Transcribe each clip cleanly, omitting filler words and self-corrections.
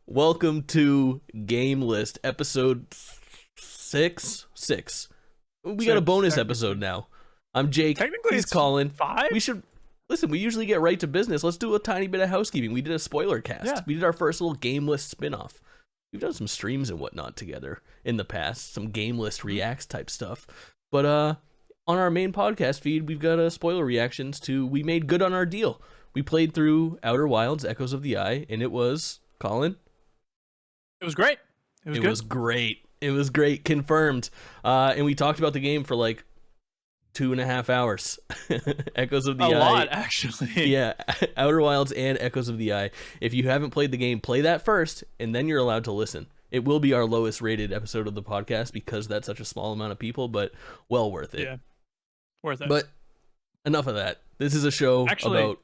Welcome to GameList, episode 6. We got a bonus episode now. I'm Jake. Technically, He's it's Kaulin. 5. We should listen. We usually get right to business. Let's do a tiny bit of housekeeping. We did a spoiler cast. Yeah. We did our first little GameList spinoff. We've done some streams and whatnot together in the past, some GameList reacts type stuff. But on our main podcast feed, we've got spoiler reactions to We Made Good on Our Deal. We played through Outer Wilds: Echoes of the Eye, and it was Kaulin. It was great. It was good. It was great. Confirmed. And we talked about the game for like 2.5 hours. Echoes of the Eye. A lot, actually. Yeah, Outer Wilds and Echoes of the Eye. If you haven't played the game, play that first, and then you're allowed to listen. It will be our lowest rated episode of the podcast because that's such a small amount of people, but well worth it. Yeah, worth it. But enough of that. This is a show about...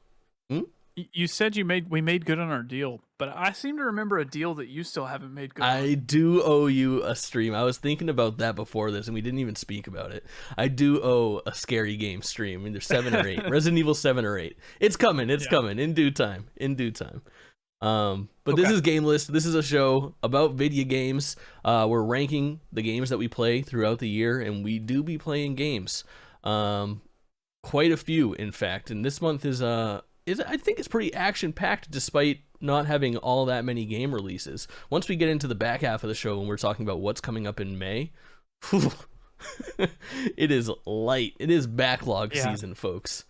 You said we made good on our deal, but I seem to remember a deal that you still haven't made good on. I do owe you a stream. I was thinking about that before this, and we didn't even speak about it. I do owe a scary game stream. I mean, there's 7 or 8. Resident Evil 7 or 8. It's coming. It's coming in due time. But This is GameList. This is a show about video games. We're ranking the games that we play throughout the year, and we do be playing games. Quite a few, in fact. And this month is I think it's pretty action-packed despite not having all that many game releases. Once we get into the back half of the show and we're talking about what's coming up in May, it is light. It is backlog season, folks.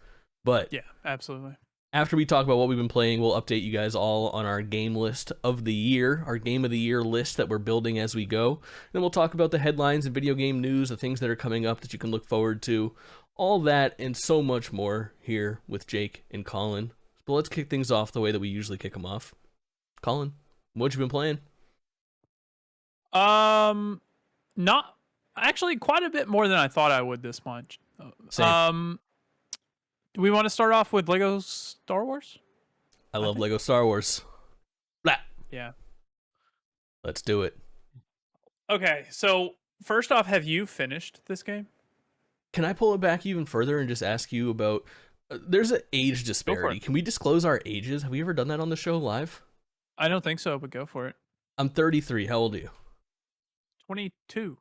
But yeah, absolutely. After we talk about what we've been playing, we'll update you guys all on our game list of the year, our game of the year list that we're building as we go. Then we'll talk about the headlines and video game news, the things that are coming up that you can look forward to. All that and so much more here with Jake and Kaulin. But let's kick things off the way that we usually kick them off. Kaulin, what you been playing? Not actually quite a bit more than I thought I would this month. Same. Do we want to start off with Lego Star Wars? I love Lego Star Wars. Blah. Yeah. Let's do it. Okay, so first off, have you finished this game? Can I pull it back even further and just ask you about... there's an age disparity. Can we disclose our ages? Have we ever done that on the show live? I don't think so, but go for it. I'm 33. How old are you? 22.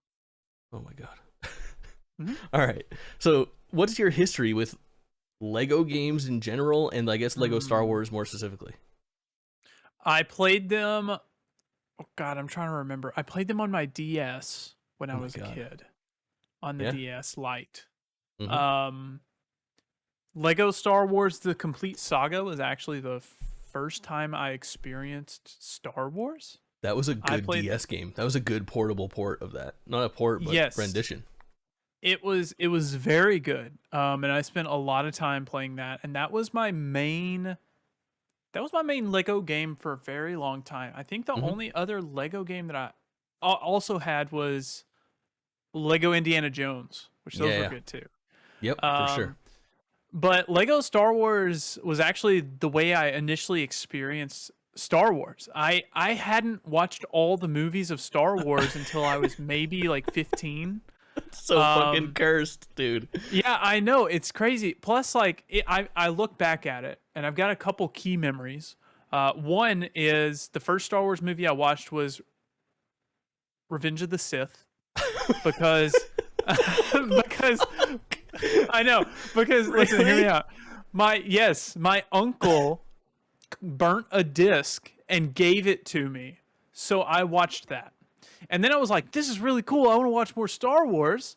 Oh my god. Mm-hmm. All right. So what's your history with Lego games in general, and I guess Lego Star Wars more specifically? I played them... oh god, I'm trying to remember. I played them on my DS when I was a kid. On the DS Lite. Mm-hmm. Lego Star Wars The Complete Saga was actually the first time I experienced Star Wars. That was a good DS game. That was a good portable port of that. Not a port, but rendition. It was very good. And I spent a lot of time playing that, and that was my main Lego game for a very long time. I think the only other Lego game that I also had was Lego Indiana Jones, which those were good too. Yep, for sure. But Lego Star Wars was actually the way I initially experienced Star Wars. I hadn't watched all the movies of Star Wars until I was maybe like 15. So fucking cursed, dude. Yeah, I know. It's crazy. Plus, like, I look back at it, and I've got a couple key memories. One is the first Star Wars movie I watched was Revenge of the Sith. Because I know, because listen, hear me out. My uncle burnt a disc and gave it to me, so I watched that, and then I was like, "This is really cool. I want to watch more Star Wars."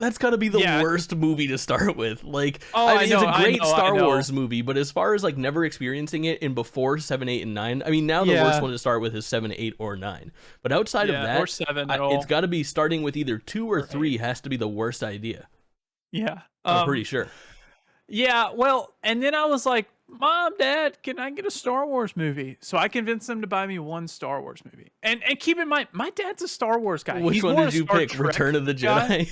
That's got to be the worst movie to start with. Like, I mean, it's a great Star Wars movie, but as far as like never experiencing it in before 7, 8, and 9, I mean, now the worst one to start with is 7, 8, or 9. But outside of that, or 7 it's got to be starting with either 2 or 3 has to be the worst idea. Yeah, I'm pretty sure. Yeah, well, and then I was like, Mom, Dad, can I get a Star Wars movie? So I convinced them to buy me one Star Wars movie. And keep in mind, my dad's a Star Wars guy. Which one did you pick? Trek Return of the Jedi?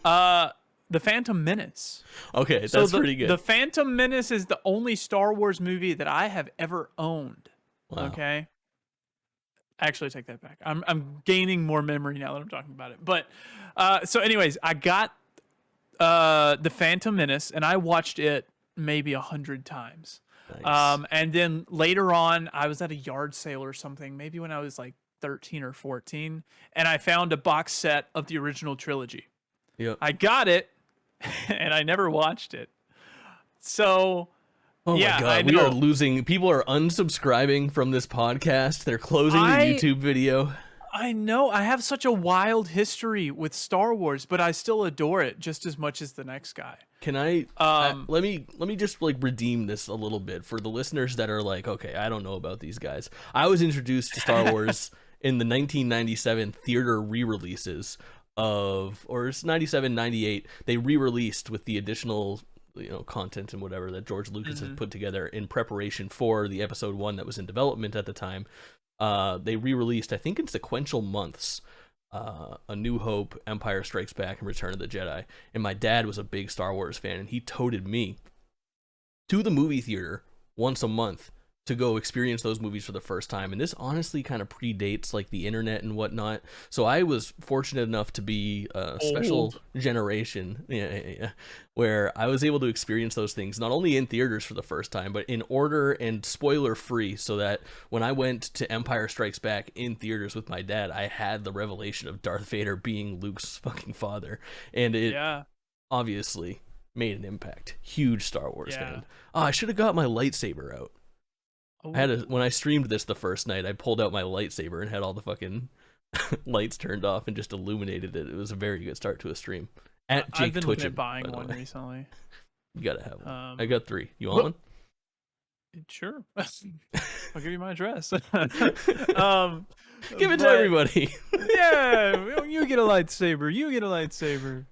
The Phantom Menace. Okay, that's pretty good. The Phantom Menace is the only Star Wars movie that I have ever owned. Wow. Okay. Actually, take that back. I'm gaining more memory now that I'm talking about it. But so anyways, I got the Phantom Menace and I watched it maybe 100 times. Nice. And then later on, I was at a yard sale or something, maybe when I was like 13 or 14, and I found a box set of the original trilogy. Yep. I got it, and I never watched it. So, Oh my yeah, I god, we are know. losing. People are unsubscribing from this podcast. They're closing the I YouTube video. I know. I have such a wild history with Star Wars, but I still adore it just as much as the next guy. Can I, Um, let me just like redeem this a little bit for the listeners that are like, okay, I don't know about these guys. I was introduced to Star Wars in the 1997 theater re-releases or it's 97, 98. They re-released with the additional content and whatever that George Lucas had put together in preparation for the episode 1 that was in development at the time. They re-released, I think in sequential months, A New Hope, Empire Strikes Back, and Return of the Jedi. And my dad was a big Star Wars fan, and he toted me to the movie theater once a month to go experience those movies for the first time. And this honestly kind of predates like the internet and whatnot. So I was fortunate enough to be a special generation, where I was able to experience those things not only in theaters for the first time, but in order and spoiler free, so that when I went to Empire Strikes Back in theaters with my dad, I had the revelation of Darth Vader being Luke's fucking father. And it obviously made an impact. Huge Star Wars fan. Oh, I should have got my lightsaber out. When I streamed this the first night, I pulled out my lightsaber and had all the fucking lights turned off and just illuminated it. It was a very good start to a stream. At Jake I've been Twitchin, looking at buying one recently. You gotta have one. I got 3. You want one? Sure. I'll give you my address. Give it to everybody. Yeah, you get a lightsaber. You get a lightsaber.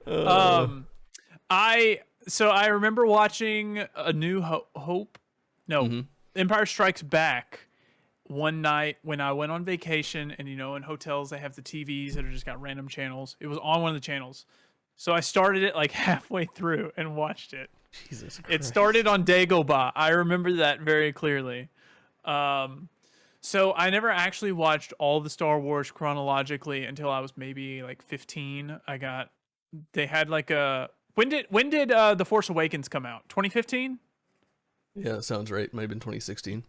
I remember watching A New Hope. No, Empire Strikes Back one night when I went on vacation, and in hotels they have the TVs that are just got random channels. It was on one of the channels. So I started it like halfway through and watched it. Jesus Christ. It started on Dagobah. I remember that very clearly. So I never actually watched all the Star Wars chronologically until I was maybe like 15. They had like a when did The Force Awakens come out? 2015? Yeah, that sounds right. Might have been 2016.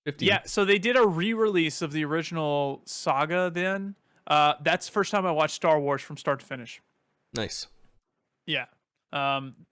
15. Yeah, so they did a re-release of the original saga then. That's the first time I watched Star Wars from start to finish. Nice. Yeah.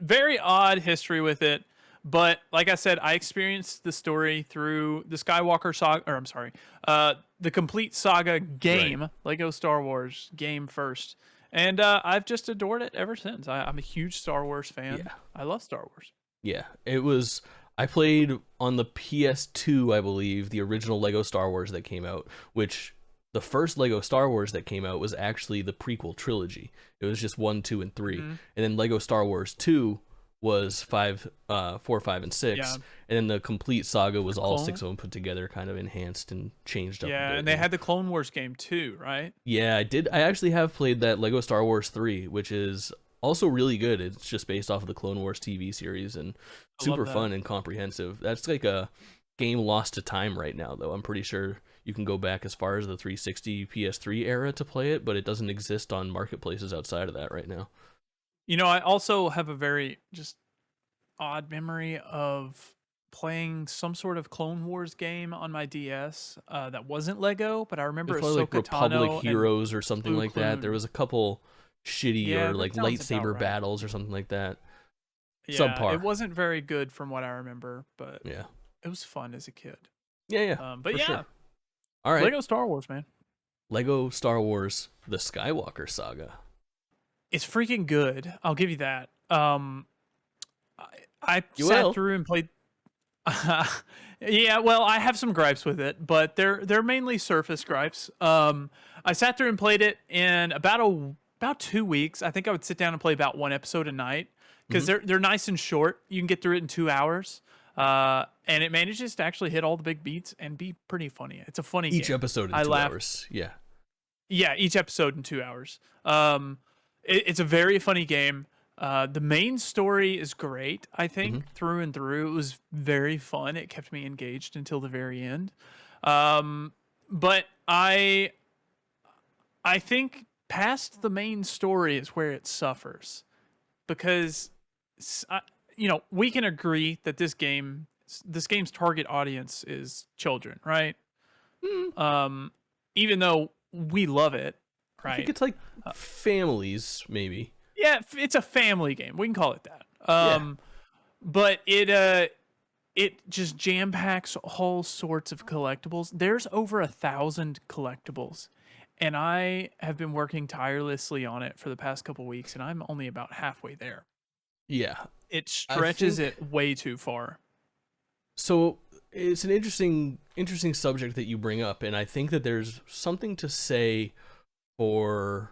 Very odd history with it, but like I said, I experienced the story through the Skywalker Saga, or I'm sorry, the complete saga game, Lego Star Wars game first, and I've just adored it ever since. I'm a huge Star Wars fan. Yeah. I love Star Wars. Yeah, it was. I played on the PS2, I believe, the original Lego Star Wars that came out, which the first Lego Star Wars that came out was actually the prequel trilogy. It was just 1, 2, and 3. And then Lego Star Wars 2 was 4, 5, and 6. Yeah. And then the complete saga was all 6 of them put together, kind of enhanced and changed up a bit. Yeah, and they had the Clone Wars game too, right? Yeah, I did. I actually have played that Lego Star Wars 3, which is also really good. It's just based off of the Clone Wars TV series and super fun and comprehensive. That's like a game lost to time right now, though. I'm pretty sure you can go back as far as the 360 PS3 era to play it, but it doesn't exist on marketplaces outside of that right now. I also have a very just odd memory of playing some sort of Clone Wars game on my DS that wasn't Lego, but I remember It was like Republic Tano Heroes or something Blue like that. There was a couple shitty or like lightsaber battles or something like that. Yeah, Subpar. it wasn't very good from what I remember, but yeah, it was fun as a kid. Yeah. But yeah, sure. All right. Lego Star Wars, man. Lego Star Wars: The Skywalker Saga. It's freaking good. I'll give you that. I sat through and played. Yeah, well, I have some gripes with it, but they're mainly surface gripes. I sat through and played it in about 2 weeks. I think I would sit down and play about one episode a night because they're nice and short. You can get through it in 2 hours. And it manages to actually hit all the big beats and be pretty funny. It's a funny game. Each episode in 2 hours. Yeah. Yeah, each episode in 2 hours. It's a very funny game. The main story is great, I think, through and through. It was very fun. It kept me engaged until the very end. But I think past the main story is where it suffers. Because, we can agree that this game this game's target audience is children, right? Mm, Um, even though we love it, I think right? it's like families, maybe. Yeah, it's a family game. We can call it that. Yeah. But it just jam packs all sorts of collectibles. There's over 1,000 collectibles, and I have been working tirelessly on it for the past couple weeks, and I'm only about halfway there. Yeah. It I stretches think it way too far. so. It's an interesting subject that you bring up, and I think that there's something to say for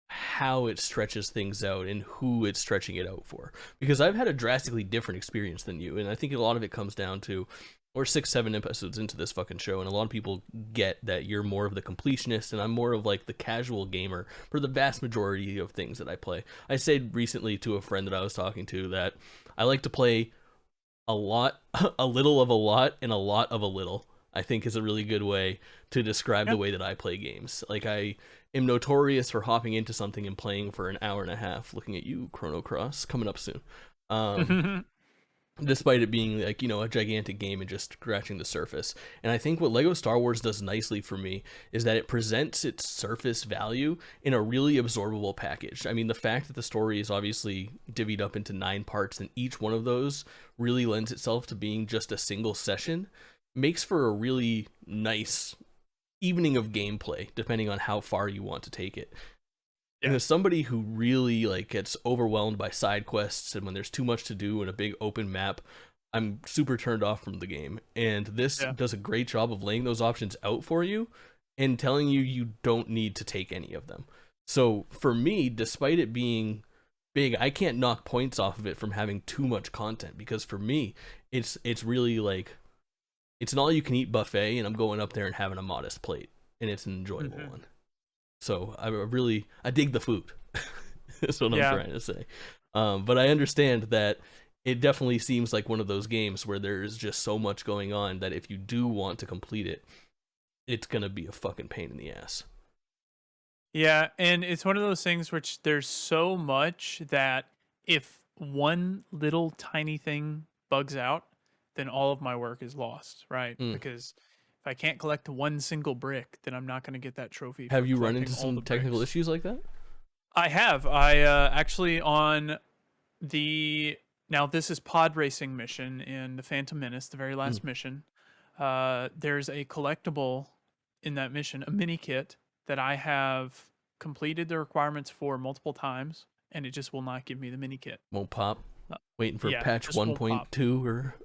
how it stretches things out and who it's stretching it out for. Because I've had a drastically different experience than you, and I think a lot of it comes down to we're 6-7 episodes into this fucking show, and a lot of people get that you're more of the completionist and I'm more of like the casual gamer for the vast majority of things that I play. I said recently to a friend that I was talking to that I like to play a lot, a little of a lot, and a lot of a little. I think is a really good way to describe the Yep. way that I play games. Like I am notorious for hopping into something and playing for an hour and a half. Looking at you, Chrono Cross, coming up soon. Um, Despite it being like a gigantic game and just scratching the surface. And I think what Lego Star Wars does nicely for me is that it presents its surface value in a really absorbable package. I mean, the fact that the story is obviously divvied up into 9 parts and each one of those really lends itself to being just a single session makes for a really nice evening of gameplay depending on how far you want to take it. And Yeah. as somebody who really like gets overwhelmed by side quests and when there's too much to do in a big open map, I'm super turned off from the game. And this Yeah. does a great job of laying those options out for you and telling you you don't need to take any of them. So for me, despite it being big, I can't knock points off of it from having too much content because for me, it's really like it's an all you can eat buffet and I'm going up there and having a modest plate and it's an enjoyable one. So I dig the food. That's what I'm Yeah. trying to say. But I understand that it definitely seems like one of those games where there's just so much going on that if you do want to complete it, it's gonna be a fucking pain in the ass. Yeah, and it's one of those things which there's so much that if one little tiny thing bugs out, then all of my work is lost, right? Mm. Because if I can't collect one single brick, then I'm not going to get that trophy Have for you run collecting into all some the technical bricks. issues like that? I have. I actually on the now this is pod racing mission in the Phantom Menace, the very Mm. last mission. There's a collectible in that mission, a mini kit that I have completed the requirements for multiple times, and it just will not give me the mini kit. Won't pop. Uh, Waiting for yeah, patch just won't pop. 1.2 or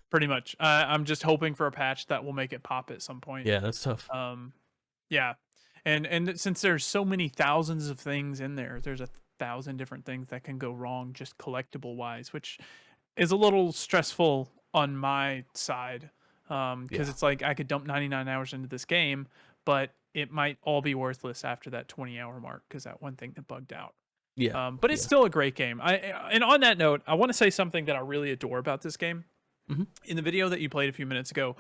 Pretty much. I'm just hoping for a patch that will make it pop at some point. yeah, that's tough. Yeah, and since there's so many thousands of things in there, there's 1,000 different things that can go wrong just collectible wise, which is a little stressful on my side. Because Yeah, it's like I could dump 99 hours into this game, but it might all be worthless after that 20-hour mark because that one thing that bugged out. yeah, But it's yeah. still a great game. And on that note, I want to say something that I really adore about this game. Mhm. In the video that you played a few minutes ago,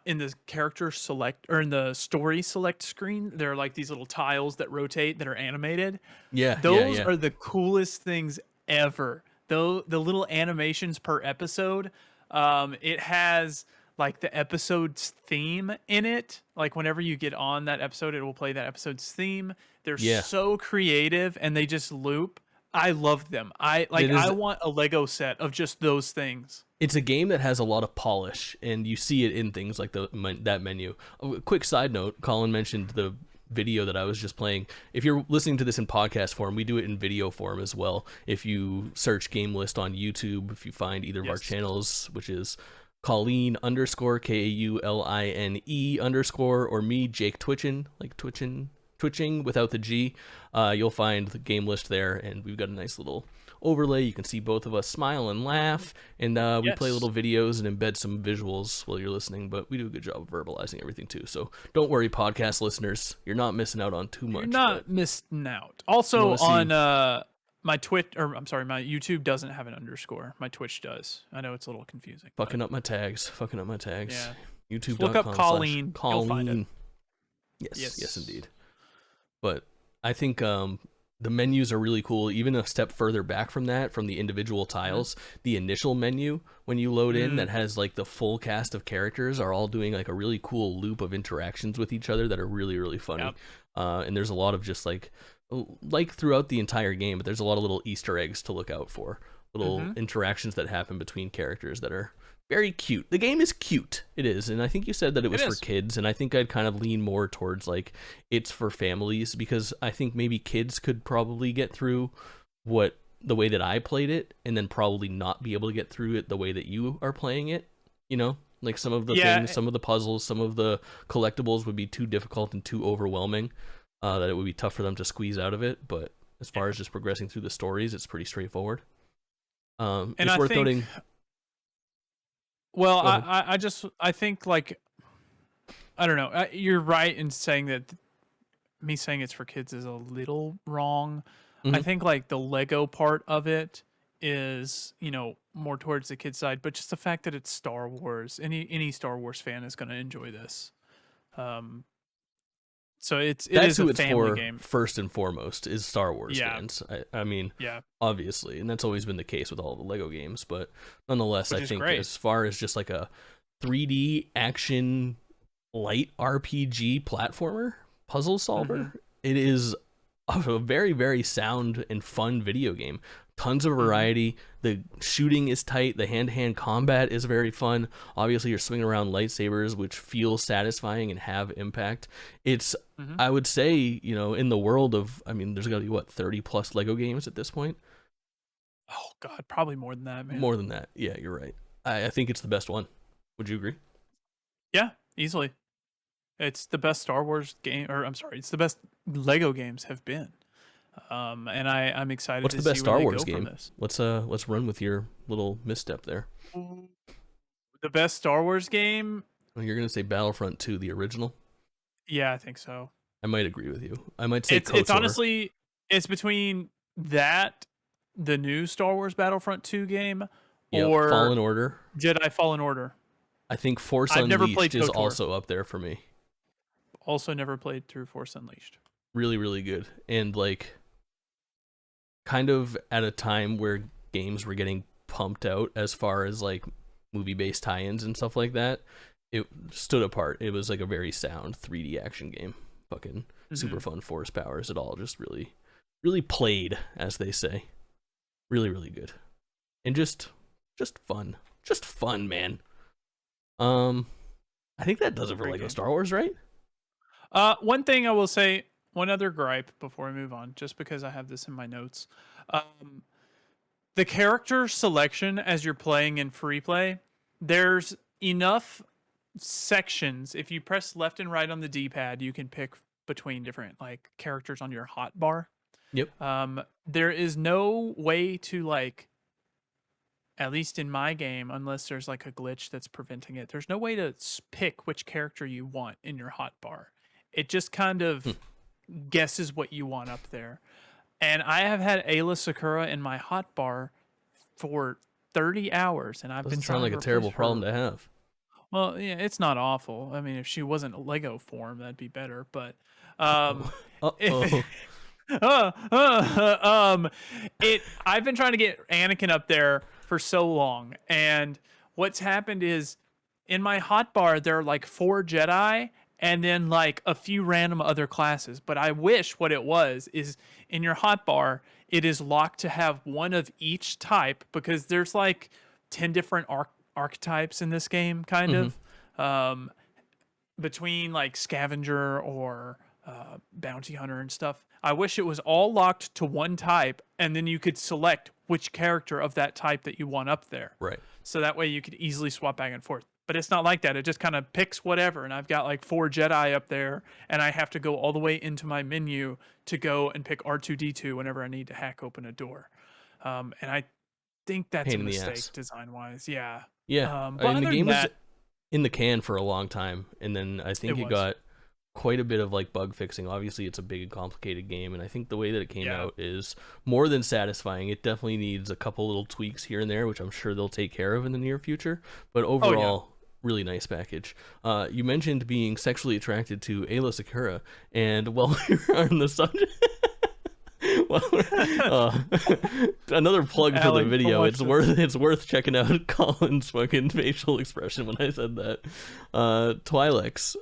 in the character select or in the story select screen, there are like these little tiles that rotate that are animated. Yeah, yeah, Those yeah. are the coolest things ever. Though the little animations per episode, it has like the episode's theme in it. Like whenever you get on that episode, it will play that episode's theme. They're Yeah. so creative and they just loop. I love them. It I is want a Lego set of just those things. it's a game that has a lot of polish, and you see it in things like that menu. A quick side note: Colin mentioned the video that I was just playing. If you're listening to this in podcast form, we do it in video form as well. If you search GameList on YouTube, if you find either of our Yes. channels, which is Kaulin _ KAULINE_ or me, Jake Twitchin, like twitching without the G, you'll find the game list there, and we've got a nice little overlay. You can see both of us smile and laugh, and we play Yes. little videos and embed some visuals while you're listening, but we do a good job of verbalizing everything too. So don't worry, podcast listeners, you're not missing out on too much. You're not missing out. Also wanna see- on my Twitch or I'm sorry, my YouTube doesn't have an underscore. My Twitch does. I know it's a little confusing. but fucking up my tags. Yeah. YouTube.com look up Colleen, you'll find it. Colleen. Yes, yes, indeed. But I think The menus are really cool. Even a step further back from that, from the individual tiles, the initial menu when you load in that has like the full cast of characters are all doing like a really cool loop of interactions with each other that are really, really funny. Yep. And there's a lot of just like throughout the entire game, but there's a lot of little Easter eggs to look out for, little interactions that happen between characters that are very cute. The game is cute. It is. And I think you said that it was for kids, and I think I'd kind of lean more towards like it's for families, because I think maybe kids could probably get through the way that I played it, and then probably not be able to get through it the way that you are playing it, you know? Like some of the things, some of the puzzles, some of the collectibles would be too difficult and too overwhelming, that it would be tough for them to squeeze out of it. But as far as just progressing through the stories, it's pretty straightforward. And it's worth noting. Well, I think like, I don't know. You're right in saying that me saying it's for kids is a little wrong. I think like the Lego part of it is, you know, more towards the kid side, but just the fact that it's Star Wars, any Star Wars fan is going to enjoy this. So it is a family game first and foremost, is Star Wars fans. I mean, obviously, and that's always been the case with all the Lego games. But nonetheless, I think as far as just like a 3D action light RPG platformer puzzle solver, it is a very, very sound and fun video game. Tons of variety. The shooting is tight. The hand-to-hand combat is very fun. Obviously, you're swinging around lightsabers, which feel satisfying and have impact. It's, I would say, you know, in the world of, I mean, there's got to be, 30 plus Lego games at this point? Oh, God, probably more than that, man. More than that. Yeah, you're right. I think it's the best one. Would you agree? Yeah, easily. It's the best Star Wars game, or I'm sorry, it's the best Lego games have been. And I'm excited. What's the best Star Wars game? Let's run with your little misstep there. The best Star Wars game? Well, you're gonna say Battlefront 2, the original? Yeah, I think so. I might agree with you. I might say it's honestly, it's between that, the new Star Wars Battlefront 2 game, or Fallen Order. Jedi Fallen Order. I think Force Unleashed is also up there for me. Also never played through Force Unleashed. Really, really good. And like, kind of at a time where games were getting pumped out as far as like movie-based tie-ins and stuff like that, it stood apart. It was like a very sound 3D action game. Fucking super fun force powers. It all just really, really played, as they say. Really, really good. And just fun. Just fun, man. I think that does it for Lego Star Wars, right? One thing I will say, one other gripe before we move on, just because I have this in my notes. The character selection as you're playing in free play, there's enough sections. If you press left and right on the D-pad, you can pick between different like characters on your hotbar. Yep. There is no way to like, at least in my game, unless there's like a glitch that's preventing it, there's no way to pick which character you want in your hotbar. It just kind of guesses what you want up there. And I have had Ayla Sakura in my hotbar for 30 hours, and I've been trying to like a terrible problem to have. Well, yeah, it's not awful. I mean, if she wasn't Lego form, that'd be better. But I've been trying to get Anakin up there for so long, and what's happened is in my hotbar there are like 4 Jedi and then like a few random other classes. But I wish what it was is in your hotbar it is locked to have one of each type, because there's like 10 different archetypes in this game, kind of, between like scavenger or bounty hunter and stuff. I wish it was all locked to one type, and then you could select which character of that type that you want up there. Right. So that way you could easily swap back and forth. But it's not like that. It just kind of picks whatever. And I've got like 4 Jedi up there, and I have to go all the way into my menu to go and pick R2-D2 whenever I need to hack open a door. And I think that's a mistake design-wise. Yeah. Yeah. But I mean, the game was in the can for a long time, and then I think it got quite a bit of like bug fixing. Obviously, it's a big and complicated game, and I think the way that it came out is more than satisfying. It definitely needs a couple little tweaks here and there, which I'm sure they'll take care of in the near future. But overall, really nice package. You mentioned being sexually attracted to Ayla Sakura, and while we were on the subject, Well, another plug for the Alec, video. watch It's worth checking out Colin's fucking facial expression when I said that. Twi'leks,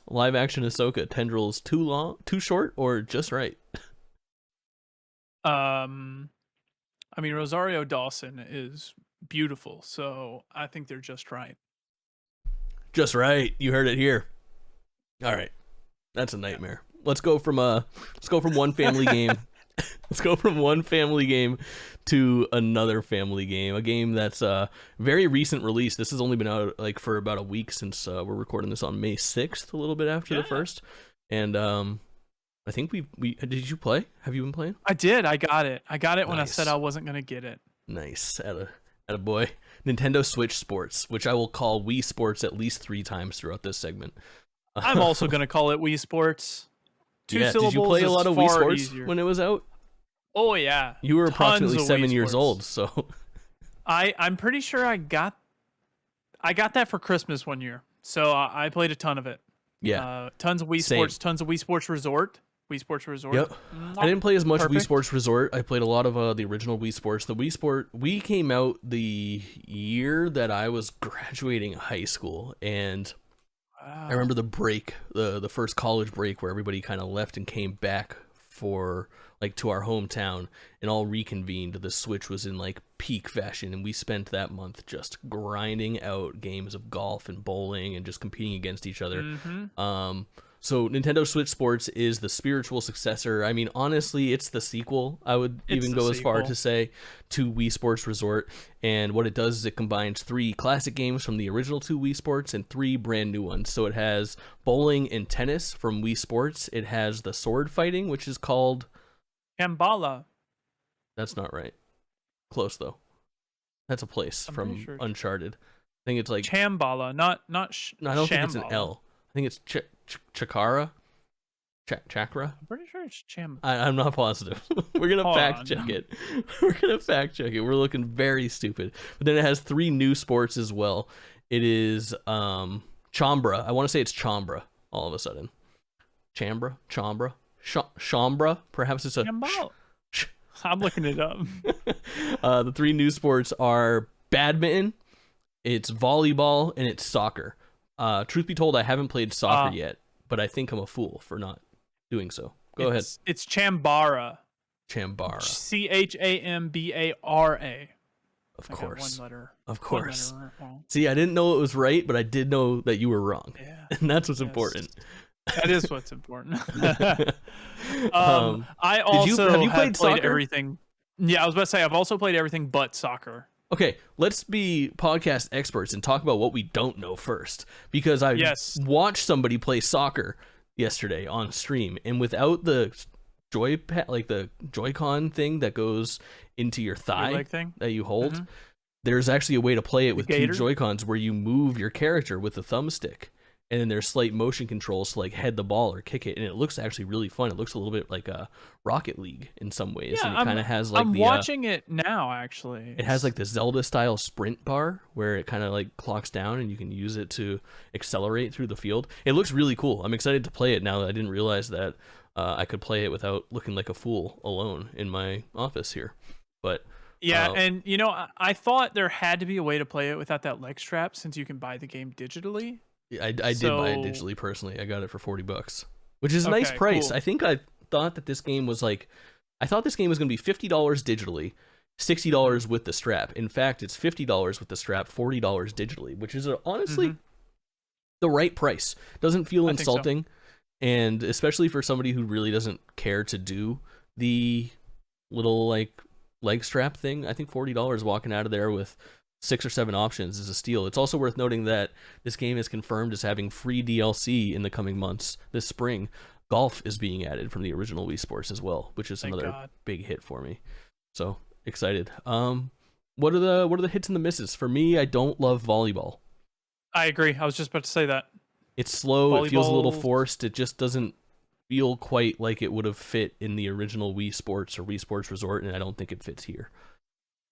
live action Ahsoka, tendrils too long, too short, or just right? I mean, Rosario Dawson is beautiful, so I think they're just right. Just right. You heard it here. All right, that's a nightmare. Let's go from one family game. Let's go from one family game to another family game. A game that's very recent release. This has only been out like for about a week since we're recording this on May 6th, a little bit after the 1st. And I think we did you play? Have you been playing? I did. I got it. Nice. When I said I wasn't gonna get it. Nice. At a boy. Nintendo Switch Sports, which I will call Wii Sports at least 3 times throughout this segment. I'm also gonna call it Wii Sports. Two syllables. Did you play a lot of Wii Sports easier. when it was out? Oh yeah. You were Tons approximately of 7 Wii years Sports. old, so I'm pretty sure I got that for Christmas one year. So I played a ton of it. yeah. Tons of Wii Same. Sports, tons of Wii Sports Resort. Wii Sports Resort. Yep. I didn't play as much Wii Perfect. Sports Resort. I played a lot of the original Wii Sports. The Wii came out the year that I was graduating high school, and Wow. I remember the break, the first college break where everybody kind of left and came back for like to our hometown and all reconvened. The Switch was in like peak fashion, and we spent that month just grinding out games of golf and bowling and just competing against each other. Mm-hmm. So Nintendo Switch Sports is the spiritual successor. I mean, honestly, it's the sequel. I would even go as far to say to Wii Sports Resort. And what it does is it combines 3 classic games from the original 2 Wii Sports and 3 brand new ones. So it has bowling and tennis from Wii Sports. It has the sword fighting, which is called Shambhala. That's not right. Close though. That's a place from Uncharted. I think it's like Chambala, not No, I don't think it's an L. I think it's Chakra. Chakra. I'm pretty sure it's Chambala. I'm not positive. We're gonna fact check it. We're looking very stupid. But then it has 3 new sports as well. It is Chambra. I want to say it's Chambra. All of a sudden, Chambra. Perhaps it's a. Chambala. I'm looking it up. The 3 new sports are badminton, it's volleyball, and it's soccer. Truth be told, I haven't played soccer yet, but I think I'm a fool for not doing so. Go ahead. It's Chambara. Chambara. Chambara. Of course. One letter. Of course. One letter wrong. See, I didn't know it was right, but I did know that you were wrong. Yeah. And that's what's important. That is what's important. I also have you have played soccer? everything. Yeah, I was about to say I've also played everything but soccer. Okay, let's be podcast experts and talk about what we don't know first. Because I watched somebody play soccer yesterday on stream, and without the joypad, like the Joy-Con thing that goes into your thigh leg thing that you hold, there's actually a way to play it with 2 Joy-Cons where you move your character with the thumbstick. And then there's slight motion controls to like head the ball or kick it, and it looks actually really fun. It looks a little bit like a Rocket League in some ways, and it kind of has like I'm watching it now. Actually, it has like the Zelda style sprint bar where it kind of like clocks down, and you can use it to accelerate through the field. It looks really cool. I'm excited to play it now that I didn't realize that I could play it without looking like a fool alone in my office here. But yeah, and you know, I thought there had to be a way to play it without that leg strap, since you can buy the game digitally. I did buy it digitally personally. I got it for $40, which is a nice price. Cool. I thought that this game was like, I thought this game was going to be $50 digitally, $60 with the strap. In fact, it's $50 with the strap, $40 digitally, which is honestly the right price. Doesn't feel insulting, and especially for somebody who really doesn't care to do the little like leg strap thing. I think $40 walking out of there with 6 or 7 options is a steal. It's also worth noting that this game is confirmed as having free DLC in the coming months. This spring, golf is being added from the original Wii Sports as well, which is another big hit for me. So excited. What are the hits and the misses? For me, I don't love volleyball. I agree. I was just about to say that. It's slow. It feels a little forced. It just doesn't feel quite like it would have fit in the original Wii Sports or Wii Sports Resort, and I don't think it fits here.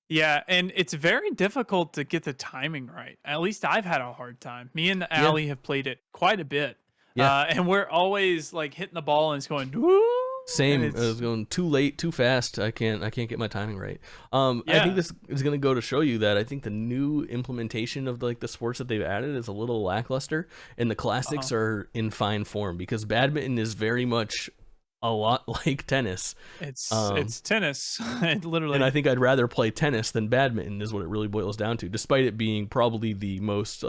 Yeah, and it's very difficult to get the timing right. At least I've had a hard time. Me and Allie have played it quite a bit. Yeah. And we're always like hitting the ball and it's going, woo, and Same. I it's was going too late, too fast. I can't get my timing right. I think yeah. this is going to go to show you that I think the new implementation of the sports that they've added is a little lackluster, and the Uh-huh. classics are in fine form because badminton is very much a lot like tennis. Um, It's tennis, and I literally. think I'd rather play tennis than badminton is what it really boils down to, despite it being probably the most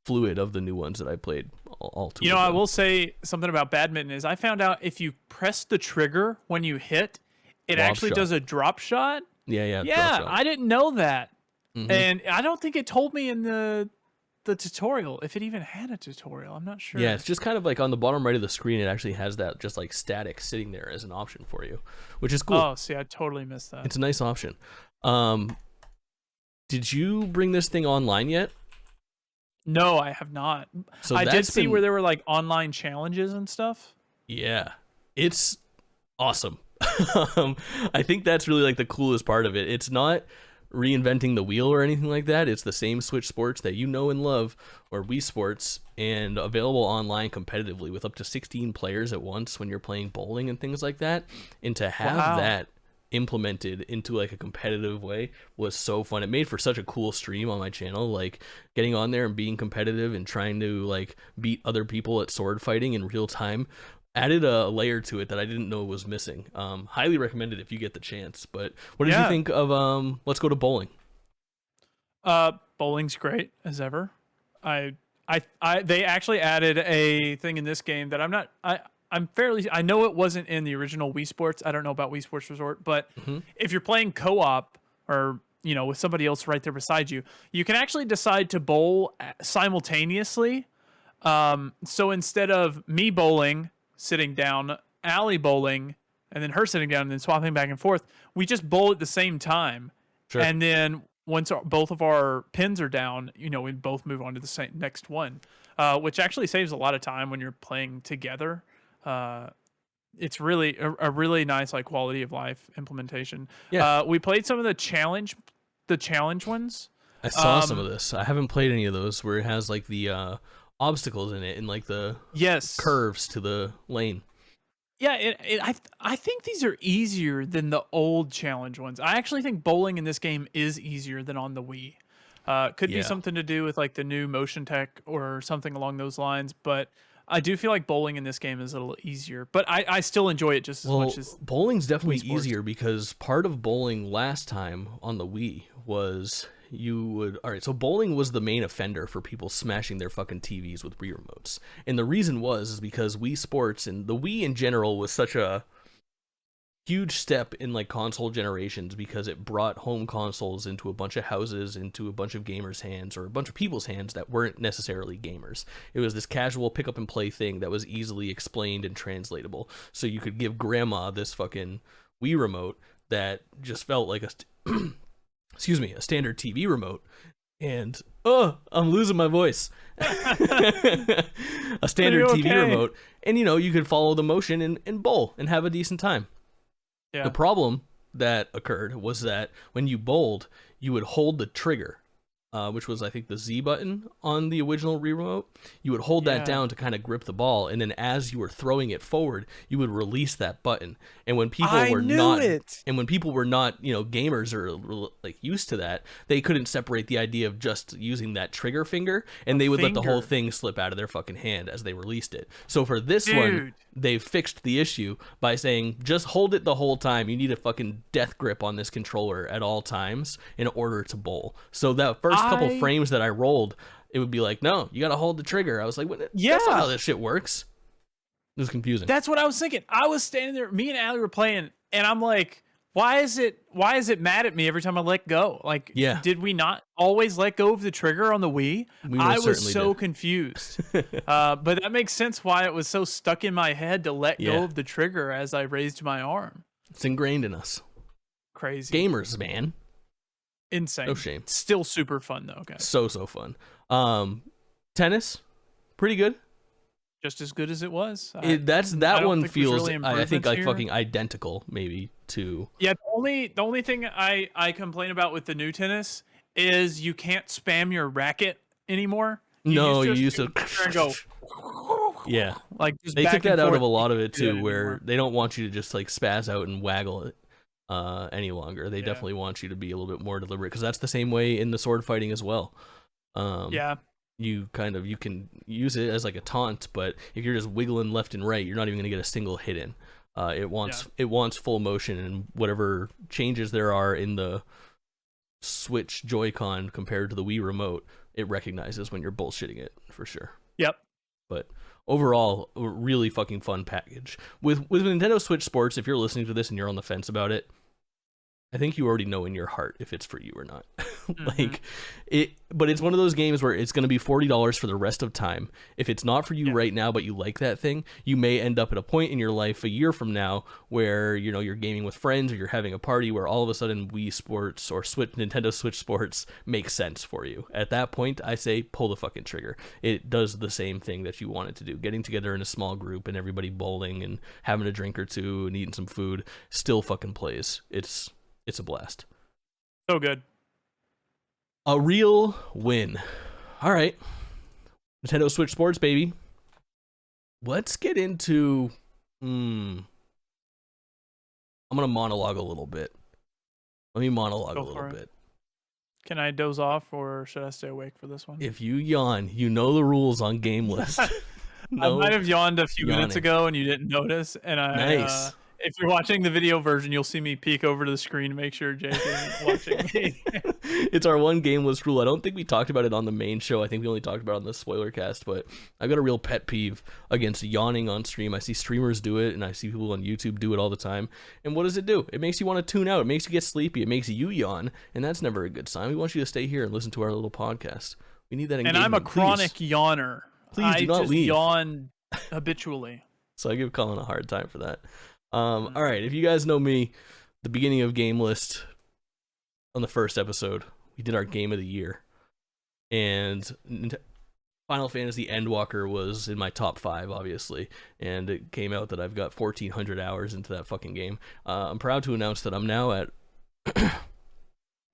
fluid of the new ones that I played, all two You know, of I them. will say something about badminton is I found out if you press the trigger when you hit, it Lob actually shot. does a drop shot. Yeah, yeah, drop Yeah, shot. I didn't know that. Hmm. And I don't think it told me in the tutorial, if it even had a tutorial. I'm not Yeah, it's sure. just kind of like on the bottom right of the screen, it actually has that just like static sitting there as an option for you, which is cool. Oh, see, I totally missed that. It's a nice option. Um, did you bring this thing online yet? No, I have not. So I did that's see been, where there were like online challenges and stuff. yeah, it's awesome. um, I think that's really like the coolest part of it. It's not reinventing the wheel or anything like that. It's the same Switch Sports that you know and love, or Wii Sports, and available online competitively with up to 16 players at once when you're playing bowling and things like that. And to have Wow. that implemented into like a competitive way was so fun. It made for such a cool stream on my channel, like getting on there and being competitive and trying to like beat other people at sword fighting in real time added a layer to it that I didn't know was missing. Highly recommended if you get the chance. But what did you Yeah. think of Let's Go to Bowling? Bowling's great as ever. They actually added a thing in this game that I know it wasn't in the original Wii Sports. I don't know about Wii Sports Resort, but Hmm. if you're playing co-op or with somebody else right there beside you, you can actually decide to bowl simultaneously. So instead of me bowling, sitting down, Allie bowling, and then her sitting down and then swapping back and forth, we just bowl at the same time. Sure. And then once both of our pins are down, we both move on to the same next one, which actually saves a lot of time when you're playing together. Uh, it's really a really nice like quality of life implementation. Yeah, We played some of the challenge ones. I saw some of Um, this. I haven't played any of those where it has like the obstacles in it and like the yes, curves to the lane. yeah, I think these are easier than the old challenge ones. I actually think bowling in this game is easier than on the Wii. Could be Yeah. something to do with like the new motion tech or something along those lines, but I do feel like bowling in this game is a little easier. But I still enjoy it just as Well, much as bowling's Wii definitely Sports. easier because part of bowling last time on the Wii was you would. All right, so bowling was the main offender for people smashing their fucking TVs with Wii remotes. And the reason was is because Wii Sports and the Wii in general was such a huge step in like console generations because it brought home consoles into a bunch of houses, into a bunch of gamers' hands, or a bunch of people's hands that weren't necessarily gamers. It was this casual pick up and play thing that was easily explained and translatable. So you could give grandma this fucking Wii remote that just felt like excuse me, a standard TV remote. And I'm losing my voice. A Are you standard TV okay? remote, and you could follow the motion and bowl and have a decent time. The Yeah, problem that occurred was that when you bowled, you would hold the trigger, which was I think the Z button on the original Wii remote. You would hold that yeah. down to kind of grip the ball, and then as you were throwing it forward, you would release that button. And when people I were knew not, it. and when people were not, gamers or like used to that, they couldn't separate the idea of just using that trigger finger, and they would let the whole Finger, thing slip out of their fucking hand as they released it. So for this one, dude. they fixed the issue by saying just hold it the whole time. You need a fucking death grip on this controller at all times in order to bowl. So that first couple I frames that I rolled, it would be like, no, you got to hold the trigger. I was like, that's not yeah. how this shit works. It was confusing. That's what I was thinking. I was standing there, me and Allie were playing, and I'm like, why is it mad at me every time I let go? Like, Yeah, did we not always let go of the trigger on the Wii? we I most was certainly so did. confused. But that makes sense why it was so stuck in my head to let go Yeah, of the trigger as I raised my arm. it's ingrained in us. Crazy. Gamers, man. No Insane. shame. Still super fun though, guys. So fun. Tennis, pretty good. Just as good as it was. That I don't one think there's feels really I think improvements like here. fucking identical maybe to. Yeah, the only thing I complain about with the new tennis is you can't spam your racket anymore. You No, you used used to to. sit there and go Yeah. like just They took back and that out of forth. a You lot of can't it do that too, where anymore. they don't want you to just like spaz out and waggle it any longer. They Yeah. definitely want you to be a little bit more deliberate, because that's the same way in the sword fighting as well. Um, Yeah. you can use it as like a taunt, but if you're just wiggling left and right, you're not even gonna get a single hit in. It Yeah. wants full motion, and whatever changes there are in the Switch Joy-Con compared to the Wii remote, it recognizes when you're bullshitting it for sure. Yep. But overall, a really fucking fun package. With Nintendo Switch Sports, if you're listening to this and you're on the fence about it, I think you already know in your heart if it's for you or not. Like but it's one of those games where it's going to be $40 for the rest of time. If it's not for you right now, but you like that thing, you may end up at a point in your life a year from now where, you know, you're gaming with friends or you're having a party where all of a sudden Wii Sports or Nintendo Switch Sports makes sense for you. At that point, I say pull the fucking trigger. It does the same thing that you want it to do. Getting together in a small group and everybody bowling and having a drink or two and eating some food still fucking plays. It's a blast. So good. A real win. All right. Nintendo Switch Sports, baby. Let's get into... I'm going to monologue a little bit. Let me monologue a little bit. Can I doze off or should I stay awake for this one? If you yawn, you know the rules on GameList. I might have yawned a few minutes ago and you didn't notice. And Nice. If you're watching the video version, you'll see me peek over to the screen to make sure Jake isn't watching me. It's our one GameList rule. I don't think we talked about it on the main show. I think we only talked about it on the spoiler cast, but I've got a real pet peeve against yawning on stream. I see streamers do it, and I see people on YouTube do it all the time. And what does it do? It makes you want to tune out. It makes you get sleepy. It makes you yawn, and that's never a good sign. We want you to stay here and listen to our little podcast. We need that engagement. And I'm a chronic yawner. Please do not leave. I just yawn habitually. So I give Colin a hard time for that. All right, if you guys know me, the beginning of GameList, on the first episode, we did our Game of the Year, and Final Fantasy Endwalker was in my top 5, obviously, and it came out that I've got 1,400 hours into that fucking game. I'm proud to announce that I'm now at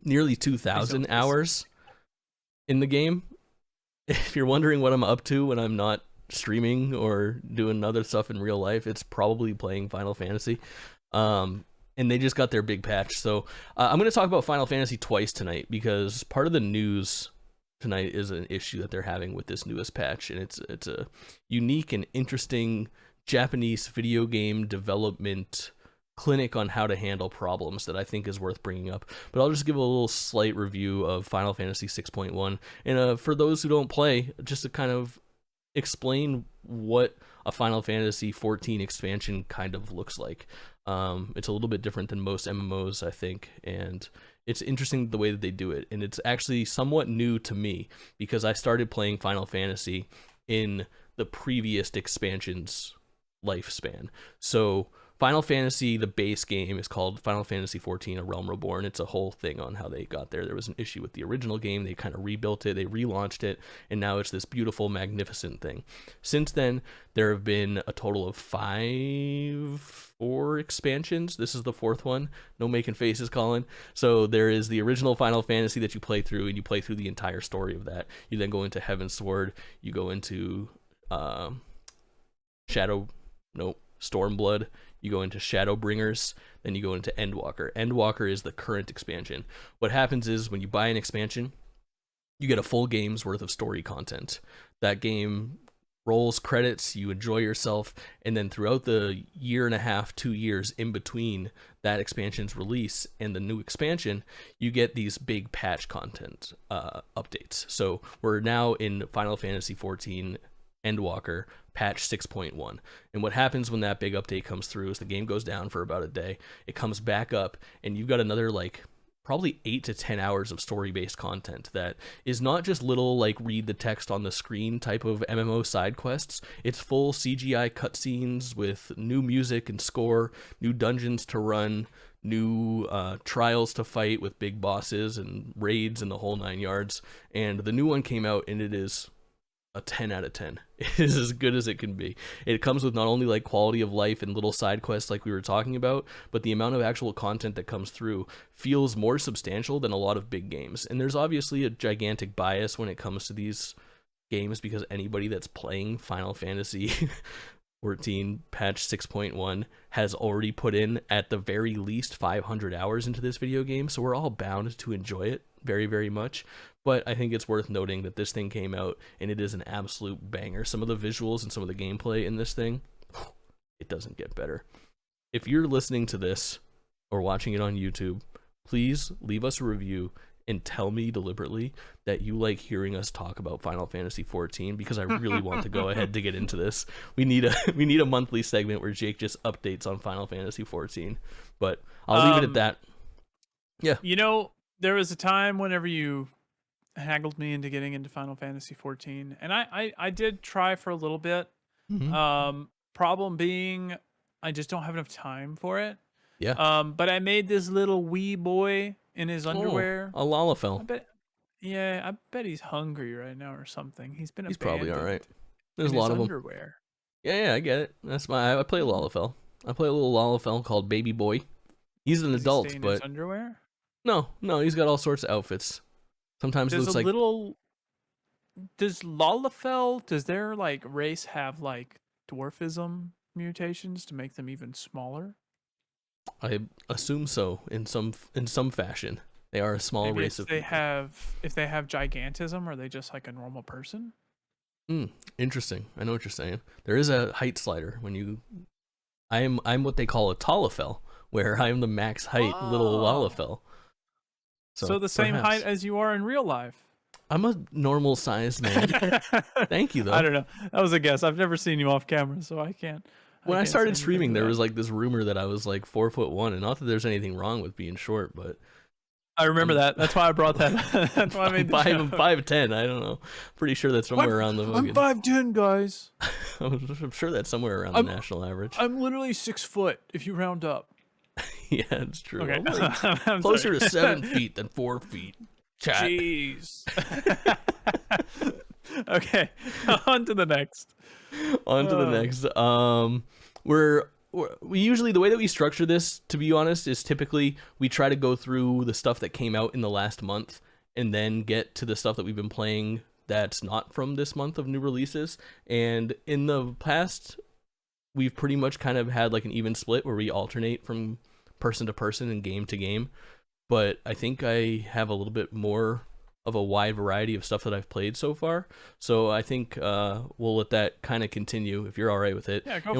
nearly 2,000 hours in the game. If you're wondering what I'm up to when I'm not streaming or doing other stuff in real life, it's probably playing Final Fantasy. And they just got their big patch, so I'm going to talk about Final Fantasy twice tonight, because part of the news tonight is an issue that they're having with this newest patch, and it's a unique and interesting Japanese video game development clinic on how to handle problems that I think is worth bringing up. But I'll just give a little slight review of Final Fantasy 6.1, and for those who don't play, just to kind of explain what a Final Fantasy 14 expansion kind of looks like. It's a little bit different than most MMOs, I think, and it's interesting the way that they do it, and it's actually somewhat new to me because I started playing Final Fantasy in the previous expansion's lifespan. So Final Fantasy, the base game, is called Final Fantasy XIV: A Realm Reborn. It's a whole thing on how they got there. There was an issue with the original game. They kind of rebuilt it, they relaunched it, and now it's this beautiful, magnificent thing. Since then, there have been a total of 4 expansions. This is the 4th one. No making faces, Colin. So there is the original Final Fantasy that you play through, and you play through the entire story of that. You then go into Heaven's Sword. You go into Stormblood. You go into Shadowbringers, then you go into Endwalker. Endwalker is the current expansion. What happens is when you buy an expansion, you get a full game's worth of story content. That game rolls credits, you enjoy yourself, and then throughout the 1.5 to 2 years in between that expansion's release and the new expansion, you get these big patch content updates. So we're now in Final Fantasy XIV Endwalker patch 6.1, and what happens when that big update comes through is the game goes down for about a day, it comes back up, and you've got another probably 8 to 10 hours of story-based content that is not just little read the text on the screen type of MMO side quests. It's full CGI cutscenes with new music and score, new dungeons to run, new trials to fight with big bosses and raids and the whole 9 yards. And the new one came out, and it is a 10 out of 10. It is as good as it can be. It comes with not only quality of life and little side quests like we were talking about, but the amount of actual content that comes through feels more substantial than a lot of big games. And there's obviously a gigantic bias when it comes to these games because anybody that's playing Final Fantasy 14 patch 6.1 has already put in at the very least 500 hours into this video game, so we're all bound to enjoy it very, very much. But I think it's worth noting that this thing came out and it is an absolute banger. Some of the visuals and some of the gameplay in this thing, it doesn't get better. If you're listening to this or watching it on YouTube, please leave us a review and tell me deliberately that you like hearing us talk about Final Fantasy XIV, because I really want to go ahead to get into this. We need a monthly segment where Jake just updates on Final Fantasy XIV. But I'll leave it at that. Yeah. You know, there was a time whenever you haggled me into getting into Final Fantasy XIV, and I did try for a little bit. Problem being, I just don't have enough time for it. Yeah. But I made this little wee boy in his underwear. A Lalafell. I bet he's hungry right now or something. He's probably all right. There's a lot of them. Underwear. Yeah, I get it. That's I play a Lalafell. I play a little Lalafell called Baby Boy. He's an adult, in but his underwear? No, he's got all sorts of outfits. Sometimes it looks like Does Lalafell, does their like race have like dwarfism mutations to make them even smaller? I assume so in some fashion. They are a small Maybe race if they have gigantism, are they just like a normal person? Interesting. I know what you're saying. There is a height slider when you. I'm what they call a Tallafell, where I'm the max height little Lalafell. So the same height as you are in real life. I'm a normal sized man. Thank you, though. I don't know. That was a guess. I've never seen you off camera, so I can't. When I started streaming, there was like this rumor that I was like 4'1", and not that there's anything wrong with being short, but I remember that. That's why I brought that. That's why I made the I'm 5'10". I don't know. Pretty sure that's somewhere around the. I'm 5'10", guys. I'm sure that's somewhere around the national average. I'm literally 6 foot if you round up. Yeah, it's true. Okay. Like closer to 7 feet than 4 feet. Chat. Jeez. Okay, on to the next. We usually, the way that we structure this, to be honest, is typically we try to go through the stuff that came out in the last month and then get to the stuff that we've been playing that's not from this month of new releases. And in the past, we've pretty much kind of had like an even split where we alternate from person to person and game to game. But I think I have a little bit more of a wide variety of stuff that I've played so far. So I think we'll let that kind of continue if you're all right with it. Yeah, go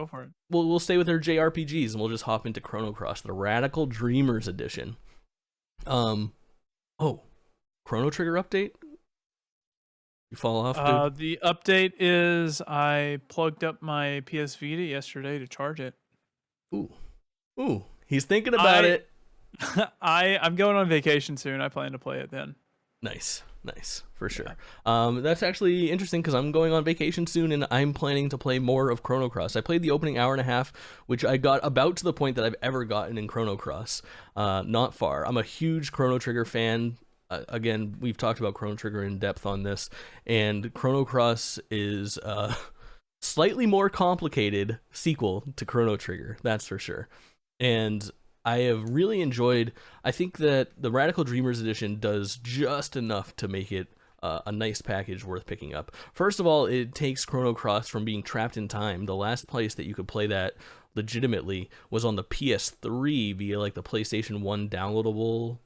for it. We'll stay with our JRPGs and we'll just hop into Chrono Cross, the Radical Dreamers edition. Chrono Trigger update? You fall off, dude? The update is I plugged up my PS Vita yesterday to charge it. Ooh, he's thinking about it. I'm going on vacation soon. I plan to play it then. Nice, for sure. That's actually interesting because I'm going on vacation soon and I'm planning to play more of Chrono Cross. I played the opening hour and a half, which I got about to the point that I've ever gotten in Chrono Cross. Not far. I'm a huge Chrono Trigger fan. Again, we've talked about Chrono Trigger in depth on this, and Chrono Cross is a slightly more complicated sequel to Chrono Trigger, that's for sure. And I have really enjoyed. I think that the Radical Dreamers edition does just enough to make it a nice package worth picking up. First of all, it takes Chrono Cross from being trapped in time. The last place that you could play that legitimately was on the PS3 via like the PlayStation 1 downloadable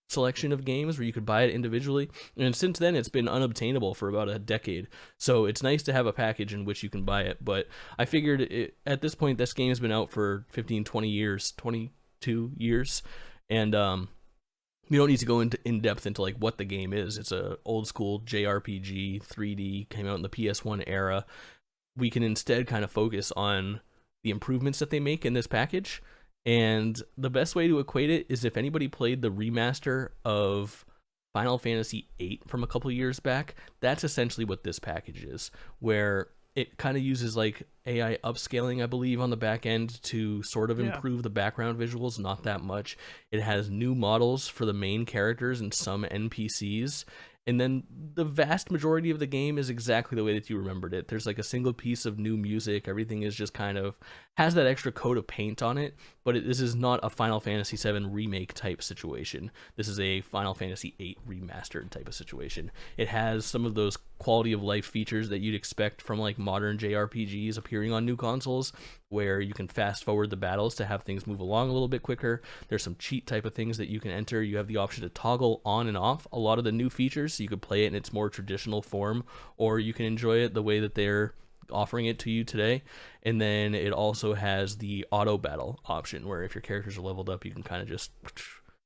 selection of games where you could buy it individually, and since then it's been unobtainable for about a decade. So it's nice to have a package in which you can buy it. But I figured at this point this game has been out for 15-20 years, 22 years, and we don't need to go into in depth into like what the game is. It's a old school JRPG, 3D, came out in the PS1 era. We can instead kind of focus on the improvements that they make in this package. And the best way to equate it is if anybody played the remaster of Final Fantasy VIII from a couple years back, that's essentially what this package is, where it kind of uses like AI upscaling, I believe, on the back end to sort of improve the background visuals, not that much. It has new models for the main characters and some NPCs. And then the vast majority of the game is exactly the way that you remembered it. There's like a single piece of new music. Everything is just kind of has that extra coat of paint on it. But this is not a Final Fantasy VII remake type situation. This is a Final Fantasy VIII remastered type of situation. It has some of those quality of life features that you'd expect from like modern JRPGs appearing on new consoles, where you can fast forward the battles to have things move along a little bit quicker. There's some cheat type of things that you can enter. You have the option to toggle on and off a lot of the new features, so you could play it in its more traditional form, or you can enjoy it the way that they're offering it to you today. And then it also has the auto battle option, where if your characters are leveled up, you can kind of just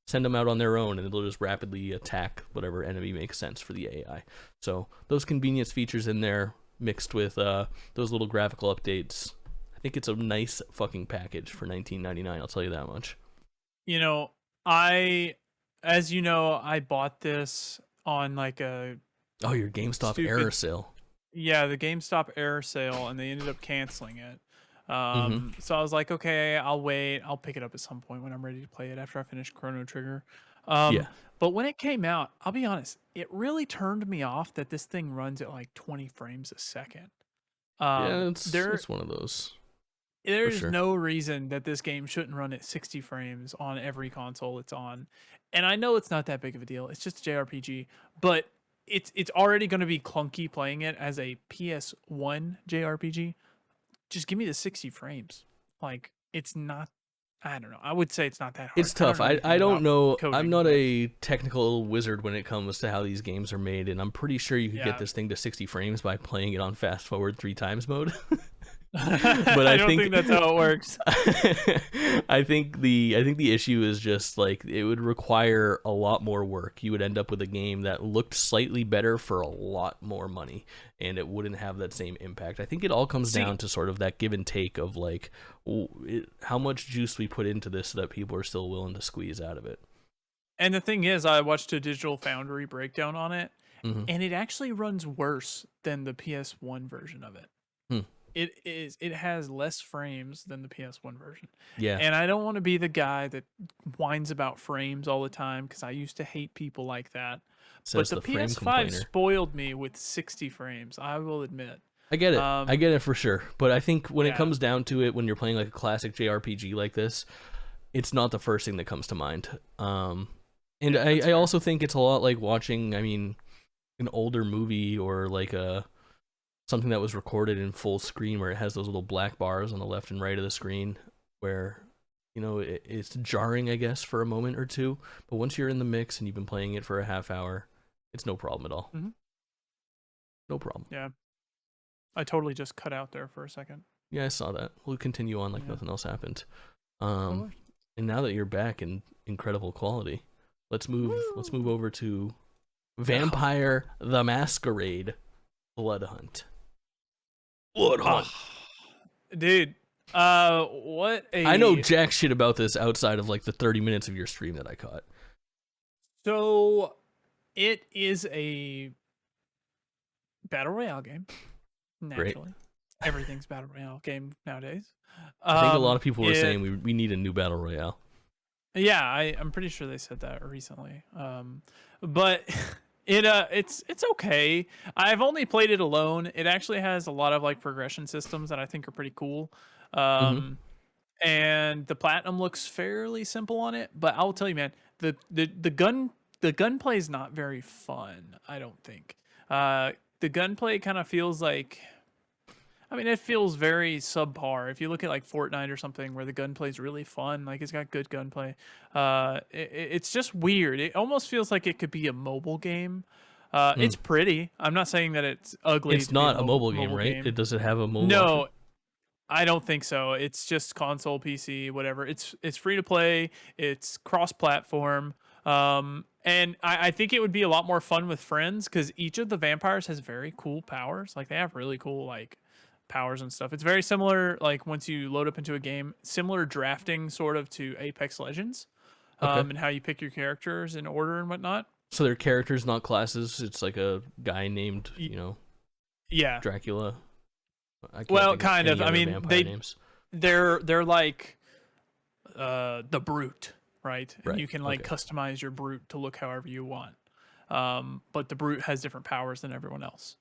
send them out on their own, and they'll just rapidly attack whatever enemy makes sense for the AI. So those convenience features in there, mixed with those little graphical updates, I think it's a nice fucking package for $19.99. I'll tell you that much. You know, as you know, I bought this on like a Oh, your GameStop stupid, error sale. yeah, the GameStop error sale, and they ended up canceling it. Mm-hmm. So I was like, okay, I'll wait. I'll pick it up at some point when I'm ready to play it after I finish Chrono Trigger. Yeah. But when it came out, I'll be honest, it really turned me off that this thing runs at like 20 frames a second. Yeah, There it's one of those for there's sure. no reason that this game shouldn't run at 60 frames on every console it's on. And I know it's not that big of a deal. It's just a JRPG, but it's already going to be clunky playing it as a PS1 JRPG. Just give me the 60 frames. Like it's not, I don't know. I would say it's not that hard. It's I don't tough. know anything I don't about know. I'm coding, not but a technical wizard when it comes to how these games are made, and I'm pretty sure you could get yeah. this thing to 60 frames by playing it on fast forward 3 times mode. But I I don't think think that's how it works. I think the issue is just like it would require a lot more work. You would end up with a game that looked slightly better for a lot more money, and it wouldn't have that same impact. I think it all comes See, down to sort of that give and take of like how much juice we put into this so that people are still willing to squeeze out of it. and the thing is, I watched a Digital Foundry breakdown on it, Hmm. and it actually runs worse than the PS1 version of it. Hmm. It has less frames than the PS1 version. Yeah, And I don't want to be the guy that whines about frames all the time because I used to hate people like that. But says the the frame PS5 complainer. spoiled me with 60 frames, I will admit. I get it. I Um get it for sure. But I think when it yeah. comes down to it, when you're playing like a classic JRPG like this, it's not the first thing that comes to mind. And Yeah, that's I fair. also think it's a lot like watching, I mean, an older movie or like a something that was recorded in full screen where it has those little black bars on the left and right of the screen where it's jarring, I guess, for a moment or two, but once you're in the mix and you've been playing it for a half hour, it's no problem at all. Mhm. No problem. Yeah. I totally just cut out there for a second. Yeah, I saw that. We'll continue on like Yeah. nothing else happened. Of Um, course. and now that you're back in incredible quality, let's move Woo! over to Vampire the Masquerade Bloodhunt. Bloodhunt. Ah, dude. What I know a jack shit about this outside of like the 30 minutes of your stream that I caught. so it is a battle royale game. Great. Naturally, everything's battle royale game nowadays. I think a lot of people were It saying we need a new battle royale. Yeah, I'm pretty sure they said that recently. But it's okay. I've only played it alone. It actually has a lot of like progression systems that I think are pretty cool. Mm-hmm. Um, and the platinum looks fairly simple on it, but I'll tell you, man, the gunplay is not very fun, I don't think. The gunplay kind of feels like, I mean, it feels very subpar. If you look at like Fortnite or something where the gunplay is really fun, like it's got good gunplay, it's just weird. It almost feels like it could be a mobile game. It's Mm. pretty. I'm not saying that it's ugly It's to be a not a mobile game, mobile right? game. Does it have a mobile option? No, I don't think so. It's just console, PC, whatever. It's free to play. It's cross platform. And I think it would be a lot more fun with friends because each of the vampires has very cool powers. Like they have really cool like powers and stuff. It's very similar. Like once you load up into a game, similar drafting sort of to Apex Legends. Okay. And how you pick your characters in order and whatnot. So they're characters, not classes. It's like a guy named, Y- yeah. Dracula. I can't Well, think of kind of. any I other mean, vampire names. they're like the brute, right? And Right. you can like Okay. customize your brute to look however you want. But the brute has different powers than everyone else.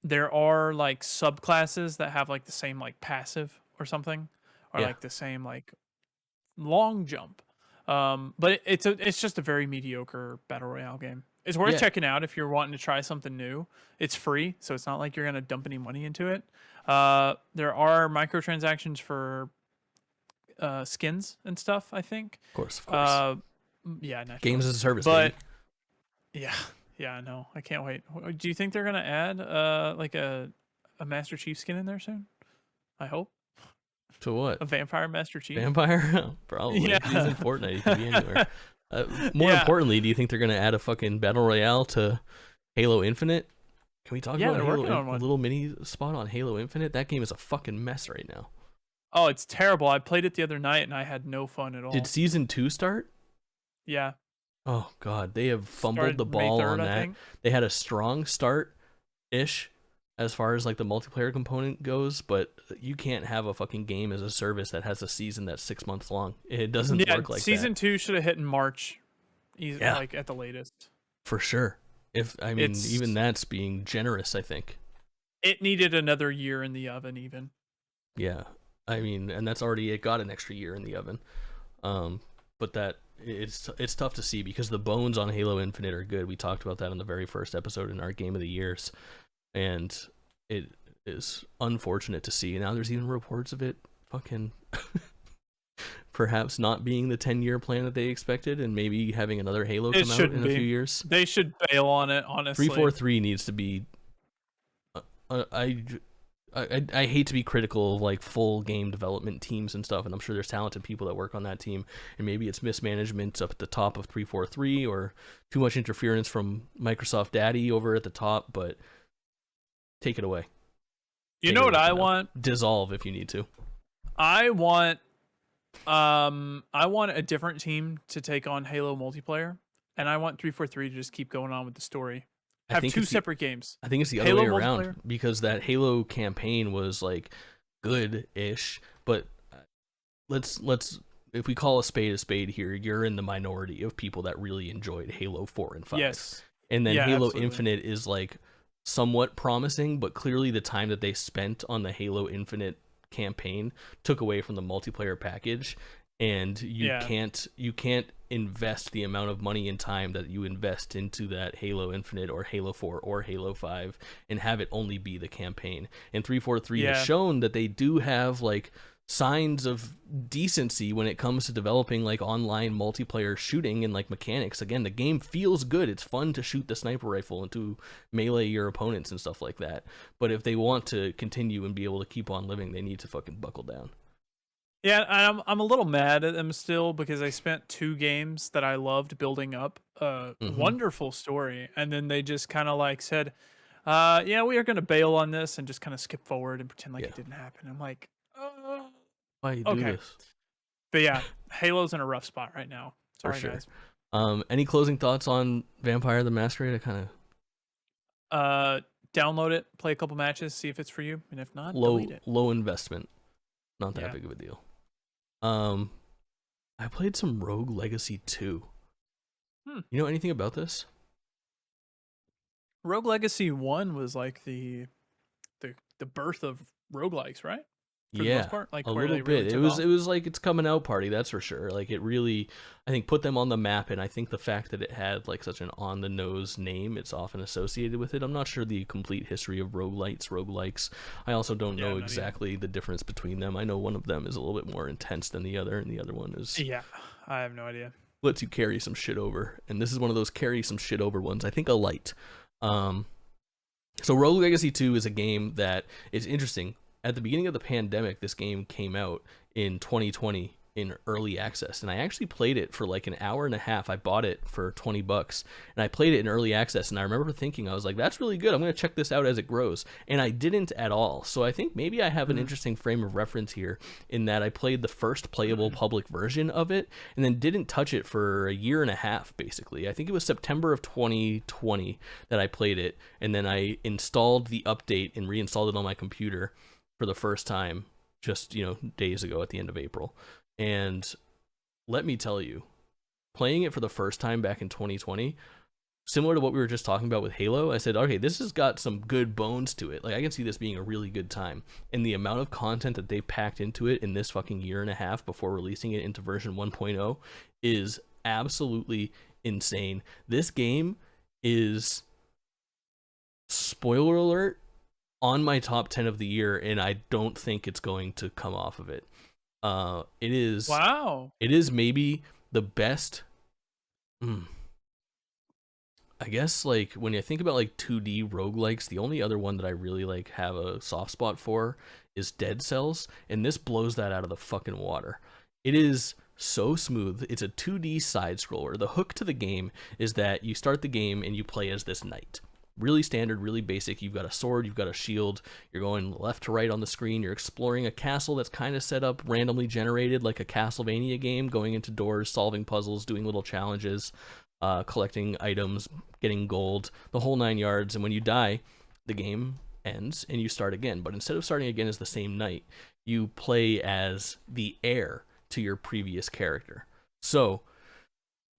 There are like subclasses that have like the same like passive or something, or Yeah. like the same like long jump. But it's just a very mediocre battle royale game. It's worth Yeah, checking out if you're wanting to try something new. It's free, so it's not like you're gonna dump any money into it. There are microtransactions for skins and stuff, I think. of course, of course. Uh, yeah, Games naturally. as a service, But baby. yeah, yeah, I know. I can't wait. Do you think they're gonna add like a Master Chief skin in there soon? I hope To what? a Vampire Master Chief. Vampire? Probably. He's in Yeah, Fortnite. He could be anywhere. More yeah, importantly, do you think they're gonna add a fucking battle royale to Halo Infinite? Can we talk yeah. about They're working on a one. little mini spot on Halo Infinite? That game is a fucking mess right now. Oh, it's terrible. I played it the other night and I had no fun at Did all. season 2 start? Yeah, Oh god, they have fumbled the started May ball 3rd, on I that. think. They had a strong start ish as far as like the multiplayer component goes, but you can't have a fucking game as a service that has a season that's 6 months long. It doesn't Yeah, work like that. season 2 should have hit in March, Yeah, like at the latest. for sure. If I mean, even It's that's being generous, I think. it needed another year in the oven, even. Yeah, I mean, and that's already it got an extra year in the oven. But that it's tough to see because the bones on Halo Infinite are good. We talked about that in the very first episode in our Game of the Years, and it is unfortunate to see. Now there's even reports of it fucking perhaps not being the 10-year plan that they expected, and maybe having another Halo It come out in shouldn't a few be. years. They should bail on it, honestly. 343 needs to be. I hate to be critical of like full game development teams and stuff, and I'm sure there's talented people that work on that team, and maybe it's mismanagement up at the top of 343 or too much interference from Microsoft Daddy over at the top, but take it away. You Take know it what away I for now. want? Dissolve if you need to. I want a different team to take on Halo multiplayer, and I want 343 to just keep going on with the story. I Have think two it's the, separate games. I think it's the other Halo way around multiplayer? because that Halo campaign was like good-ish, but let's if we call a spade here, you're in the minority of people that really enjoyed Halo 4 and 5. Yes. And then Yeah, Halo absolutely. Infinite is like somewhat promising, but clearly the time that they spent on the Halo Infinite campaign took away from the multiplayer package, and Yeah. you can't invest the amount of money and time that you invest into that Halo Infinite or Halo 4 or Halo 5 and have it only be the campaign. And 343 has Yeah. shown that they do have like signs of decency when it comes to developing like online multiplayer shooting and like mechanics. Again, the game feels good. It's fun to shoot the sniper rifle and to melee your opponents and stuff like that. But if they want to continue and be able to keep on living, they need to fucking buckle down. Yeah, and I'm a little mad at them still because I spent 2 games that I loved building up a wonderful story, and then they just kind of like said, yeah, we are going to bail on this," and just kind of skip forward and pretend like Yeah. it didn't happen. I'm like, Why you do okay. this? But yeah, Halo's in a rough spot right now. For Sorry, sure. guys. Any closing thoughts on Vampire the Masquerade? I kind of Download it, play a couple matches, see if it's for you, and if not, delete it. low investment. Not that Yeah. big of a deal. I played some Rogue Legacy 2. You know anything about this? Rogue Legacy 1 was like the birth of roguelikes, right? For the most part, like a where little they really bit. took It off. was like its coming out party, that's for sure. Like it really, I think, put them on the map, and I think the fact that it had like such an on the nose name, it's often associated with it. I'm not sure the complete history of roguelikes. I also don't Yeah, know not either. exactly the difference between them. I know one of them is a little bit more intense than the other, and the other one is Yeah, I have no idea. lets you carry some shit over. And this is one of those carry some shit over ones. I think a light. So Rogue Legacy 2 is a game that is interesting. At the beginning of the pandemic, this game came out in 2020 in early access, and I actually played it for like an hour and a half. I bought it for $20, and I played it in early access, and I remember thinking, I was like, that's really good. I'm going to check this out as it grows, and I didn't at all. So I think maybe I have an interesting frame of reference here in that I played the first playable public version of it and then didn't touch it for a year and a half, basically. I think it was September of 2020 that I played it, and then I installed the update and reinstalled it on my computer for the first time just, days ago at the end of April. And let me tell you, playing it for the first time back in 2020, similar to what we were just talking about with Halo, I said, okay, this has got some good bones to it. Like, I can see this being a really good time. And the amount of content that they packed into it in this fucking year and a half before releasing it into version 1.0 is absolutely insane. This game is, spoiler alert, on my top 10 of the year, and I don't think it's going to come off of it. It is Wow. it is maybe the best. I guess like when you think about like 2D roguelikes, the only other one that I really like have a soft spot for is Dead Cells, and this blows that out of the fucking water. It is so smooth. It's a 2D side scroller. The hook to the game is that you start the game and you play as this knight. Really standard, really basic. You've got a sword, you've got a shield, you're going left to right on the screen, you're exploring a castle that's kind of set up randomly generated like a Castlevania game, going into doors, solving puzzles, doing little challenges, collecting items, getting gold, the whole 9 yards. And when you die, the game ends and you start again. But instead of starting again as the same knight, you play as the heir to your previous character. So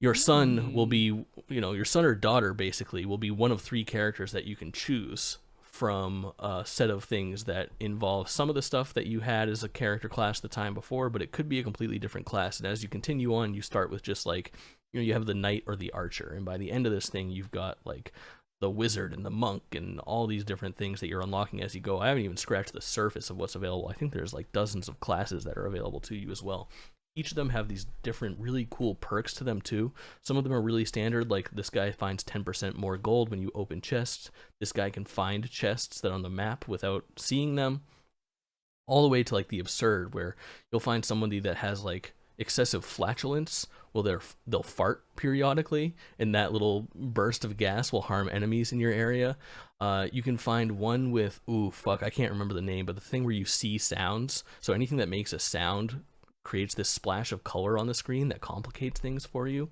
your son will be, your son or daughter basically will be one of 3 characters that you can choose from a set of things that involve some of the stuff that you had as a character class the time before, but it could be a completely different class. And as you continue on, you start with just like, you have the knight or the archer, and by the end of this thing, you've got like the wizard and the monk and all these different things that you're unlocking as you go. I haven't even scratched the surface of what's available. I think there's like dozens of classes that are available to you as well. Each of them have these different really cool perks to them too. Some of them are really standard, like this guy finds 10% more gold when you open chests. This guy can find chests that are on the map without seeing them. All the way to like the absurd, where you'll find somebody that has like excessive flatulence. Well, they'll fart periodically, and that little burst of gas will harm enemies in your area. You can find one with, I can't remember the name, but the thing where you see sounds. So anything that makes a sound creates this splash of color on the screen that complicates things for you.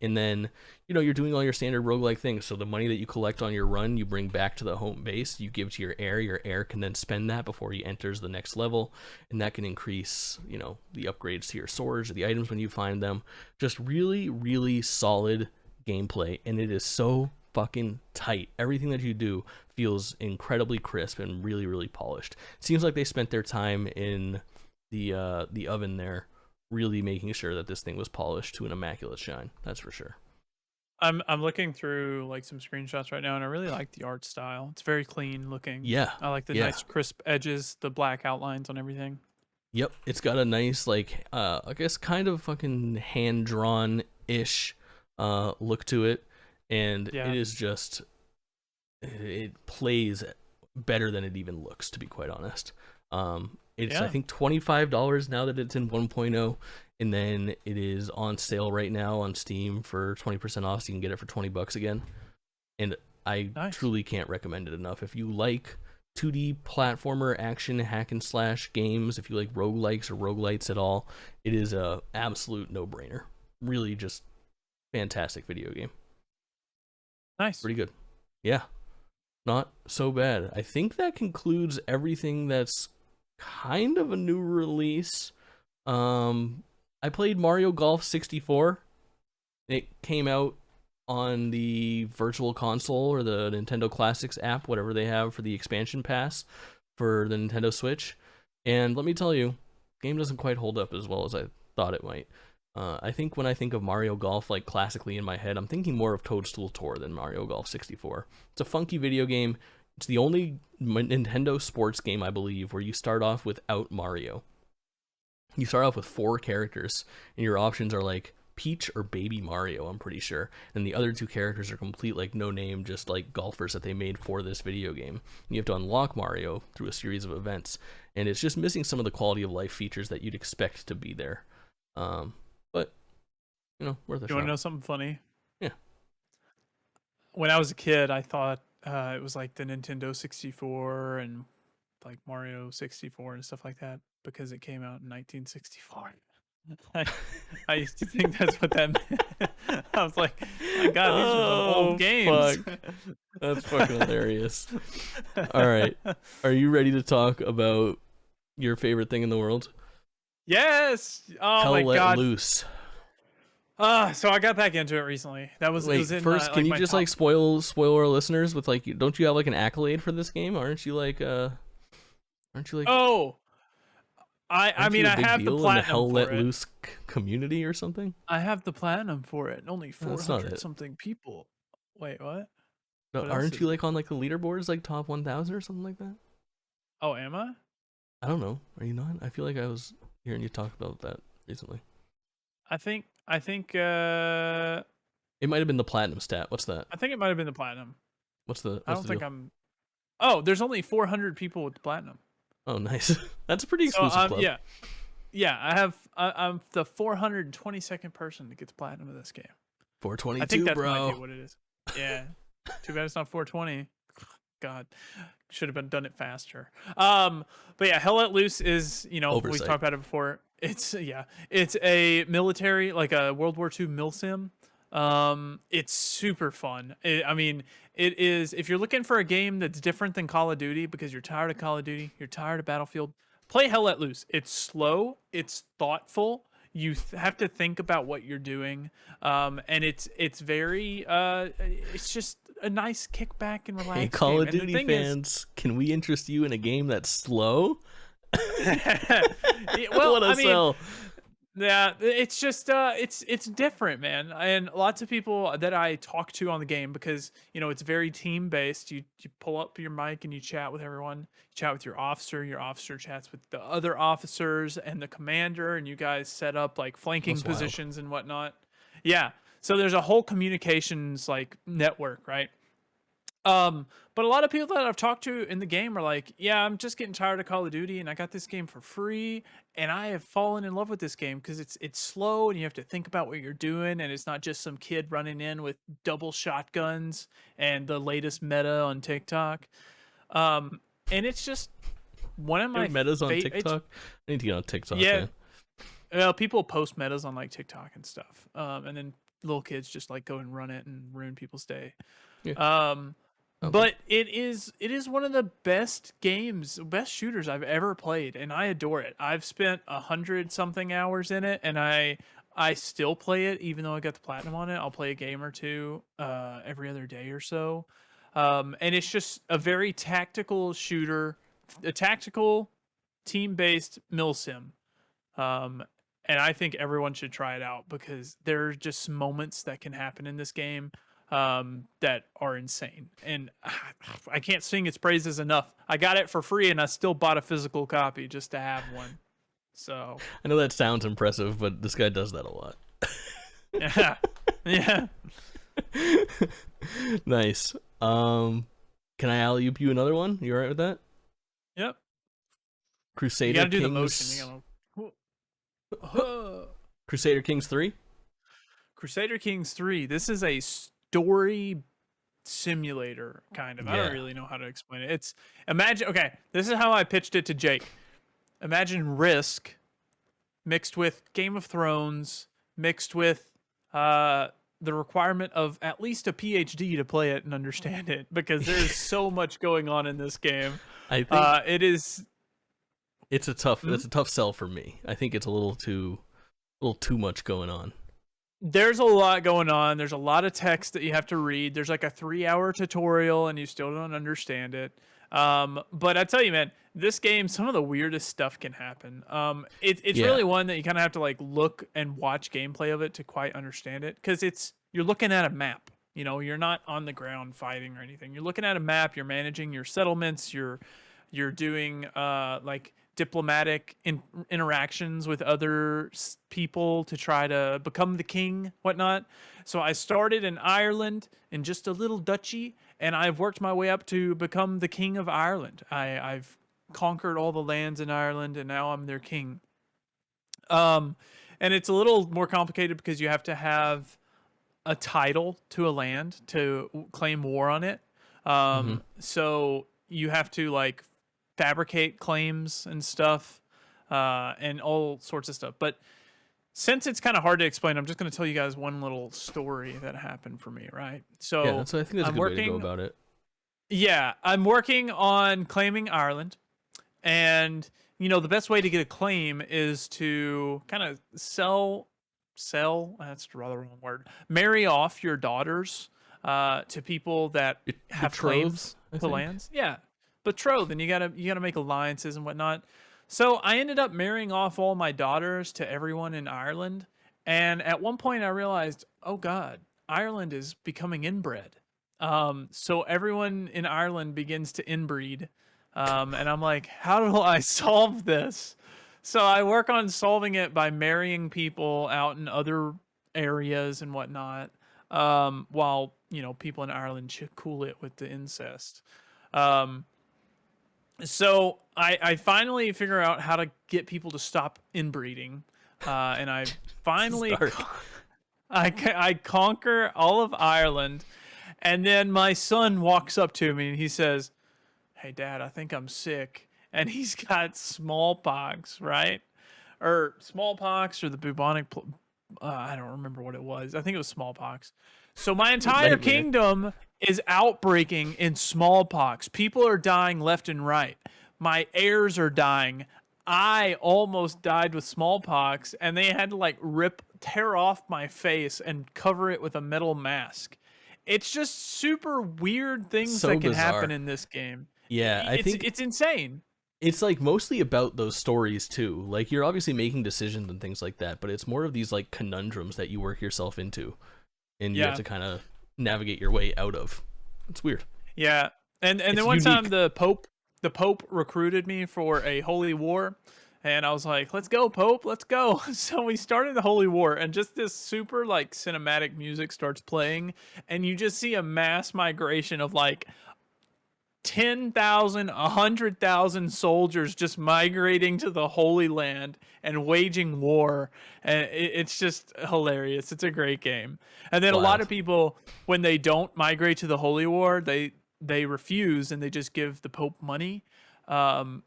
And then, you're doing all your standard roguelike things. So the money that you collect on your run, you bring back to the home base, you give to your heir. Your heir can then spend that before he enters the next level. And that can increase, the upgrades to your swords or the items when you find them. Just really, really solid gameplay. And it is so fucking tight. Everything that you do feels incredibly crisp and really, really polished. It seems like they spent their time in the oven there, really making sure that this thing was polished to an immaculate shine. That's for sure. I'm looking through like some screenshots right now, and I really like the art style. It's very clean looking. Yeah. I like the nice crisp edges, the black outlines on everything. Yep, it's got a nice like I guess kind of fucking hand drawn ish look to it, and it is just, it plays better than it even looks, to be quite honest. It's I think $25 now that it's in 1.0, and then it is on sale right now on Steam for 20% off, so you can get it for $20 again. And I truly can't recommend it enough. If you like 2D platformer action hack and slash games, if you like roguelikes or roguelites at all, it is a absolute no-brainer. Really just fantastic video game. Nice. Pretty good. Yeah. Not so bad. I think that concludes everything that's kind of a new release. I played Mario Golf 64. It came out on the Virtual Console or the Nintendo Classics app, whatever they have for the expansion pass for the Nintendo Switch. And let me tell you, the game doesn't quite hold up as well as I thought it might. I think when I think of Mario Golf, like classically in my head, I'm thinking more of Toadstool Tour than Mario Golf 64. It's a funky video game. It's the only Nintendo sports game, I believe, where you start off without Mario. You start off with 4 characters, and your options are like Peach or Baby Mario, I'm pretty sure. And the other 2 characters are complete, like, no-name, just like golfers that they made for this video game. And you have to unlock Mario through a series of events, and it's just missing some of the quality of life features that you'd expect to be there. But, worth a shot. You want to know something funny? Yeah. When I was a kid, I thought it was like the Nintendo 64 and like Mario 64 and stuff like that because it came out in 1964. I used to think that's what that meant. I was like, my God, these are some old games. Fuck. That's fucking hilarious. All right. Are you ready to talk about your favorite thing in the world? Yes. Oh Hell my Let God. Loose. So I got back into it recently. That was, Wait, it was in, first, can you just top... like spoil our listeners with like, don't you have like an accolade for this game? Aren't you like Oh, I mean, I have the platinum in the Hell for Let it. Loose community or something? I have the platinum for it. Only That's not 400 it. something people. Wait, what? No, What else aren't is you there? like on like the leaderboards, like top 1,000 or something like that? Oh, am I? I don't know. Are you not? I feel like I was hearing you talk about that recently. I think It might have been the platinum stat. What's that? I think it might have been the platinum. What's the I what's don't the think deal? I'm. Oh, there's only 400 people with platinum. Oh, nice. That's a pretty So exclusive club. yeah, yeah. I'm the 422nd person that gets platinum in this game. I think 422, that's might be bro. what it is. Yeah. Too bad it's not 420. God, should have been done it faster. But yeah, Hell Let Loose is, we've Oversight. talked about it before. It's a military, like a World War II mil sim. It's super fun. I mean, it is. If you're looking for a game that's different than Call of Duty because you're tired of Call of Duty, you're tired of Battlefield, play Hell Let Loose. It's slow. It's thoughtful. You have to think about what you're doing, and it's very it's just a nice kickback and Hey, relax Call game. of And the Duty thing is, fans, can we interest you in a game that's slow? yeah, well, What a I mean, sell. yeah, it's just it's different, man. And lots of people that I talk to on the game, because it's very team based. You pull up your mic and you chat with everyone. You chat with your officer chats with the other officers and the commander, and you guys set up like flanking That's wild. positions and whatnot. Yeah. So there's a whole communications like network, right? Um, but a lot of people that I've talked to in the game are like, yeah, I'm just getting tired of Call of Duty and I got this game for free and I have fallen in love with this game because it's slow and you have to think about what you're doing, and it's not just some kid running in with double shotguns and the latest meta on TikTok. And it's just one of Your my metas on favorite. It's TikTok? I need to get on TikTok, Yeah, man. well, people post metas on like TikTok and stuff. And then little kids just like go and run it and ruin people's day. Yeah, Um, sounds like but it is one of the best shooters I've ever played, and I adore it. I've spent 100 something hours in it, and I still play it even though I got the platinum on it. I'll play a game or two every other day or so. And it's just a very tactical shooter, a tactical team-based milsim. Um, and I think everyone should try it out because there are just moments that can happen in this game that are insane. And I can't sing its praises enough. I got it for free and I still bought a physical copy just to have one. So, I know that sounds impressive, but this guy does that a lot. yeah. Yeah. Nice. Can I alley oop you another one? You alright with that? Yep. You got Crusader to do the motion. Kings. You got to. Crusader Kings 3? Crusader Kings 3. This is a story simulator, kind of. I don't Yeah. really know how to explain it. It's imagine okay, this is how I pitched it to Jake. Imagine Risk mixed with Game of Thrones, mixed with the requirement of at least a PhD to play it and understand it, because there's so much going on in this game. I think It is it's a tough hmm? it's a tough sell for me. I think it's a little too much going on. There's a lot going on. There's a lot of text that you have to read. There's like a 3-hour tutorial and you still don't understand it. But I tell you, man, this game, some of the weirdest stuff can happen. It's Yeah. really one that you kind of have to like look and watch gameplay of it to quite understand it, because you're looking at a map. You're not on the ground fighting or anything. You're looking at a map. You're managing your settlements. You're doing like diplomatic interactions with other people to try to become the king, whatnot. So I started in Ireland in just a little duchy, and I've worked my way up to become the king of Ireland. I've conquered all the lands in Ireland, and now I'm their king. Um, and it's a little more complicated because you have to have a title to a land to claim war on it. Mm-hmm. So you have to like fabricate claims and stuff, and all sorts of stuff. But since it's kind of hard to explain, I'm just going to tell you guys one little story that happened for me, right? Yeah, So I think that's a I'm good way to go working, about it. yeah, I'm working on claiming Ireland. And the best way to get a claim is to kind of sell, that's the rather wrong word, marry off your daughters to people that have Betrothed, claims I to think. lands. Yeah, betrothed, and you gotta make alliances and whatnot. So I ended up marrying off all my daughters to everyone in Ireland, and at one point I realized, oh God, Ireland is becoming inbred. So everyone in Ireland begins to inbreed. And I'm like, how do I solve this? So I work on solving it by marrying people out in other areas and whatnot. While, people in Ireland cool it with the incest. Um, so I finally figure out how to get people to stop inbreeding. And I This is finally dark. I conquer all of Ireland, and then my son walks up to me and he says, "Hey, Dad, I think I'm sick." And he's got smallpox, right? Or smallpox or the bubonic. I don't remember what it was. I think it was smallpox. So my entire Nightmare. kingdom is outbreaking in smallpox. People are dying left and right. My heirs are dying. I almost died with smallpox, and they had to like tear off my face and cover it with a metal mask. It's just super weird things So that can happen bizarre. in this game. Yeah, I think It's insane. it's like mostly about those stories too. Like you're obviously making decisions and things like that, but it's more of these like conundrums that you work yourself into and you have Yeah. to kind of navigate your way out of. It's weird. Yeah. And It's then one time unique. the Pope recruited me for a holy war, and I was like, "Let's go, Pope, let's go." So we started the holy war, and just this super like cinematic music starts playing, and you just see a mass migration of like 10,000, 100,000 soldiers just migrating to the Holy Land and waging war. And it's just hilarious. It's a great game. And then a lot Wild. of people, when they don't migrate to the Holy War, they refuse and they just give the Pope money. Um,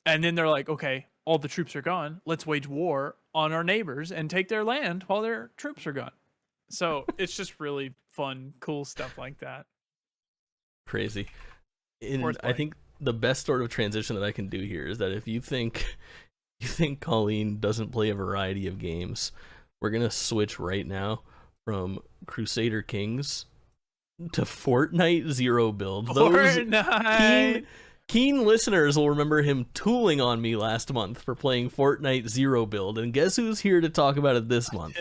and then they're like, okay, all the troops are gone. Let's wage war on our neighbors and take their land while their troops are gone. So it's just really fun, cool stuff like that. Crazy. And Worth I playing. think the best sort of transition that I can do here is that if you think you think Colleen doesn't play a variety of games, we're gonna switch right now from Crusader Kings to Fortnite Zero Build. Those Fortnite. keen keen listeners will remember him tooling on me last month for playing Fortnite Zero Build, and guess who's here to talk about it this month?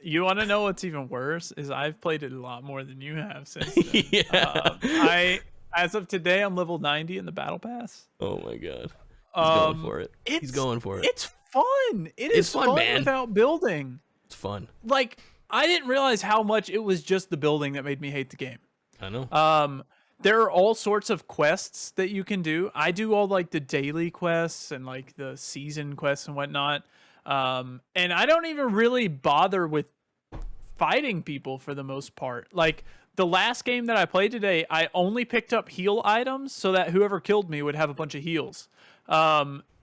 You want to know what's even worse is I've played it a lot more than you have since then. Yeah. As of today, I'm level 90 in the battle pass. Oh my god. He's going Um, for it. He's it's going for it. it's fun. It It's is fun, fun man. without building. It's fun. Like I didn't realize how much it was just the building that made me hate the game. I know. There are all sorts of quests that you can do. I do all like the daily quests and like the season quests and whatnot. And I don't even really bother with fighting people for the most part. Like the last game that I played today, I only picked up heal items so that whoever killed me would have a bunch of heals.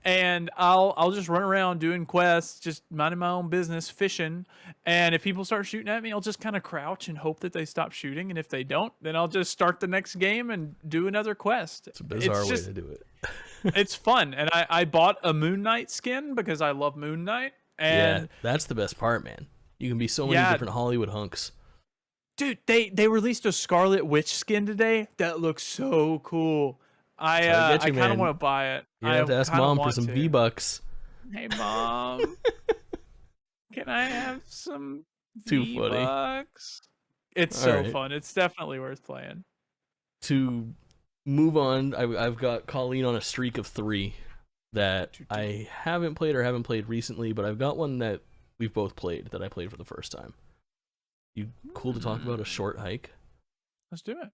And I'll just run around doing quests, just minding my own business, fishing. And if people start shooting at me, I'll just kind of crouch and hope that they stop shooting. And if they don't, then I'll just start the next game and do another quest. It's a bizarre It's way just to do it. it's fun. And I bought a Moon Knight skin because I love Moon Knight. Yeah, And that's the best part, man. You can be so many yeah, different Hollywood hunks. dude, they released a Scarlet Witch skin today that looks so cool. Gotta get I you, kind of want man. to buy it. You're gonna have I to ask kind of mom for want some to. V-Bucks. Hey mom, can I have some Too funny. V-Bucks? It's All so right. fun. It's definitely worth playing. To move on, I've got Colleen on a streak of 3 that I haven't played or haven't played recently, but I've got one that we've both played that I played for the first time. You cool to talk about a short hike? Let's do it.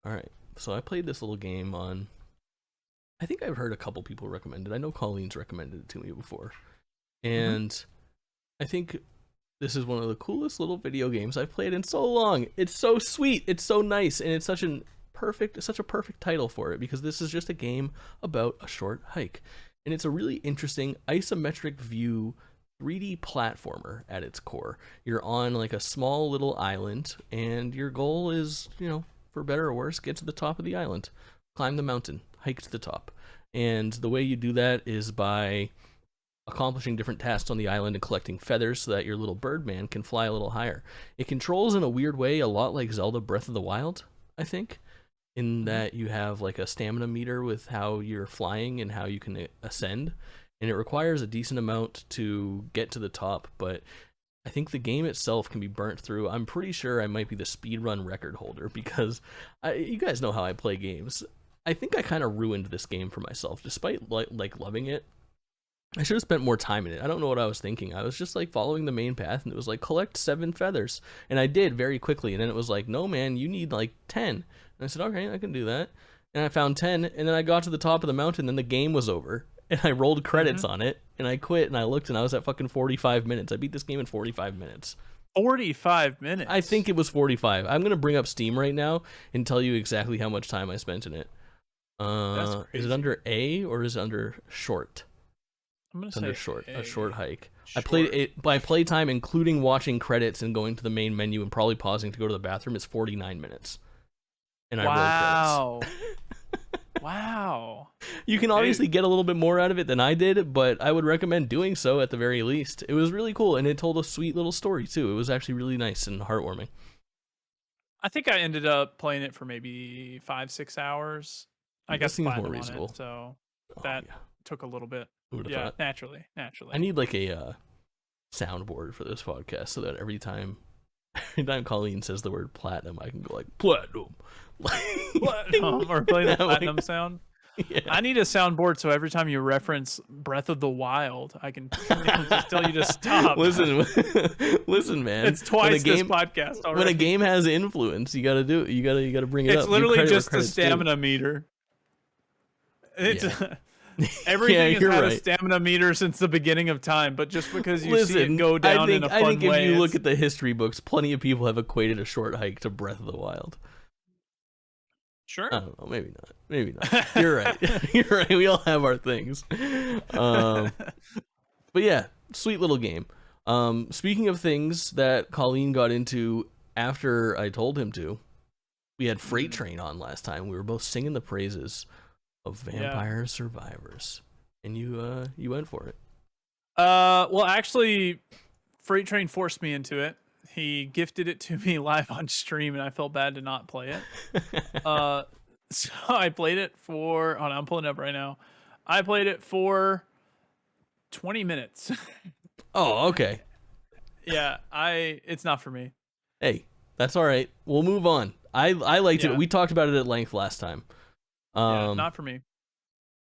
All right. So I played this little game on. I think I've heard a couple people recommend it. I know Colleen's recommended it to me before, and I think this is one of the coolest little video games I've played in so long. It's so sweet. It's so nice, and it's such a perfect title for it because this is just a game about a short hike, and it's a really interesting isometric view 3D platformer at its core. You're on like a small little island, and your goal is, for better or worse, get to the top of the island, climb the mountain, hike to the top. And the way you do that is by accomplishing different tasks on the island and collecting feathers so that your little birdman can fly a little higher. It controls in a weird way a lot like Zelda Breath of the Wild, I think, in that you have like a stamina meter with how you're flying and how you can ascend, and it requires a decent amount to get to the top, but I think the game itself can be burnt through. I'm pretty sure I might be the speedrun record holder because you guys know how I play games. I think I kind of ruined this game for myself, despite like loving it. I should have spent more time in it. I don't know what I was thinking. I was just like following the main path, and it was like collect 7 feathers, and I did very quickly. And then it was like, no man, you need like 10. And I said, okay, I can do that. And I found 10, and then I got to the top of the mountain, and the game was over. And I rolled credits on it, and I quit, and I looked, and I was at fucking 45 minutes. I beat this game in 45 minutes. 45 minutes? I think it was 45. I'm going to bring up Steam right now and tell you exactly how much time I spent in it. That's crazy. Is it under A or is it under short? I'm going to say under short, A. a short hike. Short. I played it by playtime, including watching credits and going to the main menu and probably pausing to go to the bathroom. It's 49 minutes. And I rolled credits. Wow. You can obviously get a little bit more out of it than I did, but I would recommend doing so at the very least. It was really cool, and it told a sweet little story too. It was actually really nice and heartwarming. I think I ended up playing it for maybe 5-6 hours. I guess seems more platinum on reasonable. it, so that took a little bit. Who would've Yeah, thought? naturally. I need like a soundboard for this podcast so that every time Kaulin says the word platinum, I can go like platinum. Platinum, or play the platinum like, sound. Yeah. I need a soundboard so every time you reference Breath of the Wild, I can just tell you to stop. Listen, man. It's twice this podcast already. When a game has influence, you gotta do it. You gotta bring it up. It's literally just a stamina meter. It's everything has had a stamina meter since the beginning of time, but just because you see it go down in a fun way. I think if you look at the history books, plenty of people have equated a short hike to Breath of the Wild. Sure. I don't know. Maybe not. Maybe not. You're right. You're right. We all have our things. But yeah, sweet little game. Speaking of things that Kaulin got into after I told him to, we had Freight Train on last time. We were both singing the praises of Vampire Survivors, and you went for it. Well, actually, Freight Train forced me into it. He gifted it to me live on stream, and I felt bad to not play it. So I played it for. Hold on, I'm pulling it up right now. I played it for 20 minutes. Oh, okay. Yeah, it's not for me. Hey, that's all right. We'll move on. I liked it. We talked about it at length last time. Not for me.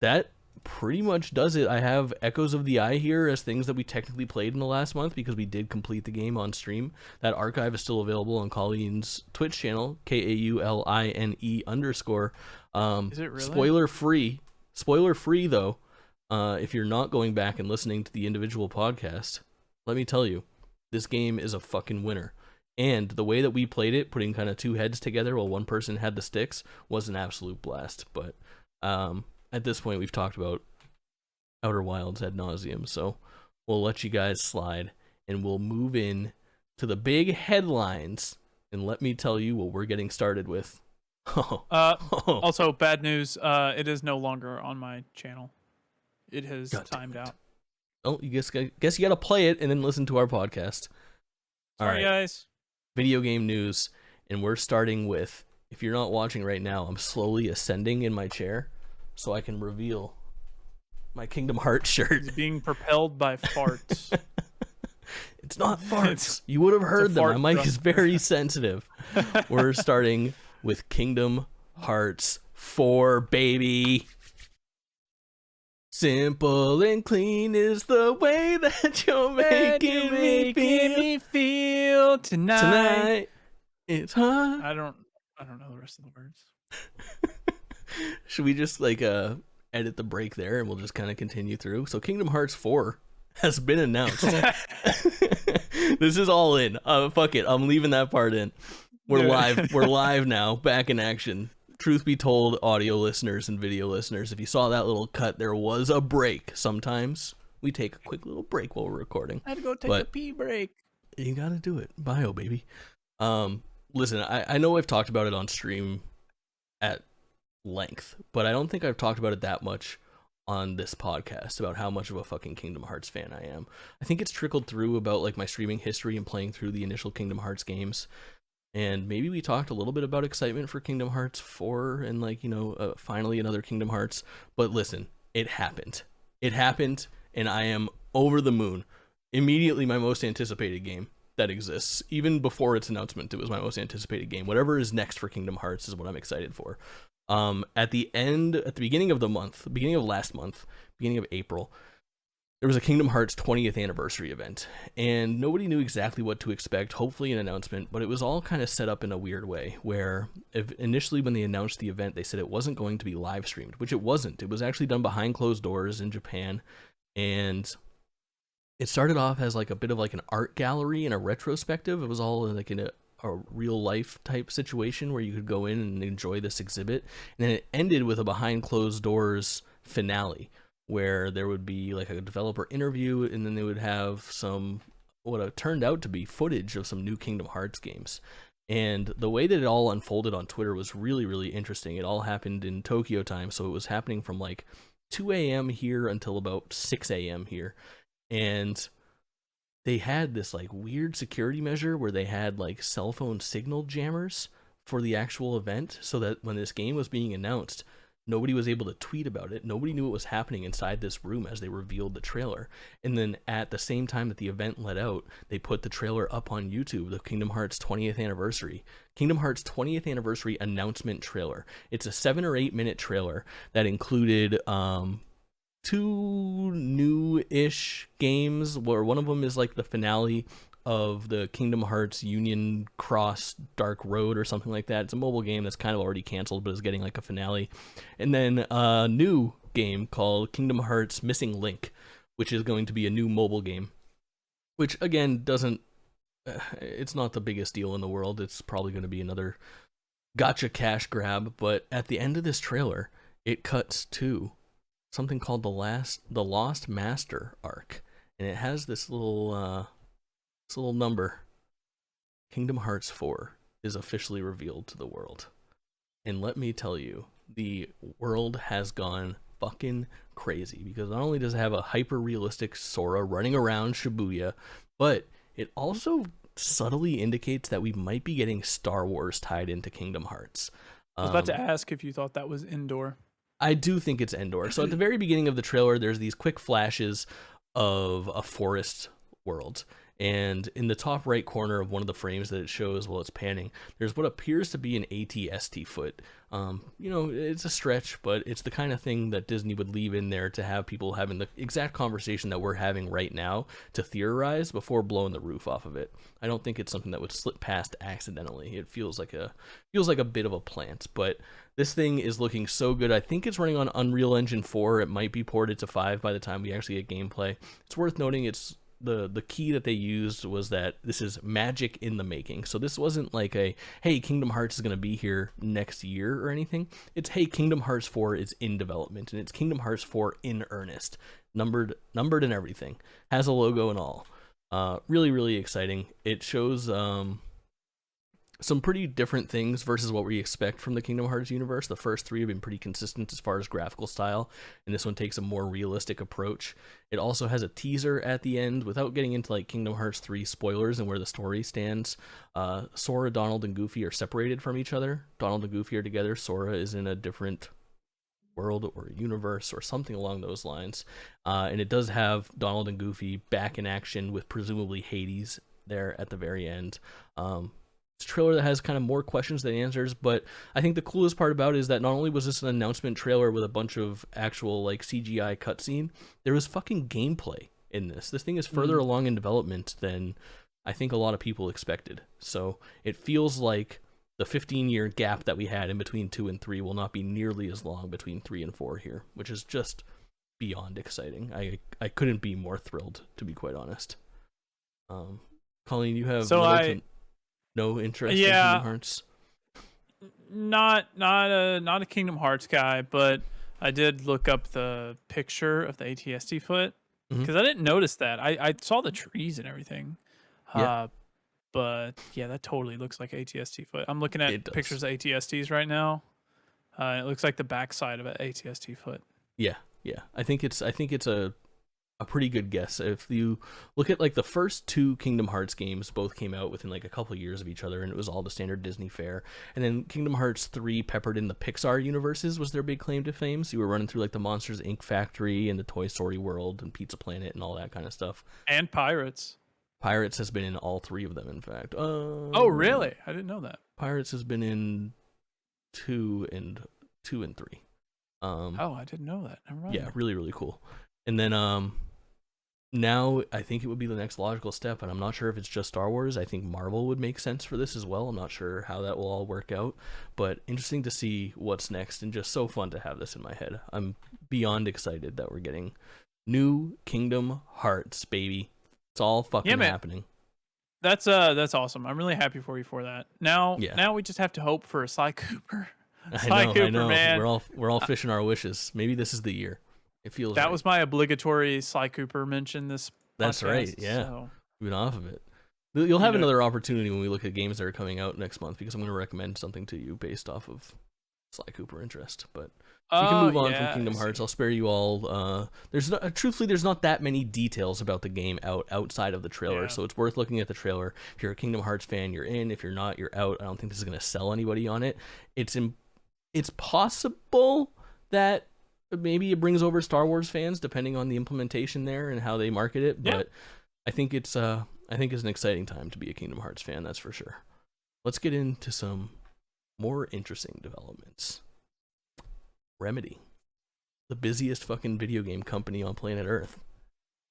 That pretty much does it. I have Echoes of the Eye here as things that we technically played in the last month because we did complete the game on stream. That archive is still available on Kaulin's Twitch channel, KAULINE_. Is it really? Spoiler free though. If you're not going back and listening to the individual podcast, let me tell you, this game is a fucking winner. And the way that we played it, putting kind of two heads together while one person had the sticks, was an absolute blast. But at this point, we've talked about Outer Wilds ad nauseum, so we'll let you guys slide, and we'll move in to the big headlines. And let me tell you what we're getting started with. Also, bad news. It is no longer on my channel. It has timed out. Oh, you guess you gotta play it and then listen to our podcast. Sorry, guys. Video game news, and we're starting with, if you're not watching right now, I'm slowly ascending in my chair so I can reveal my Kingdom Hearts shirt. It's being propelled by farts. It's not farts. You would have heard them. My mic is very sensitive. We're starting with Kingdom Hearts 4, baby. Simple and clean is the way that you're making me feel tonight. It's hot. I don't know the rest of the words. Should we just edit the break there and we'll just kind of continue through? So Kingdom Hearts 4 has been announced. This is all in. Fuck it. I'm leaving that part in. We're live. We're live now, back in action. Truth be told, audio listeners and video listeners, if you saw that little cut, there was a break. Sometimes we take a quick little break while we're recording. I had to go take a pee break. You gotta do it. Bio, baby. Listen, I know I've talked about it on stream at length, but I don't think I've talked about it that much on this podcast about how much of a fucking Kingdom Hearts fan I am. I think it's trickled through about like my streaming history and playing through the initial Kingdom Hearts games. And maybe we talked a little bit about excitement for Kingdom Hearts 4 and finally another Kingdom Hearts. But listen, it happened. It happened, and I am over the moon. Immediately my most anticipated game that exists. Even before its announcement, it was my most anticipated game. Whatever is next for Kingdom Hearts is what I'm excited for. At the beginning of the month, beginning of last month, beginning of April, there was a Kingdom Hearts 20th anniversary event, and nobody knew exactly what to expect, hopefully an announcement, but it was all kind of set up in a weird way, where initially when they announced the event, they said it wasn't going to be live streamed, which it wasn't. It was actually done behind closed doors in Japan, and it started off as like a bit of like an art gallery and a retrospective. It was all like in a real life type situation where you could go in and enjoy this exhibit, and then it ended with a behind closed doors finale where there would be like a developer interview, and then they would have some what turned out to be footage of some new Kingdom Hearts games. And the way that it all unfolded on Twitter was really, really interesting. It all happened in Tokyo time, so it was happening from like 2 a.m. here until about 6 a.m. here. And they had this like weird security measure where they had like cell phone signal jammers for the actual event, so that when this game was being announced, nobody was able to tweet about it. Nobody knew what was happening inside this room as they revealed the trailer. And then at the same time that the event let out, they put the trailer up on YouTube, the Kingdom Hearts 20th anniversary. Kingdom Hearts 20th anniversary announcement trailer. It's a 7 or 8 minute trailer that included 2 new-ish games, where one of them is like the finale of the Kingdom Hearts Union Cross Dark Road or something like that. It's a mobile game that's kind of already canceled, but is getting like a finale. And then a new game called Kingdom Hearts Missing Link, which is going to be a new mobile game, which again it's not the biggest deal in the world. It's probably going to be another gotcha cash grab, but at the end of this trailer, it cuts to something called the Lost Master arc, and it has this little number. Kingdom Hearts 4 is officially revealed to the world. And let me tell you, the world has gone fucking crazy, because not only does it have a hyper-realistic Sora running around Shibuya, but it also subtly indicates that we might be getting Star Wars tied into Kingdom Hearts. I was about to ask if you thought that was Endor. I do think it's Endor. So at the very beginning of the trailer, there's these quick flashes of a forest world. And in the top right corner of one of the frames that it shows while it's panning, there's what appears to be an AT-ST foot. It's a stretch, but it's the kind of thing that Disney would leave in there to have people having the exact conversation that we're having right now to theorize before blowing the roof off of it. I don't think it's something that would slip past accidentally. It feels like a bit of a plant, but this thing is looking so good. I think it's running on Unreal Engine 4. It might be ported to 5 by the time we actually get gameplay. It's worth noting it's the key that they used was that this is magic in the making. So this wasn't like hey, Kingdom Hearts is going to be here next year or anything. It's, hey, Kingdom Hearts 4 is in development, and it's Kingdom Hearts 4 in earnest, numbered and everything, has a logo and all. Really, really exciting. It shows some pretty different things versus what we expect from the Kingdom Hearts universe. The first 3 have been pretty consistent as far as graphical style, and this one takes a more realistic approach. It also has a teaser at the end, without getting into like Kingdom Hearts 3 spoilers and where the story stands. Sora, Donald, and Goofy are separated from each other. Donald and Goofy are together. Sora is in a different world or universe or something along those lines. And it does have Donald and Goofy back in action with presumably Hades there at the very end. It's a trailer that has kind of more questions than answers, but I think the coolest part about it is that not only was this an announcement trailer with a bunch of actual like CGI cutscene, there was fucking gameplay in this. This thing is further along in development than I think a lot of people expected. So it feels like the 15-year gap that we had in between 2 and 3 will not be nearly as long between 3 and 4 here, which is just beyond exciting. I couldn't be more thrilled, to be quite honest. Colleen, you have no interest in Kingdom Hearts? Not a Kingdom Hearts guy, but I did look up the picture of the AT-ST foot because I didn't notice that. I saw the trees and everything. Yeah. But yeah, that totally looks like AT-ST foot. I'm looking at pictures of AT-STs right now. It looks like the backside of an AT-ST foot. Yeah. I think it's a pretty good guess. If you look at like the first 2 Kingdom Hearts games, both came out within like a couple of years of each other, and it was all the standard Disney fare. And then Kingdom Hearts 3 peppered in the Pixar universes was their big claim to fame. So you were running through like the Monsters Inc. factory and the Toy Story world and Pizza Planet and all that kind of stuff. And Pirates. Pirates has been in all 3 of them, in fact. Oh, really? I didn't know that. Pirates has been in 2 and 3. Oh, I didn't know that. Never mind. Yeah, really, really cool. And then now I think it would be the next logical step, and I'm not sure if it's just Star Wars. I think Marvel would make sense for this as well. I'm not sure how that will all work out, but interesting to see what's next, and just so fun to have this in my head. I'm beyond excited that we're getting new Kingdom Hearts, baby. It's all fucking happening. That's awesome. I'm really happy for you for that. Now we just have to hope for a Sly Cooper. I know. Man. We're all fishing our wishes. Maybe this is the year. It feels that was my obligatory Sly Cooper mention this That's podcast, right. Yeah. So. We've been off of it. You'll have another opportunity when we look at games that are coming out next month, because I'm going to recommend something to you based off of Sly Cooper interest. But we can move on from Kingdom Hearts. I'll spare you all. Truthfully, there's not that many details about the game outside of the trailer, so it's worth looking at the trailer. If you're a Kingdom Hearts fan, you're in. If you're not, you're out. I don't think this is going to sell anybody on it. It's possible that maybe it brings over Star Wars fans, depending on the implementation there and how they market it. But I think it's an exciting time to be a Kingdom Hearts fan. That's for sure. Let's get into some more interesting developments. Remedy, the busiest fucking video game company on planet Earth.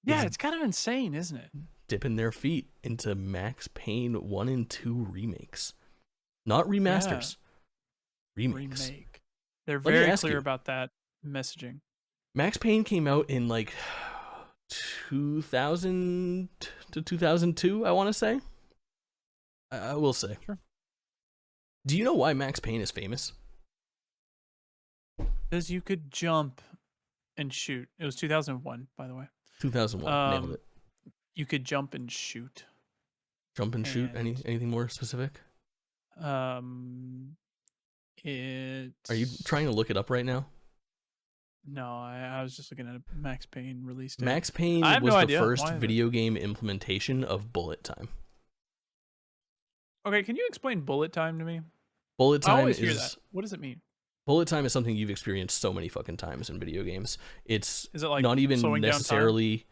Yeah, it's kind of insane, isn't it? Dipping their feet into Max Payne 1 and 2 remakes. Not remasters. Remakes. Remake. They're very clear about that messaging. Max Payne came out in like 2000 to 2002, I want to say. I will say. Sure. Do you know why Max Payne is famous? Because you could jump and shoot. It was 2001, by the way. 2001, nailed it. You could jump and shoot. Jump and shoot? Anything more specific? Are you trying to look it up right now? No, I was just looking at a Max Payne release date. Max Payne was the first video game implementation of bullet time. Okay, can you explain bullet time to me? Bullet time I always hear that. What does it mean? Bullet time is something you've experienced so many fucking times in video games. Is it like not even necessarily...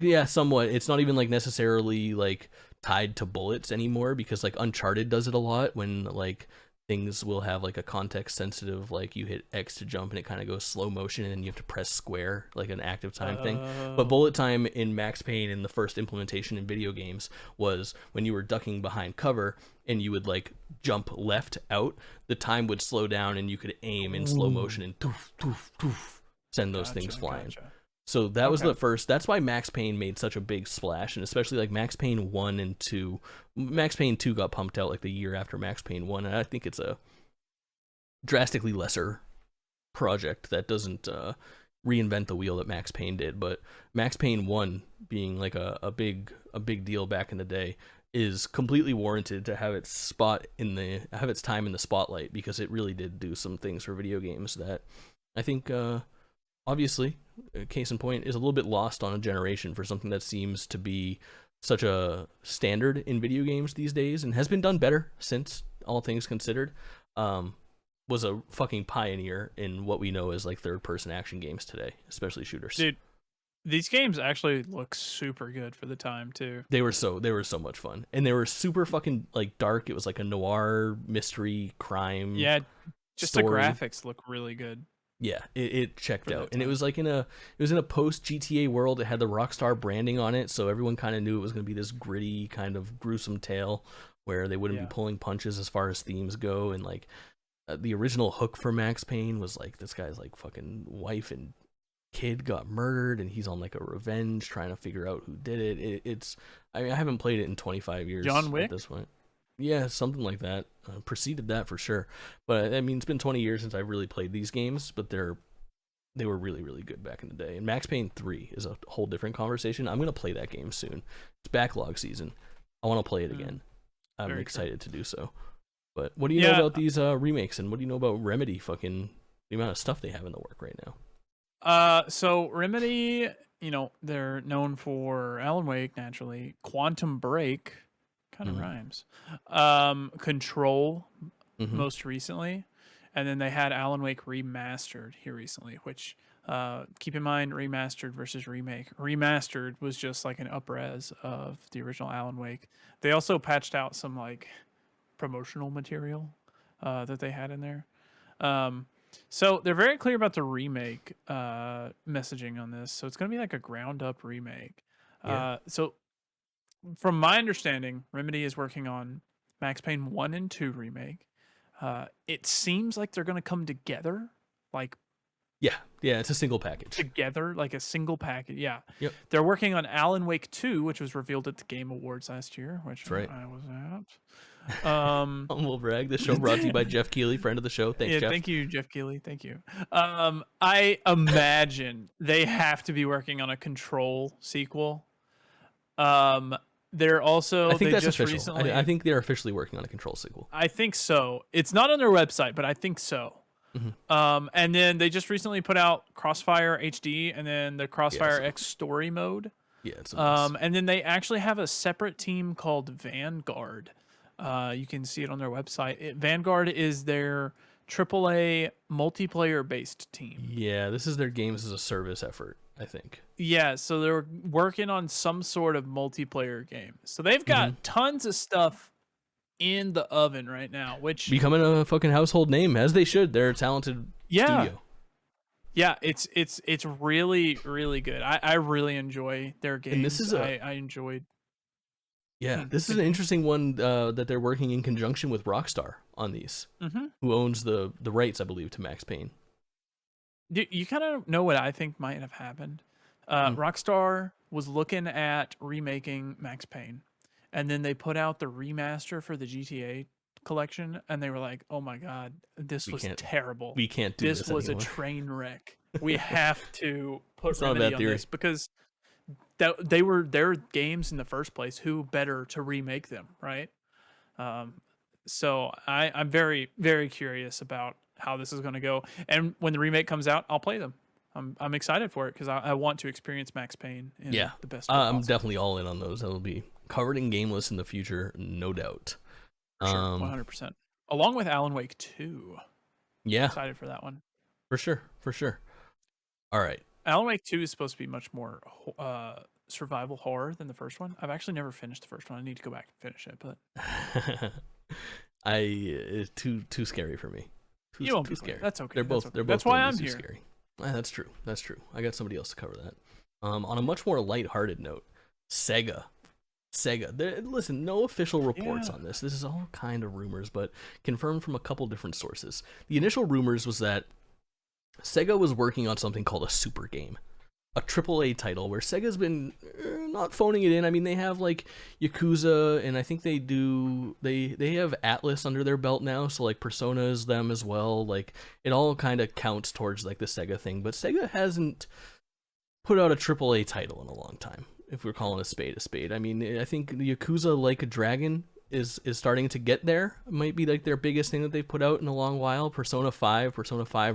Yeah, somewhat. It's not even like necessarily like tied to bullets anymore, because like Uncharted does it a lot when like things will have like a context sensitive, like you hit X to jump and it kind of goes slow motion and then you have to press square, like an active time thing. But bullet time in Max Payne, in the first implementation in video games, was when you were ducking behind cover and you would like jump left out, the time would slow down and you could aim in slow motion and doof, doof, doof, send those things flying. So that was the first. That's why Max Payne made such a big splash, and especially like Max Payne 1 and 2. Max Payne 2 got pumped out like the year after Max Payne 1, and I think it's a drastically lesser project that doesn't reinvent the wheel that Max Payne did. But Max Payne 1, being like a big deal back in the day, is completely warranted to have its time in the spotlight, because it really did do some things for video games that I think obviously, case in point, is a little bit lost on a generation for something that seems to be such a standard in video games these days, and has been done better since, all things considered. Was a fucking pioneer in what we know as like third-person action games today, especially shooters. Dude, these games actually look super good for the time too. They were so much fun, and they were super fucking like dark. It was like a noir mystery crime. Yeah, just story. The graphics look really good. Yeah, it checked out, and it was like in a post GTA world. It had the Rockstar branding on it, so everyone kind of knew it was going to be this gritty kind of gruesome tale where they wouldn't be pulling punches as far as themes go. And like the original hook for Max Payne was like, this guy's like fucking wife and kid got murdered, and he's on like a revenge trying to figure out who did it. It's I mean, I haven't played it in 25 years. John Wick? At this point. Yeah, something like that. Preceded that for sure. But I mean, it's been 20 years since I've really played these games, but they were really, really good back in the day. And Max Payne 3 is a whole different conversation. I'm going to play that game soon. It's backlog season. I want to play it again. I'm excited to do so. But what do you know about these remakes, and what do you know about Remedy, fucking the amount of stuff they have in the work right now? So Remedy, they're known for Alan Wake, naturally, Quantum Break, kind of rhymes, Control, most recently, and then they had Alan Wake Remastered here recently, which Keep in mind, remastered versus remake. Remastered was just like an up-res of the original Alan Wake. They also patched out some like promotional material that they had in there. Um, so they're very clear about the remake messaging on this. So it's going to be like a ground-up remake. Yeah. So from my understanding, Remedy is working on Max Payne 1 and 2 remake. It seems like they're going to come together, like Yeah. Yeah. It's a single package. together, like a single package. Yeah. Yep. They're working on Alan Wake 2, which was revealed at the Game Awards last year, which That's right. I was at. Humble brag. The show brought to you by Jeff Keighley, friend of the show. Thanks, Yeah, Jeff. thank you, Jeff Keighley. Thank you. I imagine they have to be working on a Control sequel. They're also I think they that's just official. recently. I think they're officially working on a Control sequel. I think so. It's not on their website, but I think so. And then they just recently put out Crossfire HD and then the Crossfire X story mode. Yeah, it's a mess. And then they actually have a separate team called Vanguard. You can see it on their website. Vanguard is their AAA multiplayer based team. Yeah, this is their games as a service effort, I think. Yeah, so they're working on some sort of multiplayer game. So they've got tons of stuff in the oven right now, which Becoming a fucking household name, as they should. They're a talented studio. Yeah, it's really really good. I really enjoy their games. And this is I enjoyed. Yeah, this is an interesting one that they're working in conjunction with Rockstar on these, who owns the rights, I believe, to Max Payne. You kind of know what I think might have happened. Rockstar was looking at remaking Max Payne, and then they put out the remaster for the GTA collection, and they were like, "Oh my god, this was terrible. We can't do this. This was anymore. a train wreck. We have to put It's not a Remedy bad on theory. this because they were their games in the first place. Who better to remake them, right? So I'm very very curious about how this is going to go, and when the remake comes out, I'll play them. I'm excited for it because I want to experience Max Payne in the best way I'm possible. definitely all in on those. That'll be covered in GameList in the future, no doubt. Sure, 100%. Along with Alan Wake 2. Yeah, Excited for that one. for sure. All right. Alan Wake 2 is supposed to be much more survival horror than the first one. I've actually never finished the first one. I need to go back and finish it, but it's too scary for me. You won't be scary. That's okay. They're both. That's why I'm too here. Scary. That's true. I got somebody else to cover that. On a much more lighthearted note, Sega. Listen, no official reports on this. This is all kind of rumors, but confirmed from a couple different sources. The initial rumors was that Sega was working on something called a Super-Game, a AAA title where Sega's been not phoning it in. I mean, they have like Yakuza, and I think they have Atlas under their belt now, so like Persona is them as well. Like it all kind of counts towards like the Sega thing, but Sega hasn't put out a AAA title in a long time, if we're calling a spade a spade. I mean, I think Yakuza Like a Dragon is starting to get there. It might be like their biggest thing that they've put out in a long while. Persona 5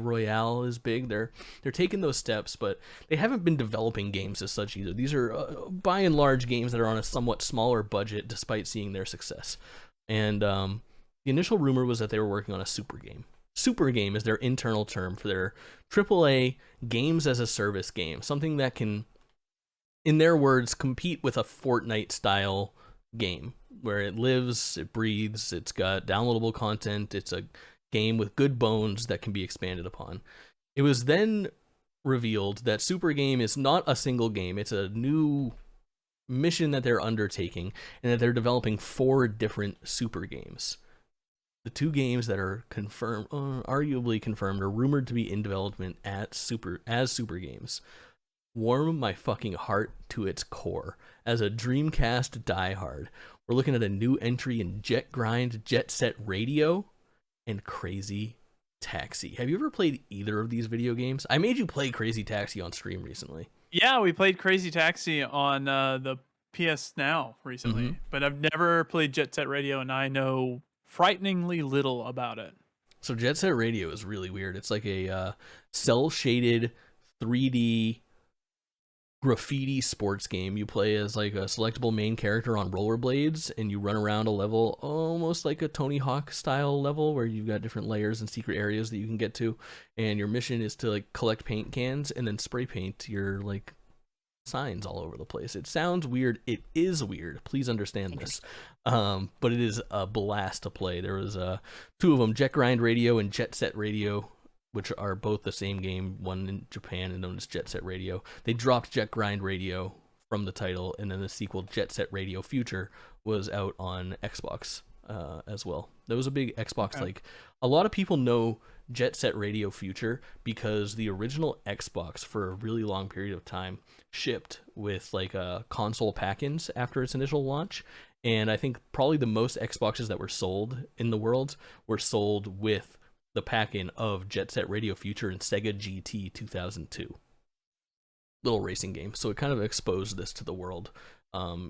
Royale is big. They're taking those steps, but they haven't been developing games as such either. These are by and large games that are on a somewhat smaller budget despite seeing their success. And the initial rumor was that they were working on a Super-Game. Super-Game is their internal term for their AAA games as a service game, something that can, in their words, compete with a Fortnite style game where it lives, it breathes, it's got downloadable content, it's a game with good bones that can be expanded upon. It was then revealed that Super-Game is not a single game, it's a new mission that they're undertaking, and that they're developing 4 different Super Games. The 2 games that are confirmed, arguably confirmed, are rumored to be in development as Super Games. Warm my fucking heart to its core. As a Dreamcast diehard, we're looking at a new entry in Jet Grind, Jet Set Radio, and Crazy Taxi. Have you ever played either of these video games? I made you play Crazy Taxi on stream recently. Yeah, we played Crazy Taxi on the PS Now recently, but I've never played Jet Set Radio, and I know frighteningly little about it. So Jet Set Radio is really weird. It's like a cel-shaded 3D graffiti sports game. You play as like a selectable main character on rollerblades, and you run around a level almost like a Tony Hawk style level where you've got different layers and secret areas that you can get to, and your mission is to like collect paint cans and then spray paint your like signs all over the place. It sounds weird. It is weird. Please understand this. But it is a blast to play. There was two of them, Jet Grind Radio and Jet Set Radio, which are both the same game, one in Japan and known as Jet Set Radio. They dropped Jet Grind Radio from the title, and then the sequel, Jet Set Radio Future, was out on Xbox as well. There was a big Xbox, Okay. like, a lot of people know Jet Set Radio Future because the original Xbox, for a really long period of time, shipped with, like, console pack-ins after its initial launch, and I think probably the most Xboxes that were sold in the world were sold with the pack-in of Jet Set Radio Future and Sega GT 2002. Little racing game. So it kind of exposed this to the world.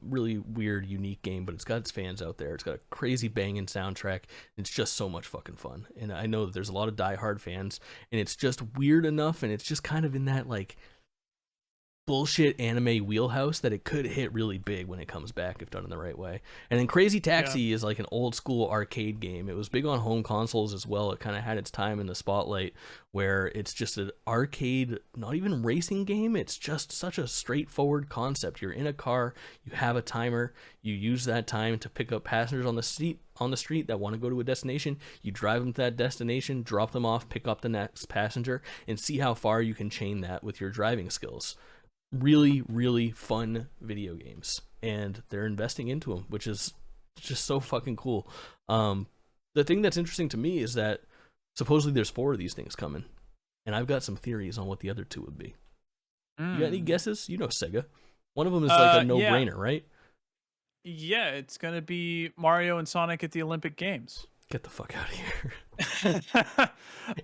Really weird, unique game, but it's got its fans out there. It's got a crazy banging soundtrack. It's just so much fucking fun. And I know that there's a lot of diehard fans, and it's just weird enough, and it's just kind of in that, like, bullshit anime wheelhouse that it could hit really big when it comes back if done in the right way. And then Crazy Taxi is like an old school arcade game. It was big on home consoles as well. It kind of had its time in the spotlight where it's just an arcade, not even racing game. It's just such a straightforward concept. You're in a car, you have a timer, you use that time to pick up passengers on the street that want to go to a destination. You drive them to that destination, drop them off, pick up the next passenger, and see how far you can chain that with your driving skills. Really, really fun video games, and they're investing into them, which is just so fucking cool. The thing that's interesting to me is that supposedly there's 4 of these things coming, and I've got some theories on what the other 2 would be. You got any guesses? You know Sega. One of them is like a no-brainer, right? Yeah, it's gonna be Mario and Sonic at the Olympic Games. Get the fuck out of here.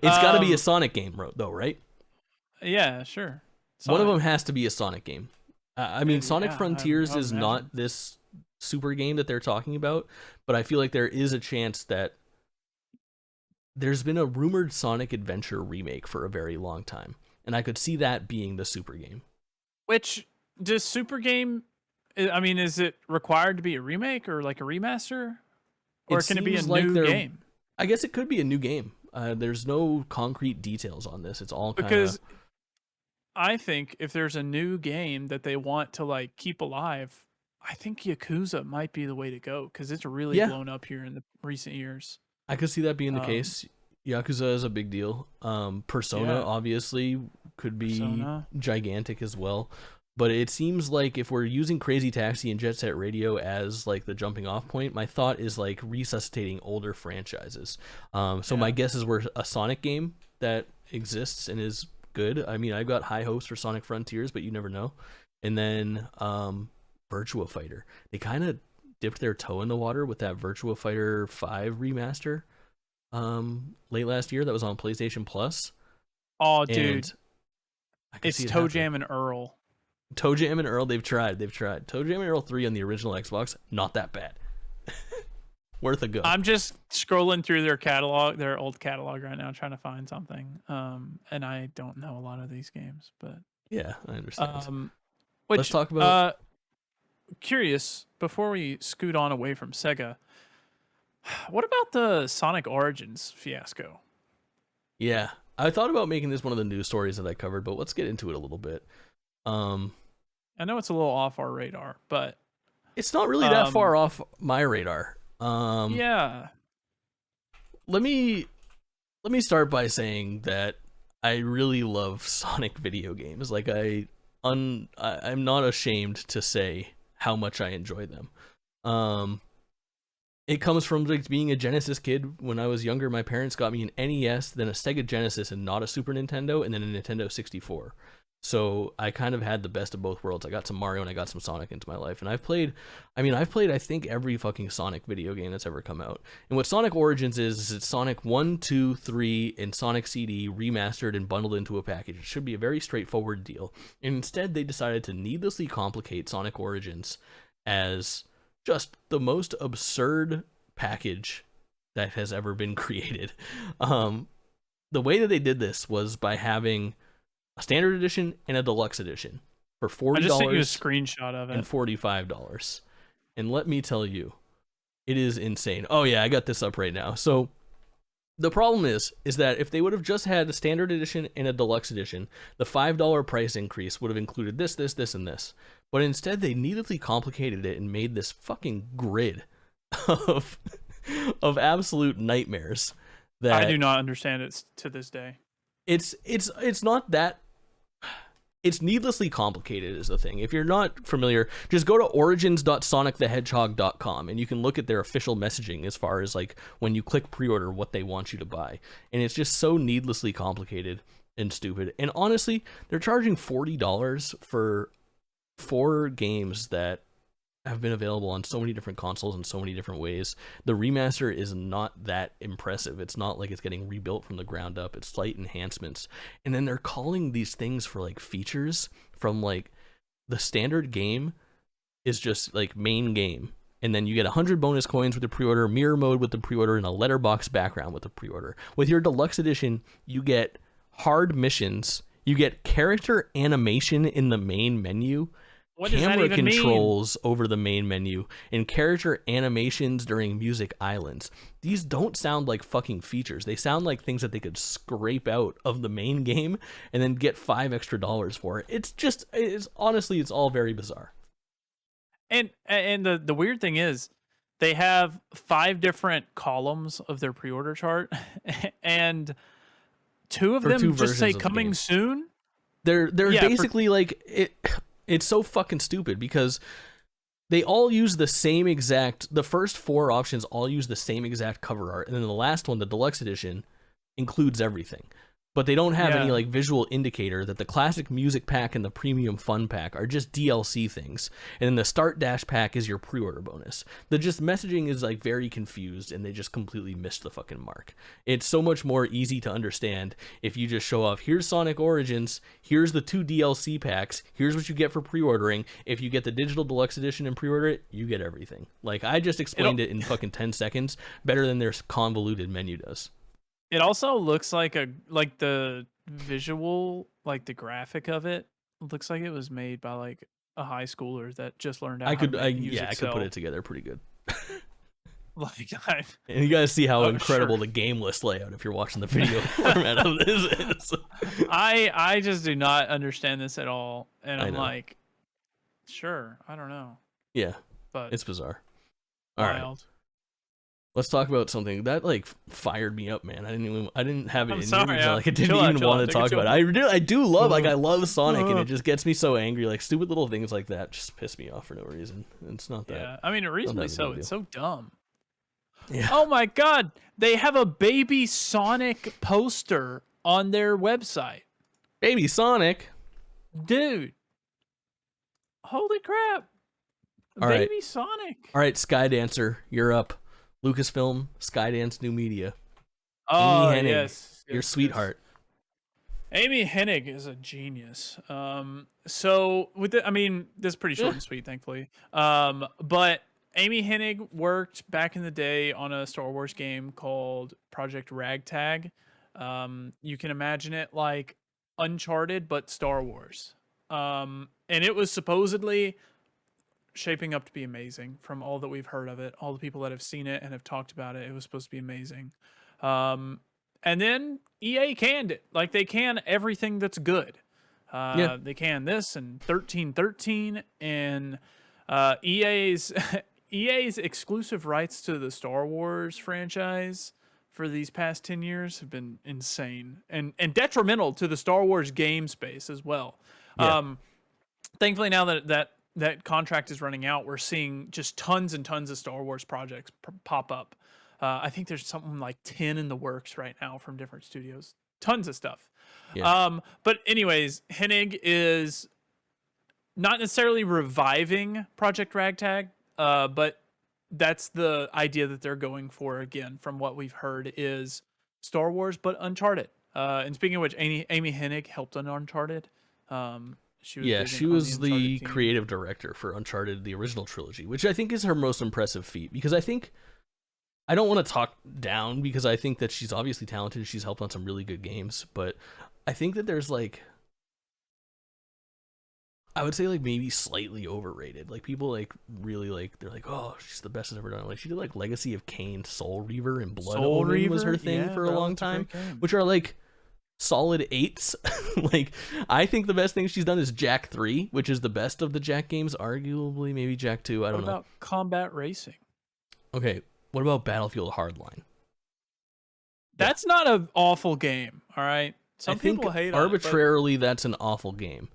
It's got to be a Sonic game, though, right? Yeah, sure. One of them has to be a Sonic game. I mean, Sonic Frontiers I would is imagine. not this super game that they're talking about, but I feel like there is a chance that there's been a rumored Sonic Adventure remake for a very long time, and I could see that being the super game. Which does Super Game? I mean, is it required to be a remake or like a remaster, or can it be a seems like new game? I guess it could be a new game. There's no concrete details on this. It's all kind Because of... I think if there's a new game that they want to like keep alive, I think Yakuza might be the way to go because it's really blown up here in the recent years. I could see that being the case. Yakuza is a big deal. Persona obviously could be gigantic as well. But it seems like if we're using Crazy Taxi and Jet Set Radio as like the jumping off point, my thought is like resuscitating older franchises. My guess is we're a Sonic game that exists and is good. I mean, I've got high hopes for Sonic Frontiers, but you never know. And then Virtua Fighter. They kind of dipped their toe in the water with that Virtua Fighter 5 remaster late last year that was on PlayStation Plus. Oh, dude. It's Toe Jam Jam and Earl. Toe Jam and Earl, they've tried. Toe Jam and Earl 3 on the original Xbox, not that bad. Worth a go. I'm just scrolling through their old catalog right now, trying to find something. And I don't know a lot of these games, but yeah, I understand. Let's talk about. Curious, before we scoot on away from Sega, what about the Sonic Origins fiasco? Yeah, I thought about making this one of the news stories that I covered, but let's get into it a little bit. I know it's a little off our radar, but it's not really that far off my radar. Yeah. Let me start by saying that I really love Sonic video games. Like I'm not ashamed to say how much I enjoy them. It comes from like being a Genesis kid. When I was younger, my parents got me an NES, then a Sega Genesis, and not a Super Nintendo, and then a Nintendo 64. So I kind of had the best of both worlds. I got some Mario and I got some Sonic into my life. And I've played I think every fucking Sonic video game that's ever come out. And what Sonic Origins is it's Sonic 1, 2, 3, and Sonic CD remastered and bundled into a package. It should be a very straightforward deal. And instead they decided to needlessly complicate Sonic Origins as just the most absurd package that has ever been created. The way that they did this was by having a standard edition and a deluxe edition. for I just sent you a $40 screenshot of and it. $45. And let me tell you, it is insane. Oh yeah, I got this up right now. So the problem is that if they would have just had a standard edition and a deluxe edition, the $5 price increase would have included this, this, this, and this. But instead, they needlessly complicated it and made this fucking grid of absolute nightmares. That I do not understand it to this day. It's not that. It's needlessly complicated is the thing. If you're not familiar, just go to origins.sonicthehedgehog.com and you can look at their official messaging as far as like when you click pre-order what they want you to buy. And it's just so needlessly complicated and stupid. And honestly, they're charging $40 for 4 games that have been available on so many different consoles in so many different ways. The remaster is not that impressive. It's not like it's getting rebuilt from the ground up. It's slight enhancements. And then they're calling these things for like features from like the standard game is just like main game. And then you get 100 bonus coins with the pre-order, mirror mode with the pre-order, and a letterbox background with the pre-order. With your deluxe edition, you get hard missions. You get character animation in the main menu, What does that even controls over the main menu, and character animations during music islands. These don't sound like fucking features. They sound like things that they could scrape out of the main game and then get $5 extra for it. It's honestly, it's all very bizarre. And the weird thing is, they have 5 different columns of their pre-order chart, and 2 of them just say coming soon. They're basically like it. It's so fucking stupid because they all use the same exact. The first 4 options all use the same exact cover art, and then the last one, the deluxe edition, includes everything. But they don't have any like visual indicator that the classic music pack and the premium fun pack are just DLC things, and then the start dash pack is your pre-order bonus. The just messaging is like very confused, and they just completely missed the fucking mark. It's so much more easy to understand if you just show off, here's Sonic Origins, here's the 2 DLC packs, here's what you get for pre-ordering. If you get the digital deluxe edition and pre-order it, you get everything. Like I just explained it in fucking 10 seconds better than their convoluted menu does. It also looks like the visual, like the graphic of it looks like it was made by like a high schooler that just learned how to make music. I could put it together pretty good. Like, and you guys see how incredible the game list layout if you're watching the video format of this is. I just do not understand this at all, and I'm like, sure, I don't know. Yeah, but it's bizarre. Wild. All right. Let's talk about something that like fired me up, man. I didn't have it in me. Like I didn't even want to talk about it. I do love like I love Sonic, and it just gets me so angry. Like stupid little things like that just piss me off for no reason. It's not that. Yeah, I mean, reasonably so. It's so dumb. Yeah. Oh my god, they have a baby Sonic poster on their website. Baby Sonic, dude. Holy crap! Baby Sonic. All right, Skydancer, you're up. Lucasfilm, Skydance New Media. Oh, Amy Hennig, yes. Your sweetheart. Amy Hennig is a genius. So with the, I mean, this is pretty short and sweet, thankfully. But Amy Hennig worked back in the day on a Star Wars game called Project Ragtag. You can imagine it like Uncharted, but Star Wars. And it was supposedly shaping up to be amazing from all that we've heard of it. All the people that have seen it and have talked about it, it was supposed to be amazing. And then EA canned it. Like they can everything that's good. They can this and 1313 and EA's exclusive rights to the Star Wars franchise for these past 10 years have been insane and detrimental to the Star Wars game space as well. Thankfully now that contract is running out, we're seeing just tons and tons of Star Wars projects pop up. I think there's something like 10 in the works right now from different studios. Tons of stuff. But anyways, Hennig is not necessarily reviving Project Ragtag, but that's the idea that they're going for again, from what we've heard, is Star Wars, but Uncharted. And speaking of which, Amy Hennig helped on Uncharted. She was the creative director for Uncharted, the original trilogy, which I think is her most impressive feat, because I don't want to talk down, because I think that she's obviously talented. She's helped on some really good games, but I think that there's like I would say like maybe slightly overrated. Like people like really like they're like, oh, she's the best that's ever done. Like she did like Legacy of Kain, Soul Reaver, and Blood Soul Omen was Reaver? her thing Yeah, for a bro, long it's a time, great game. which are like solid 8s. Like I think the best thing she's done is Jack 3, which is the best of the Jack games, arguably maybe Jack 2. I What don't know. about Combat Racing? Okay, what about Battlefield Hardline? That's not an awful game, all right? Some I think people hate arbitrarily on it, but that's an awful game.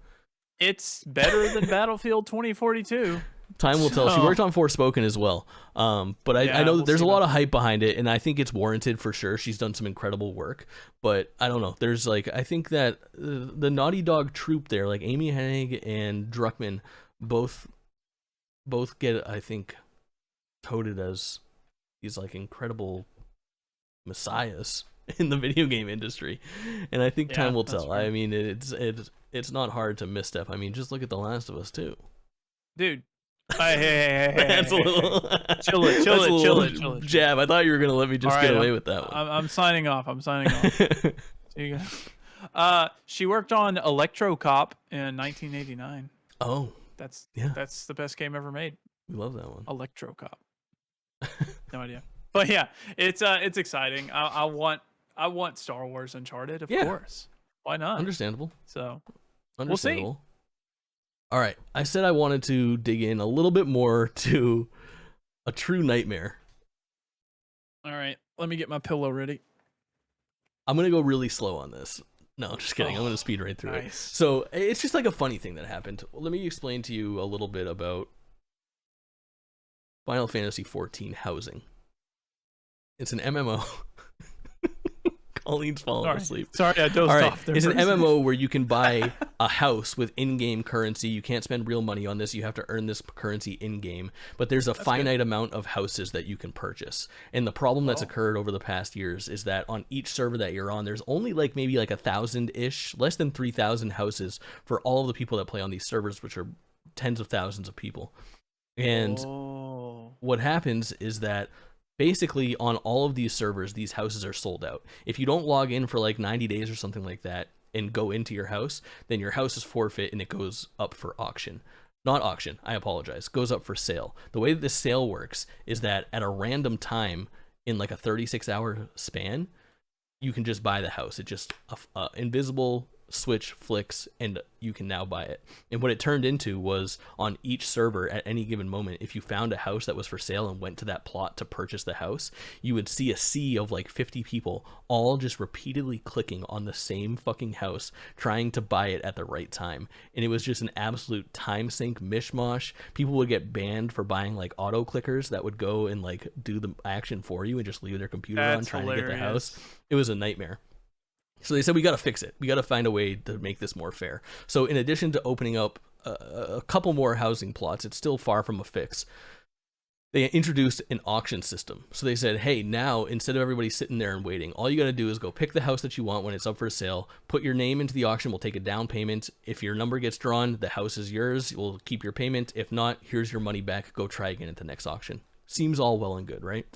it's better than Battlefield 2042. Time will tell. She So, worked on Forspoken as well. But I yeah, know that we'll there's a see lot about of that. hype behind it, and I think it's warranted for sure. She's done some incredible work. But I don't know. There's like, I think that the Naughty Dog troupe there, like Amy Hennig and Druckmann, both get, I think, touted as these like incredible messiahs in the video game industry. And I think time Yeah, will that's tell. fair. I mean, it's not hard to misstep. I mean, just look at The Last of Us too. Dude. Hey, That's a little Chill it, chill that's a it, chill little it, chill it. jab. I thought you were gonna let me just All get right, away with that one. I'm signing off. I'm signing off. See you guys. She worked on Electro Cop in 1989. Oh, That's yeah, that's the best game ever made. we love that one. Electro Cop. No idea. But yeah, it's exciting. I want Star Wars Uncharted, of Yeah. course. Why not? Understandable. So Understandable. All right, I said I wanted to dig in a little bit more to a true nightmare. all right, let me get my pillow ready. I'm gonna go really slow on this. No, I'm just kidding. I'm gonna speed right through it. Nice. So it's just like a funny thing that happened. Let me explain to you a little bit about Final Fantasy XIV housing. It's an MMO. Colleen's falling asleep. Sorry, I dozed All right, off there. it's an for a second. MMO where you can buy a house with in-game currency. You can't spend real money on this. You have to earn this currency in-game. But there's a finite amount of houses that you can purchase. And the problem that's occurred over the past years is that on each server that you're on, there's only like maybe like 1,000-ish, less than 3,000 houses for all of the people that play on these servers, which are tens of thousands of people. And what happens is that basically on all of these servers, these houses are sold out. If you don't log in for like 90 days or something like that and go into your house, then your house is forfeit and it goes up for auction. Not auction, I apologize. Goes up for sale. The way that this sale works is that at a random time in like a 36-hour span, you can just buy the house. It just invisible switch flicks and you can now buy it. And what it turned into was on each server at any given moment, if you found a house that was for sale and went to that plot to purchase the house, you would see a sea of like 50 people all just repeatedly clicking on the same fucking house trying to buy it at the right time. And it was just an absolute time sink mishmash. People would get banned for buying like auto clickers that would go and like do the action for you and just leave their computer on trying to get the house. It was a nightmare. So they said, we got to fix it. We got to find a way to make this more fair. So in addition to opening up a couple more housing plots, it's still far from a fix. They introduced an auction system. So they said, hey, now instead of everybody sitting there and waiting, all you got to do is go pick the house that you want when it's up for sale, put your name into the auction, we'll take a down payment. If your number gets drawn, the house is yours. We'll keep your payment. If not, here's your money back. Go try again at the next auction. Seems all well and good, right?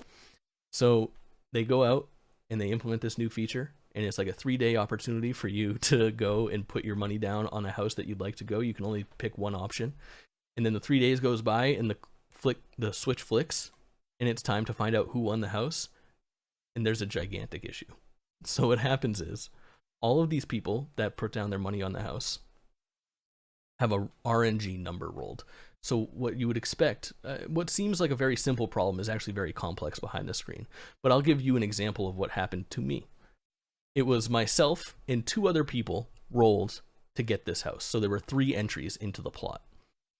So they go out and they implement this new feature. And it's like a 3-day opportunity for you to go and put your money down on a house that you'd like to go. You can only pick one option. And then the 3 days goes by and the switch flicks and it's time to find out who won the house. And there's a gigantic issue. So what happens is all of these people that put down their money on the house have a RNG number rolled. So what you would expect, what seems like a very simple problem is actually very complex behind the screen. But I'll give you an example of what happened to me. It was myself and 2 other people rolled to get this house. So there were 3 entries into the plot.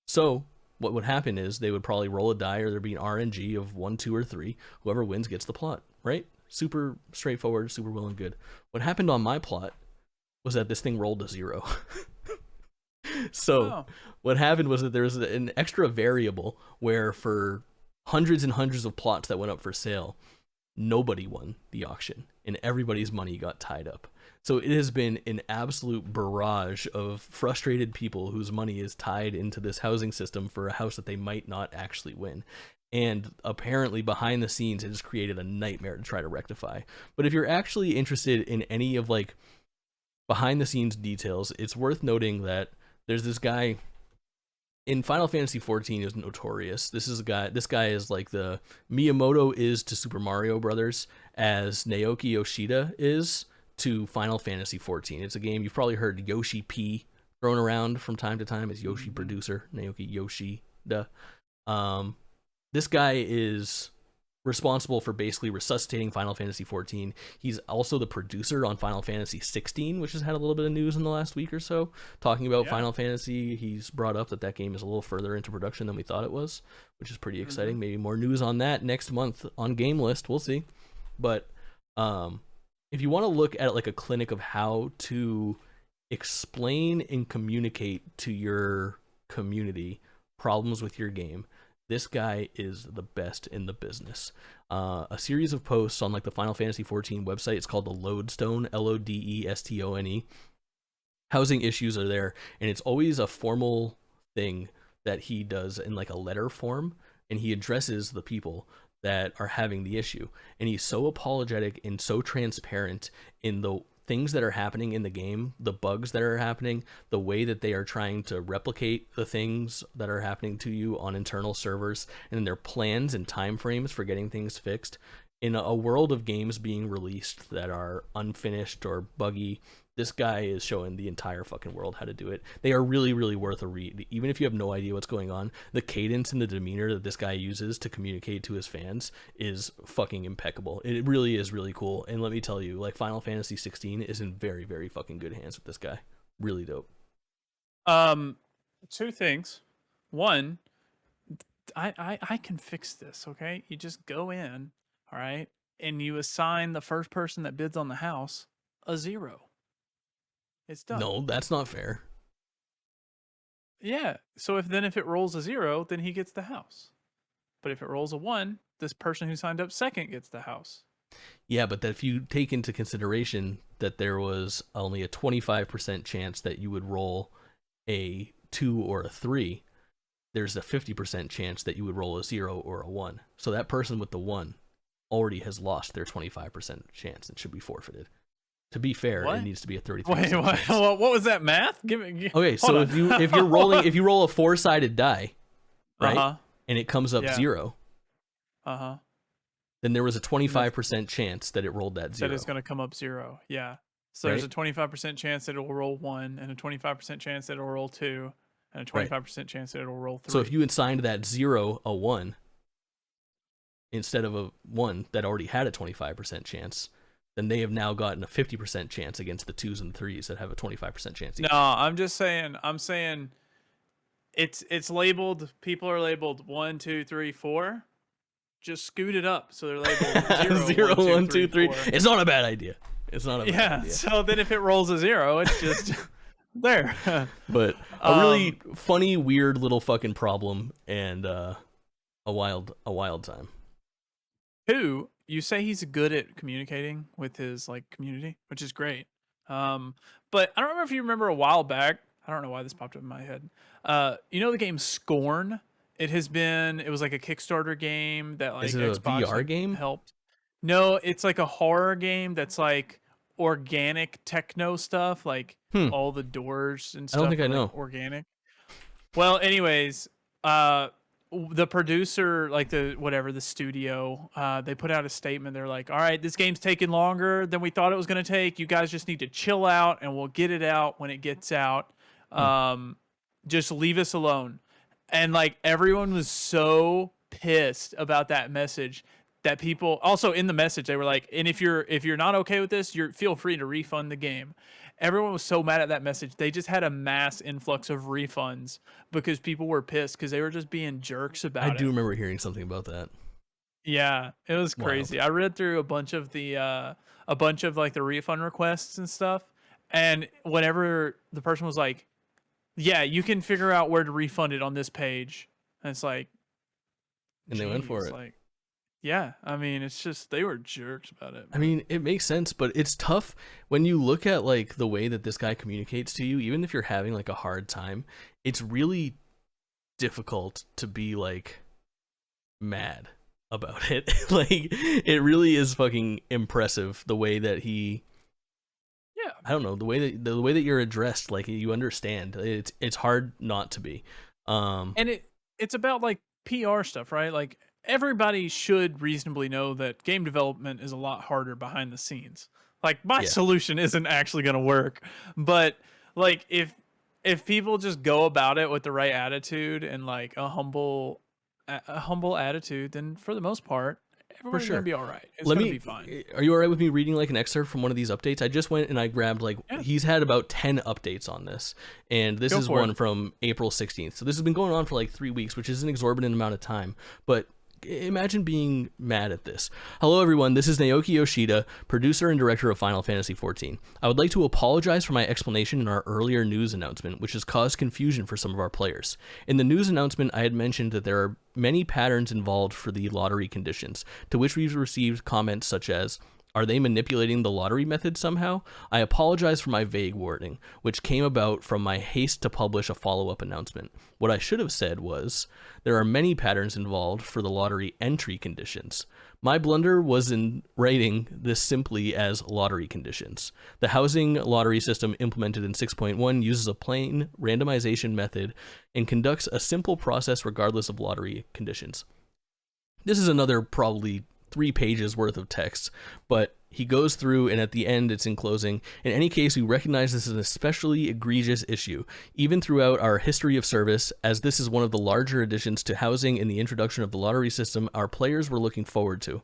So what would happen is they would probably roll a die or there'd be an RNG of 1, 2, or 3. Whoever wins gets the plot, right? Super straightforward, super well and good. What happened on my plot was that this thing rolled a 0. So what happened was that there was an extra variable where for hundreds and hundreds of plots that went up for sale, nobody won the auction and everybody's money got tied up. So it has been an absolute barrage of frustrated people whose money is tied into this housing system for a house that they might not actually win. And apparently behind the scenes, it has created a nightmare to try to rectify. But if you're actually interested in any of like behind the scenes details, it's worth noting that there's this guy, in Final Fantasy XIV is notorious. This guy is like the Miyamoto is to Super Mario Brothers as Naoki Yoshida is to Final Fantasy XIV. It's a game you've probably heard Yoshi P thrown around from time to time as Yoshi producer, Naoki Yoshida. This guy is responsible for basically resuscitating Final Fantasy XIV. He's also the producer on Final Fantasy XVI, which has had a little bit of news in the last week or so. Talking about Final Fantasy, he's brought up that game is a little further into production than we thought it was, which is pretty exciting. Maybe more news on that next month on GameList. We'll see. But if you want to look at like a clinic of how to explain and communicate to your community problems with your game, this guy is the best in the business. A series of posts on like the Final Fantasy XIV website. It's called the Lodestone, Lodestone. Housing issues are there, and it's always a formal thing that he does in like a letter form, and he addresses the people that are having the issue. And he's so apologetic and so transparent in the things that are happening in the game, the bugs that are happening, the way that they are trying to replicate the things that are happening to you on internal servers, and their plans and time frames for getting things fixed. In a world of games being released that are unfinished or buggy, this guy is showing the entire fucking world how to do it. They are really, really worth a read. Even if you have no idea what's going on, the cadence and the demeanor that this guy uses to communicate to his fans is fucking impeccable. It really is really cool. And let me tell you, like, Final Fantasy 16 is in very, very fucking good hands with this guy. Really dope. Two things. One, I can fix this, okay? You just go in, all right, and you assign the first person that bids on the house a 0. It's done. No, that's not fair. Yeah. So if it rolls a 0, then he gets the house. But if it rolls a 1, this person who signed up second gets the house. Yeah, but that if you take into consideration that there was only a 25% chance that you would roll a 2 or a 3, there's a 50% chance that you would roll a 0 or a 1. So that person with the 1 already has lost their 25% chance and should be forfeited. To be fair, it needs to be a 33%. Wait, what was that math? Okay, so if you're rolling, if you roll a 4-sided die, right, and it comes up 0, then there was a 25% chance that it rolled that 0. That it's going to come up 0. Yeah. So there's a 25% chance that it will roll 1, and a 25% chance that it will roll 2, and a 25% chance that it will roll 3. So if you assigned that 0 a 1 instead of a 1 that already had a 25% chance, then they have now gotten a 50% chance against the 2s and 3s that have a 25% chance. No, I'm saying it's labeled, people are labeled 1, 2, 3, 4. Just scoot it up so they're labeled 0, 1, 2, 3. It's not a bad idea. It's not a bad idea. So then if it rolls a 0, it's just there. But a really funny, weird little fucking problem, and a wild time. 2, you say he's good at communicating with his like community, which is great. But I don't remember if you remember a while back. I don't know why this popped up in my head. You know the game Scorn? It was like a Kickstarter game that like is it Xbox a VR game helped. No, it's like a horror game that's like organic techno stuff, like all the doors and stuff. I don't think I know. Organic. Well, anyways, the producer, like the studio, they put out a statement. They're like, all right, this game's taking longer than we thought it was going to take. You guys just need to chill out and we'll get it out when it gets out. Just leave us alone. And like everyone was so pissed about that message that people also in the message, they were like, and if you're not okay with this, feel free to refund the game. Everyone was so mad at that message. They just had a mass influx of refunds because people were pissed because they were just being jerks about it. I do remember hearing something about that. Yeah, it was crazy. Wild. I read through a bunch of like the refund requests and stuff. And whenever the person was like, yeah, you can figure out where to refund it on this page. And it's like, and they went for it. Like, yeah, I mean, it's just they were jerks about it. I mean, it makes sense, but it's tough when you look at like the way that this guy communicates to you. Even if you're having like a hard time, it's really difficult to be like mad about it. Like, it really is fucking impressive the way that he. I don't know, the way that you're addressed, like you understand. It's hard not to be. And it's about like PR stuff, right? Like everybody should reasonably know that game development is a lot harder behind the scenes. Like my Yeah, solution isn't actually going to work, but like if people just go about it with the right attitude and like a humble attitude, then for the most part, for everybody's going to sure. be all right. It's Let going to be me. fine. Are you alright with me reading like an excerpt from one of these updates? I just went and I grabbed like Yeah, he's had about 10 updates on this, and this go is for it. one from April 16th. So this has been going on for like 3 weeks, which is an exorbitant amount of time. But imagine being mad at this. Hello everyone, this is Naoki Yoshida, producer and director of Final Fantasy XIV. I would like to apologize for my explanation in our earlier news announcement, which has caused confusion for some of our players. In the news announcement, I had mentioned that there are many patterns involved for the lottery conditions, to which we've received comments such as, are they manipulating the lottery method somehow? I apologize for my vague wording, which came about from my haste to publish a follow-up announcement. What I should have said was, there are many patterns involved for the lottery entry conditions. My blunder was in writing this simply as lottery conditions. The housing lottery system implemented in 6.1 uses a plain randomization method and conducts a simple process regardless of lottery conditions. This is another probably 3 pages worth of text, but he goes through, and at the end it's in closing. In any case, we recognize this is an especially egregious issue, even throughout our history of service, as this is one of the larger additions to housing in the introduction of the lottery system our players were looking forward to.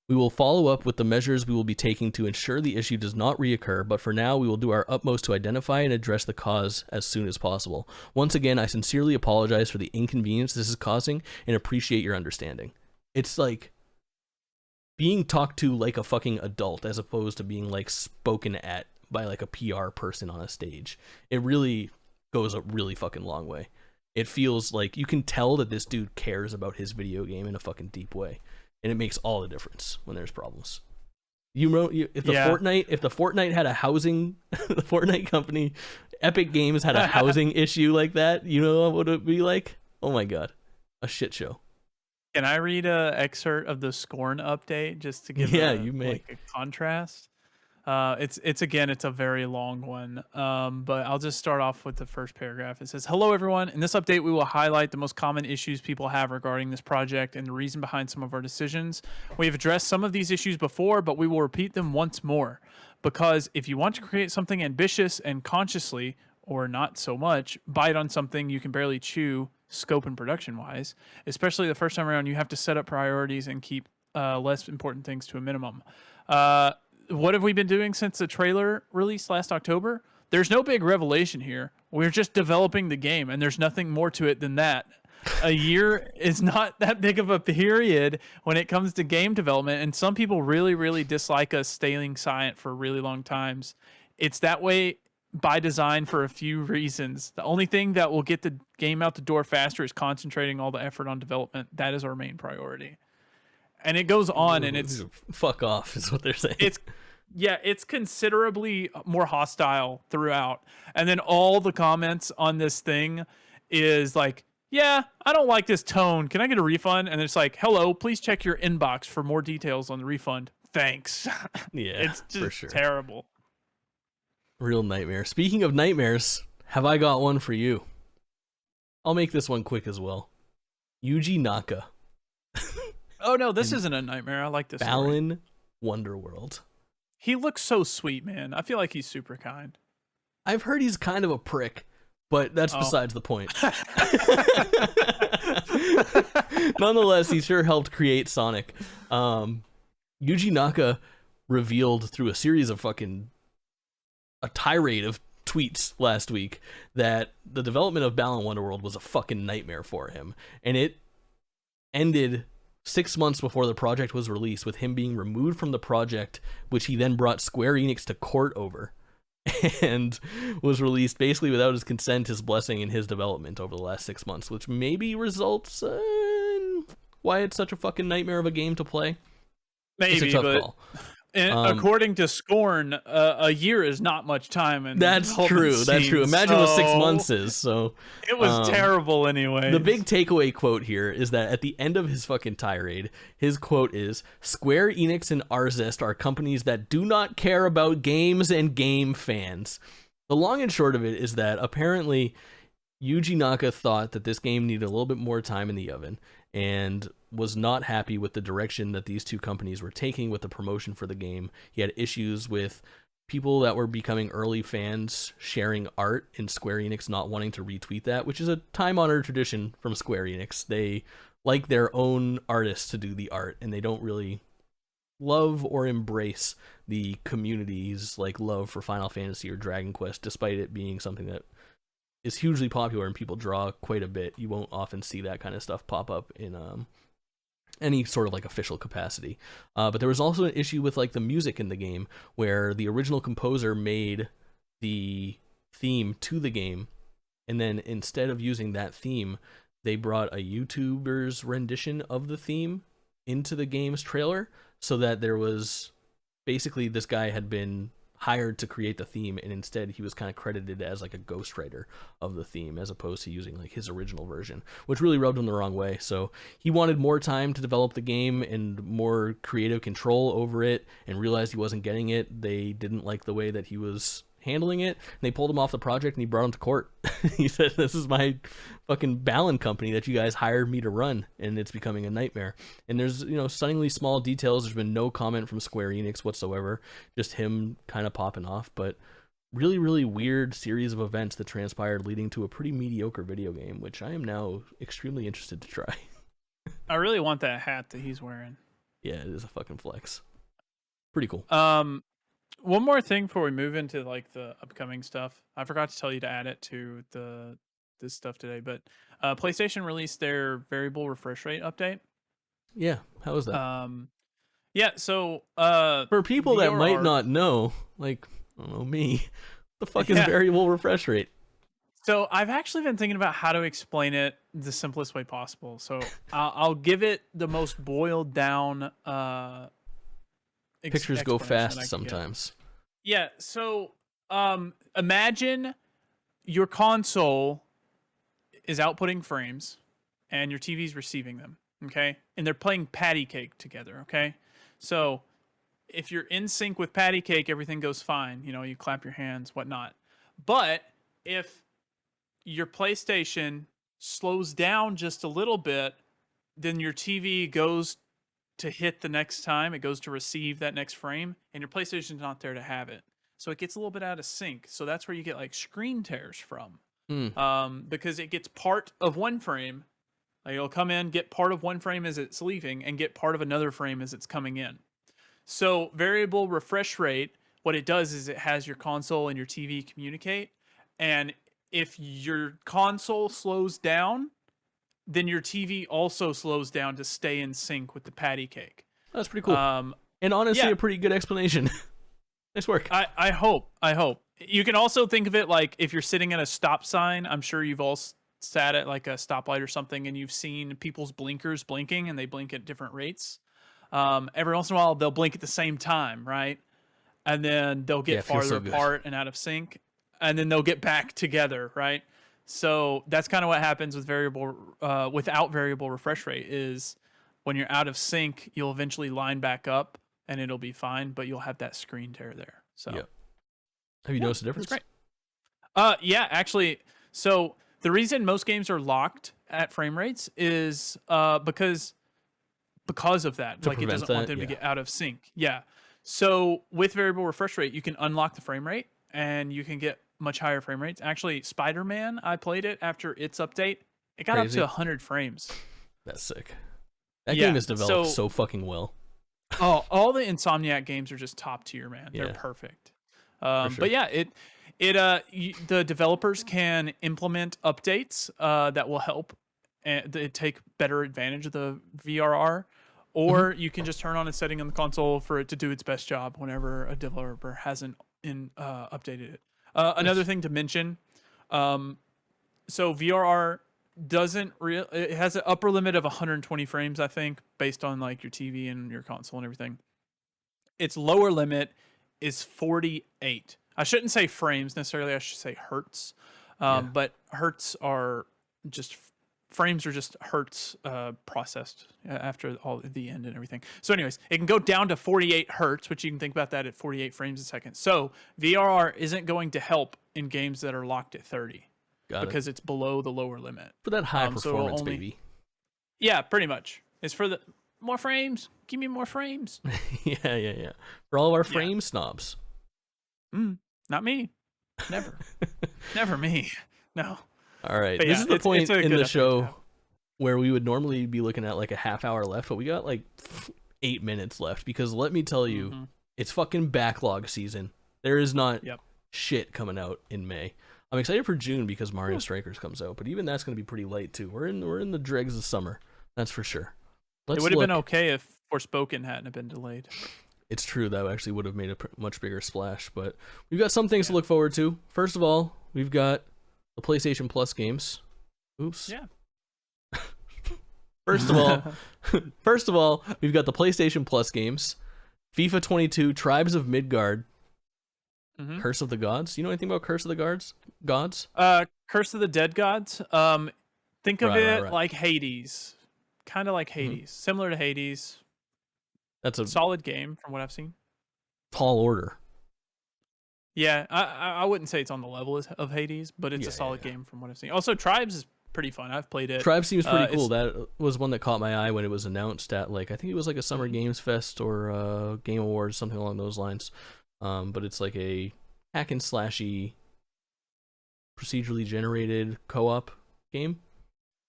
We will follow up with the measures we will be taking to ensure the issue does not reoccur, but for now we will do our utmost to identify and address the cause as soon as possible. Once again, I sincerely apologize for the inconvenience this is causing and appreciate your understanding. It's like being talked to like a fucking adult as opposed to being like spoken at by like a PR person on a stage. It really goes a really fucking long way. It feels like you can tell that this dude cares about his video game in a fucking deep way, and it makes all the difference when there's problems. If the Fortnite had a housing, the Fortnite company, Epic Games had a housing issue like that, you know what it would be like? Oh my god, a shit show. Can I read a excerpt of the Scorn update just to give You may. like a contrast? It's again, it's a very long one, but I'll just start off with the first paragraph. It says, "Hello everyone. In this update, we will highlight the most common issues people have regarding this project and the reason behind some of our decisions. We have addressed some of these issues before, but we will repeat them once more. Because if you want to create something ambitious and consciously, or not so much, bite on something you can barely chew, scope and production wise, especially the first time around, you have to set up priorities and keep less important things to a minimum. What have we been doing since the trailer released last October? There's no big revelation here. We're just developing the game, and there's nothing more to it than that. A year is not that big of a period when it comes to game development, and some people really, really dislike us staying silent for really long times. It's that way by design for a few reasons. The only thing that will get the game out the door faster is concentrating all the effort on development. That is our main priority." And it goes on, and it's fuck off is what they're saying. It's considerably more hostile throughout. And then all the comments on this thing is like, yeah, I don't like this tone. Can I get a refund? And it's like, hello, please check your inbox for more details on the refund. Thanks. Yeah, it's just for sure. terrible. Real nightmare. Speaking of nightmares, have I got one for you? I'll make this one quick as well. Yuji Naka. Oh no, this isn't a nightmare. I like this. Balan Wonderworld. He looks so sweet, man. I feel like he's super kind. I've heard he's kind of a prick, but that's besides the point. Nonetheless, he sure helped create Sonic. Yuji Naka revealed through a series of a tirade of tweets last week that the development of Balan Wonderworld was a fucking nightmare for him, and it ended 6 months before the project was released, with him being removed from the project, which he then brought Square Enix to court over, and was released basically without his consent, his blessing, and his development over the last 6 months, which maybe results in why it's such a fucking nightmare of a game to play. Maybe, it's a tough call. According to Scorn, a year is not much time. And that's true. That's true. Imagine what 6 months is. So it was terrible anyway. The big takeaway quote here is that at the end of his fucking tirade, his quote is, "Square Enix and Arzest are companies that do not care about games and game fans." The long and short of it is that apparently Yuji Naka thought that this game needed a little bit more time in the oven and was not happy with the direction that these two companies were taking with the promotion for the game. He had issues with people that were becoming early fans sharing art and Square Enix not wanting to retweet that, which is a time-honored tradition from Square Enix. They like their own artists to do the art, and they don't really love or embrace the community's like love for Final Fantasy or Dragon Quest, despite it being something that is hugely popular and people draw quite a bit. You won't often see that kind of stuff pop up in any sort of like official capacity. But there was also an issue with like the music in the game, where the original composer made the theme to the game, and then instead of using that theme, they brought a YouTuber's rendition of the theme into the game's trailer, so that there was basically this guy had been hired to create the theme, and instead he was kind of credited as like a ghostwriter of the theme as opposed to using like his original version, which really rubbed him the wrong way. So he wanted more time to develop the game and more creative control over it, and realized he wasn't getting it. They didn't like the way that he was handling it, and they pulled him off the project, and he brought him to court. He said, "This is my fucking Balan company that you guys hired me to run, and it's becoming a nightmare." And there's, stunningly small details. There's been no comment from Square Enix whatsoever, just him kind of popping off. But really, really weird series of events that transpired, leading to a pretty mediocre video game, which I am now extremely interested to try. I really want that hat that he's wearing. Yeah, it is a fucking flex. Pretty cool. One more thing before we move into like the upcoming stuff. I forgot to tell you to add it to this stuff today, but PlayStation released their variable refresh rate update. Yeah, how was that? Yeah, so for people VRR, that might not know, like, I don't know, me, the fuck is variable refresh rate? So I've actually been thinking about how to explain it the simplest way possible. So I'll give it the most boiled down pictures go fast sometimes. Yeah, so imagine your console is outputting frames and your TV's receiving them, okay? And they're playing patty cake together, okay? So if you're in sync with patty cake, everything goes fine. You clap your hands, whatnot. But if your PlayStation slows down just a little bit, then your TV goes to hit the next time, it goes to receive that next frame, and your PlayStation's not there to have it. So it gets a little bit out of sync. So that's where you get like screen tears from. Because it gets part of one frame. Like it'll come in, get part of one frame as it's leaving, and get part of another frame as it's coming in. So variable refresh rate, what it does is it has your console and your TV communicate. And if your console slows down, then your TV also slows down to stay in sync with the patty cake. That's pretty cool. And honestly, a pretty good explanation. Nice work. I hope. You can also think of it like if you're sitting at a stop sign. I'm sure you've all sat at like a stoplight or something, and you've seen people's blinkers blinking, and they blink at different rates. Every once in a while, they'll blink at the same time, right? And then they'll get farther apart and out of sync, and then they'll get back together, right? So that's kind of what happens with without variable refresh rate. Is when you're out of sync, you'll eventually line back up and it'll be fine, but you'll have that screen tear there. So, have you noticed a difference? That's great. Yeah, actually. So the reason most games are locked at frame rates is because of that. Like it doesn't want them to get out of sync. Yeah. So with variable refresh rate, you can unlock the frame rate and you can get much higher frame rates. Actually, Spider-Man, I played it after its update. It got up to 100 frames. That's sick. That game is developed so fucking well. Oh, all the Insomniac games are just top tier, man. They're perfect. Sure. But yeah, the developers can implement updates that will help and take better advantage of the VRR. Or you can just turn on a setting on the console for it to do its best job whenever a developer hasn't updated it. Another thing to mention, so VRR it has an upper limit of 120 frames, I think, based on like your TV and your console and everything. Its lower limit is 48. I shouldn't say frames necessarily, I should say hertz. But hertz are just frames are just hertz processed after all the end and everything. So anyways, it can go down to 48 hertz, which you can think about that at 48 frames a second. So VRR isn't going to help in games that are locked at 30. Got it. because it's below the lower limit. For that high So it'll performance, only- baby. Yeah, pretty much. It's for the more frames. Give me more frames. Yeah. For all of our frame snobs. Not me. Never. Never me. No. All right. But This yeah, is the it's point a in good the update to show have. where we would normally be looking at like a half hour left, but we got like 8 minutes left because let me tell you, it's fucking backlog season. There is not shit coming out in May. I'm excited for June because Mario Strikers comes out, but even that's going to be pretty late too. We're in the dregs of summer. That's for sure. It would have been okay if Forspoken hadn't have been delayed. It's true, that actually would have made a much bigger splash, but we've got some things to look forward to. First of all, we've got the PlayStation Plus games. Oops. Yeah. First of all, we've got the PlayStation Plus games. FIFA 22, Tribes of Midgard, Curse of the Gods. You know anything about Curse of the Gods? Curse of the Dead Gods. Think of it like Hades. Kind of like Hades. Similar to Hades. That's a solid game from what I've seen. Tall order. Yeah, I wouldn't say it's on the level of Hades, but it's a solid game from what I've seen. Also, Tribes is pretty fun. I've played it. Tribes seems pretty cool. That was one that caught my eye when it was announced at like I think it was like a Summer Games Fest or Game Awards, something along those lines. But it's like a hack and slashy, procedurally generated co-op game.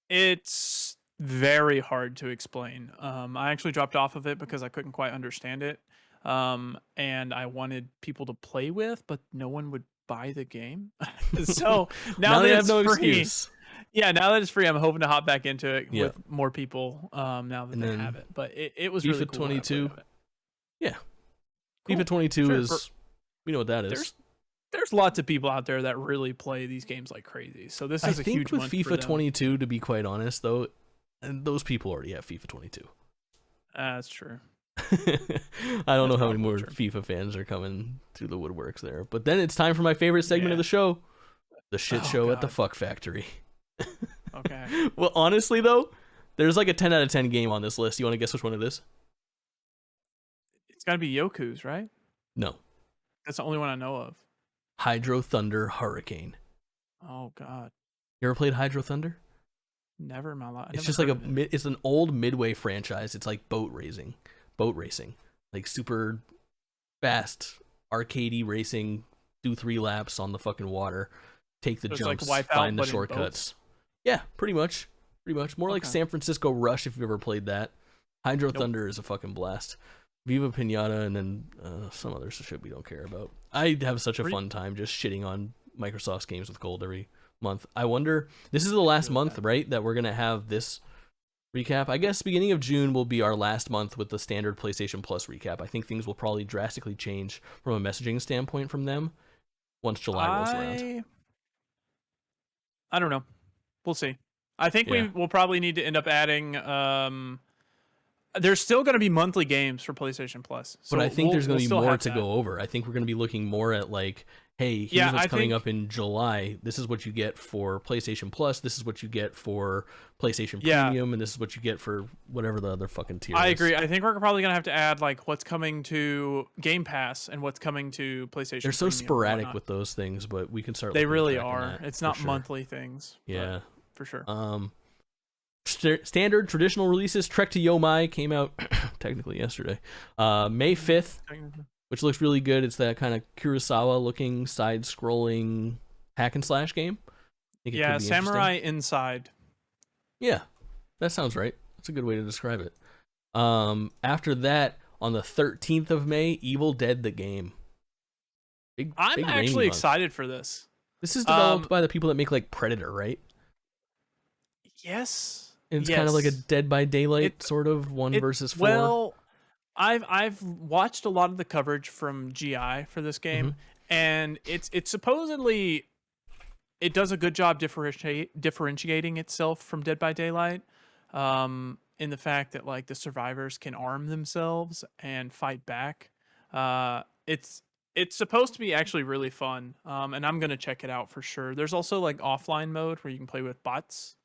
It's very hard to explain. I actually dropped off of it because I couldn't quite understand it. And I wanted people to play with, but no one would buy the game. So now that it's free, excuse. Yeah, now that it's free, I'm hoping to hop back into it with more people. Now that they have it, but it was FIFA really cool 22. Yeah, cool. FIFA 22 is. We know what that is. There's lots of people out there that really play these games like crazy. So this is a huge with month FIFA for them. 22, to be quite honest, though, and those people already have FIFA 22. That's true. I don't know how many more FIFA fans are coming through the woodworks there. But then it's time for my favorite segment of the show, the shit show at the Fuck Factory. Okay. Well, honestly, though, there's like a 10 out of 10 game on this list. You want to guess which one it is? It's got to be Yoku's, right? No. That's the only one I know of. Hydro Thunder Hurricane. Oh, God. You ever played Hydro Thunder? Never in my life. It's just like it's an old Midway franchise. It's like boat racing, like super fast arcadey racing. Do 3 laps on the fucking water, take the jumps, like find the shortcuts. Yeah, pretty much. More like San Francisco Rush if you've ever played that. Hydro Thunder is a fucking blast. Viva Pinata and then some other shit we don't care about. I have such a fun time just shitting on Microsoft's games with gold every month. I wonder, this is the last month, right, that we're gonna have this recap. I guess beginning of June will be our last month with the standard PlayStation Plus recap. I think things will probably drastically change from a messaging standpoint from them once July rolls around. I don't know. We'll see. I think we will probably need to end up adding there's still going to be monthly games for PlayStation Plus. So but I think there's going to be more to go over. I think we're going to be looking more at like, hey, here's what's coming up in July. This is what you get for PlayStation Plus. This is what you get for PlayStation Premium. And this is what you get for whatever the other fucking tier is. I agree. I think we're probably going to have to add like what's coming to Game Pass and what's coming to PlayStation They're so Premium sporadic with those things, but we can start. They really are. It's not monthly things. Yeah. For sure. Standard traditional releases. Trek to Yomai came out technically yesterday, May 5th, which looks really good. It's that kind of Kurosawa looking side scrolling hack and slash game. I think it could be Samurai Inside. Yeah, that sounds right. That's a good way to describe it. After that, on the 13th of May, Evil Dead the game. I'm actually excited for this. This is developed by the people that make like Predator, right? Yes. And it's kind of like a Dead by Daylight sort of 1 versus 4. Well, I've watched a lot of the coverage from GI for this game, and it's supposedly it does a good job differentiating itself from Dead by Daylight, in the fact that like the survivors can arm themselves and fight back. It's supposed to be actually really fun, and I'm gonna check it out for sure. There's also like offline mode where you can play with bots.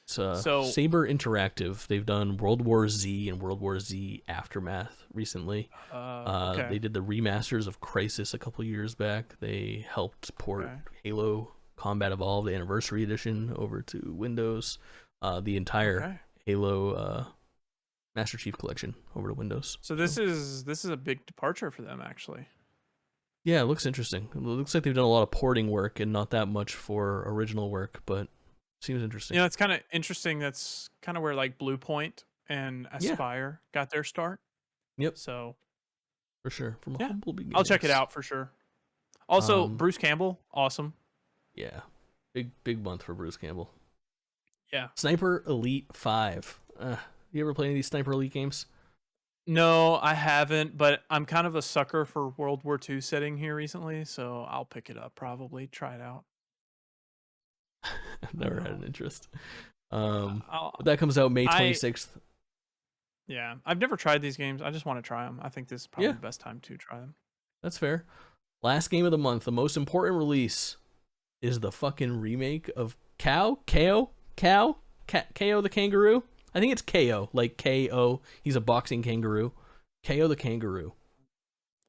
So Saber Interactive, they've done World War Z and World War Z Aftermath recently. They did the remasters of Crysis a couple years back. They helped port Halo Combat Evolved Anniversary Edition over to Windows. The entire Okay. Halo Master Chief Collection over to Windows. So this is a big departure for them, actually. Yeah, it looks interesting. It looks like they've done a lot of porting work and not that much for original work, but seems interesting. You know, it's kind of interesting. That's kind of where like Blue Point and Yeah. Aspire got their start. Yep, So for sure. From yeah, humble beginnings. I'll check it out for sure. Also, Um, Bruce Campbell, awesome. Yeah, big month for Bruce Campbell. Yeah. Sniper Elite 5. You ever play any of these Sniper Elite games? No, I haven't, but I'm kind of a sucker for World War II setting here recently, so I'll pick it up probably, try it out. I've never had an interest. I'll, But that comes out May 26th. Yeah, I've never tried these games. I just want to try them. I think this is probably the best time to try them. That's fair. Last game of the month, the most important release is the fucking remake of KO the Kangaroo. I think it's KO, like KO. He's a boxing kangaroo. KO the Kangaroo.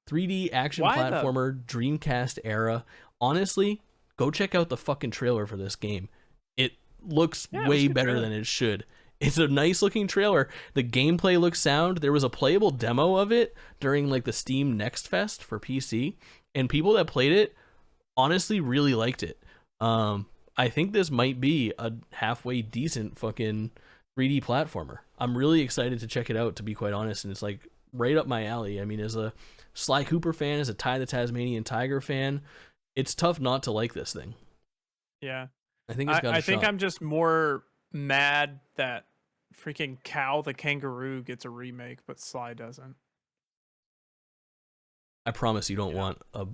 3D action platformer, Dreamcast era. Honestly, go check out the fucking trailer for this game. It looks way better than it should. It's a nice looking trailer. The gameplay looks sound. There was a playable demo of it during like the Steam Next Fest for PC, and people that played it honestly really liked it. I think this might be a halfway decent fucking 3D platformer. I'm really excited to check it out, to be quite honest, and it's like right up my alley. I mean, as a Sly Cooper fan, as a Ty the Tasmanian Tiger fan, it's tough not to like this thing. Yeah. I think it's got I think I'm just more mad that freaking Cal the Kangaroo gets a remake, but Sly doesn't. I promise you don't want a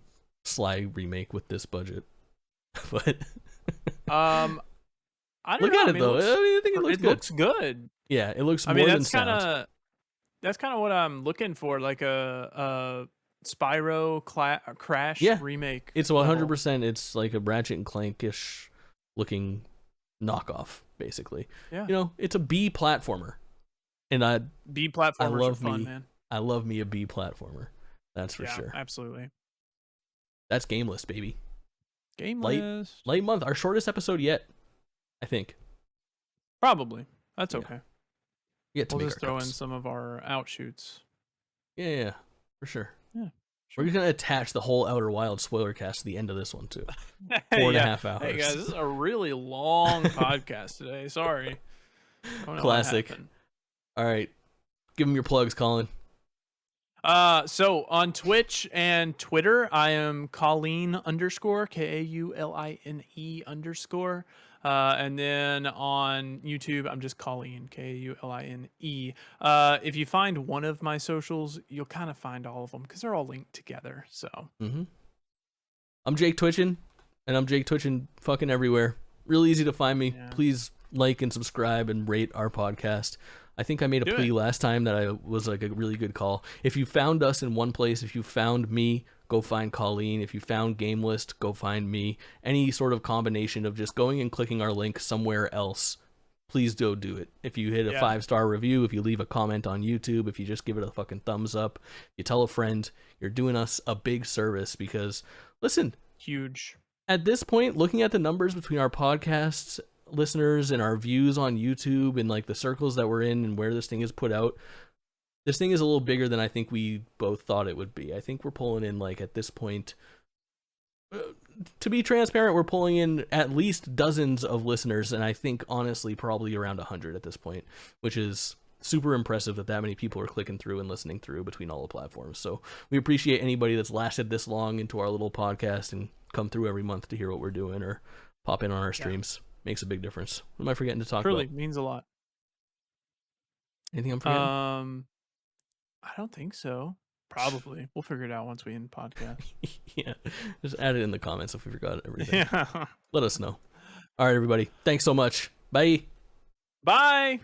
Sly remake with this budget. But I don't look know. at it though. I think it looks good. Looks good. Yeah, it looks more than sound. That's kind of what I'm looking for, like a Spyro Crash remake. It's 100%. It's like a Ratchet and Clank-ish looking knockoff, basically. Yeah. You know, it's a B platformer, and B platformers love are fun, me. man. I love me a B platformer. That's for sure. Absolutely. That's GameList, baby. GameList. Light month, our shortest episode yet, I think. Probably. That's okay. We'll just throw in some of our outshoots. Yeah, for sure. Yeah. Sure. We're gonna attach the whole Outer Wild spoiler cast to the end of this one too. 4.5 hours. Hey guys, this is a really long podcast today. Sorry. Classic. All right, give them your plugs, Kaulin. So on Twitch and Twitter, I am Kaulin _ KAULINE _. And then on YouTube, I'm just Kaulin, KAULINE. If you find one of my socials, you'll kind of find all of them because they're all linked together. So I'm Jake Twitchin, and I'm Jake Twitchin fucking everywhere. Real easy to find me. Yeah. Please like and subscribe and rate our podcast. I think I made a plea last time that I was like a really good call. If you found us in one place, if you found me, go find Kaulin. If you found GameList, go find me. Any sort of combination of just going and clicking our link somewhere else, please do it. If you hit a 5-star review, if you leave a comment on YouTube, if you just give it a fucking thumbs up, you tell a friend, you're doing us a big service because, listen. Huge. At this point, looking at the numbers between our podcasts listeners and our views on YouTube and like the circles that we're in and where this thing is put out, this thing is a little bigger than I think we both thought it would be. I think we're pulling in, like, at this point, to be transparent, we're pulling in at least dozens of listeners, and I think honestly probably around 100 at this point, which is super impressive that many people are clicking through and listening through between all the platforms. So we appreciate anybody that's lasted this long into our little podcast and come through every month to hear what we're doing or pop in on our streams. Makes a big difference. What am I forgetting to talk about? Truly means a lot. Anything I'm forgetting? I don't think so. Probably. We'll figure it out once we end the podcast. Yeah. Just add it in the comments if we forgot everything. Yeah. Let us know. All right, everybody. Thanks so much. Bye. Bye.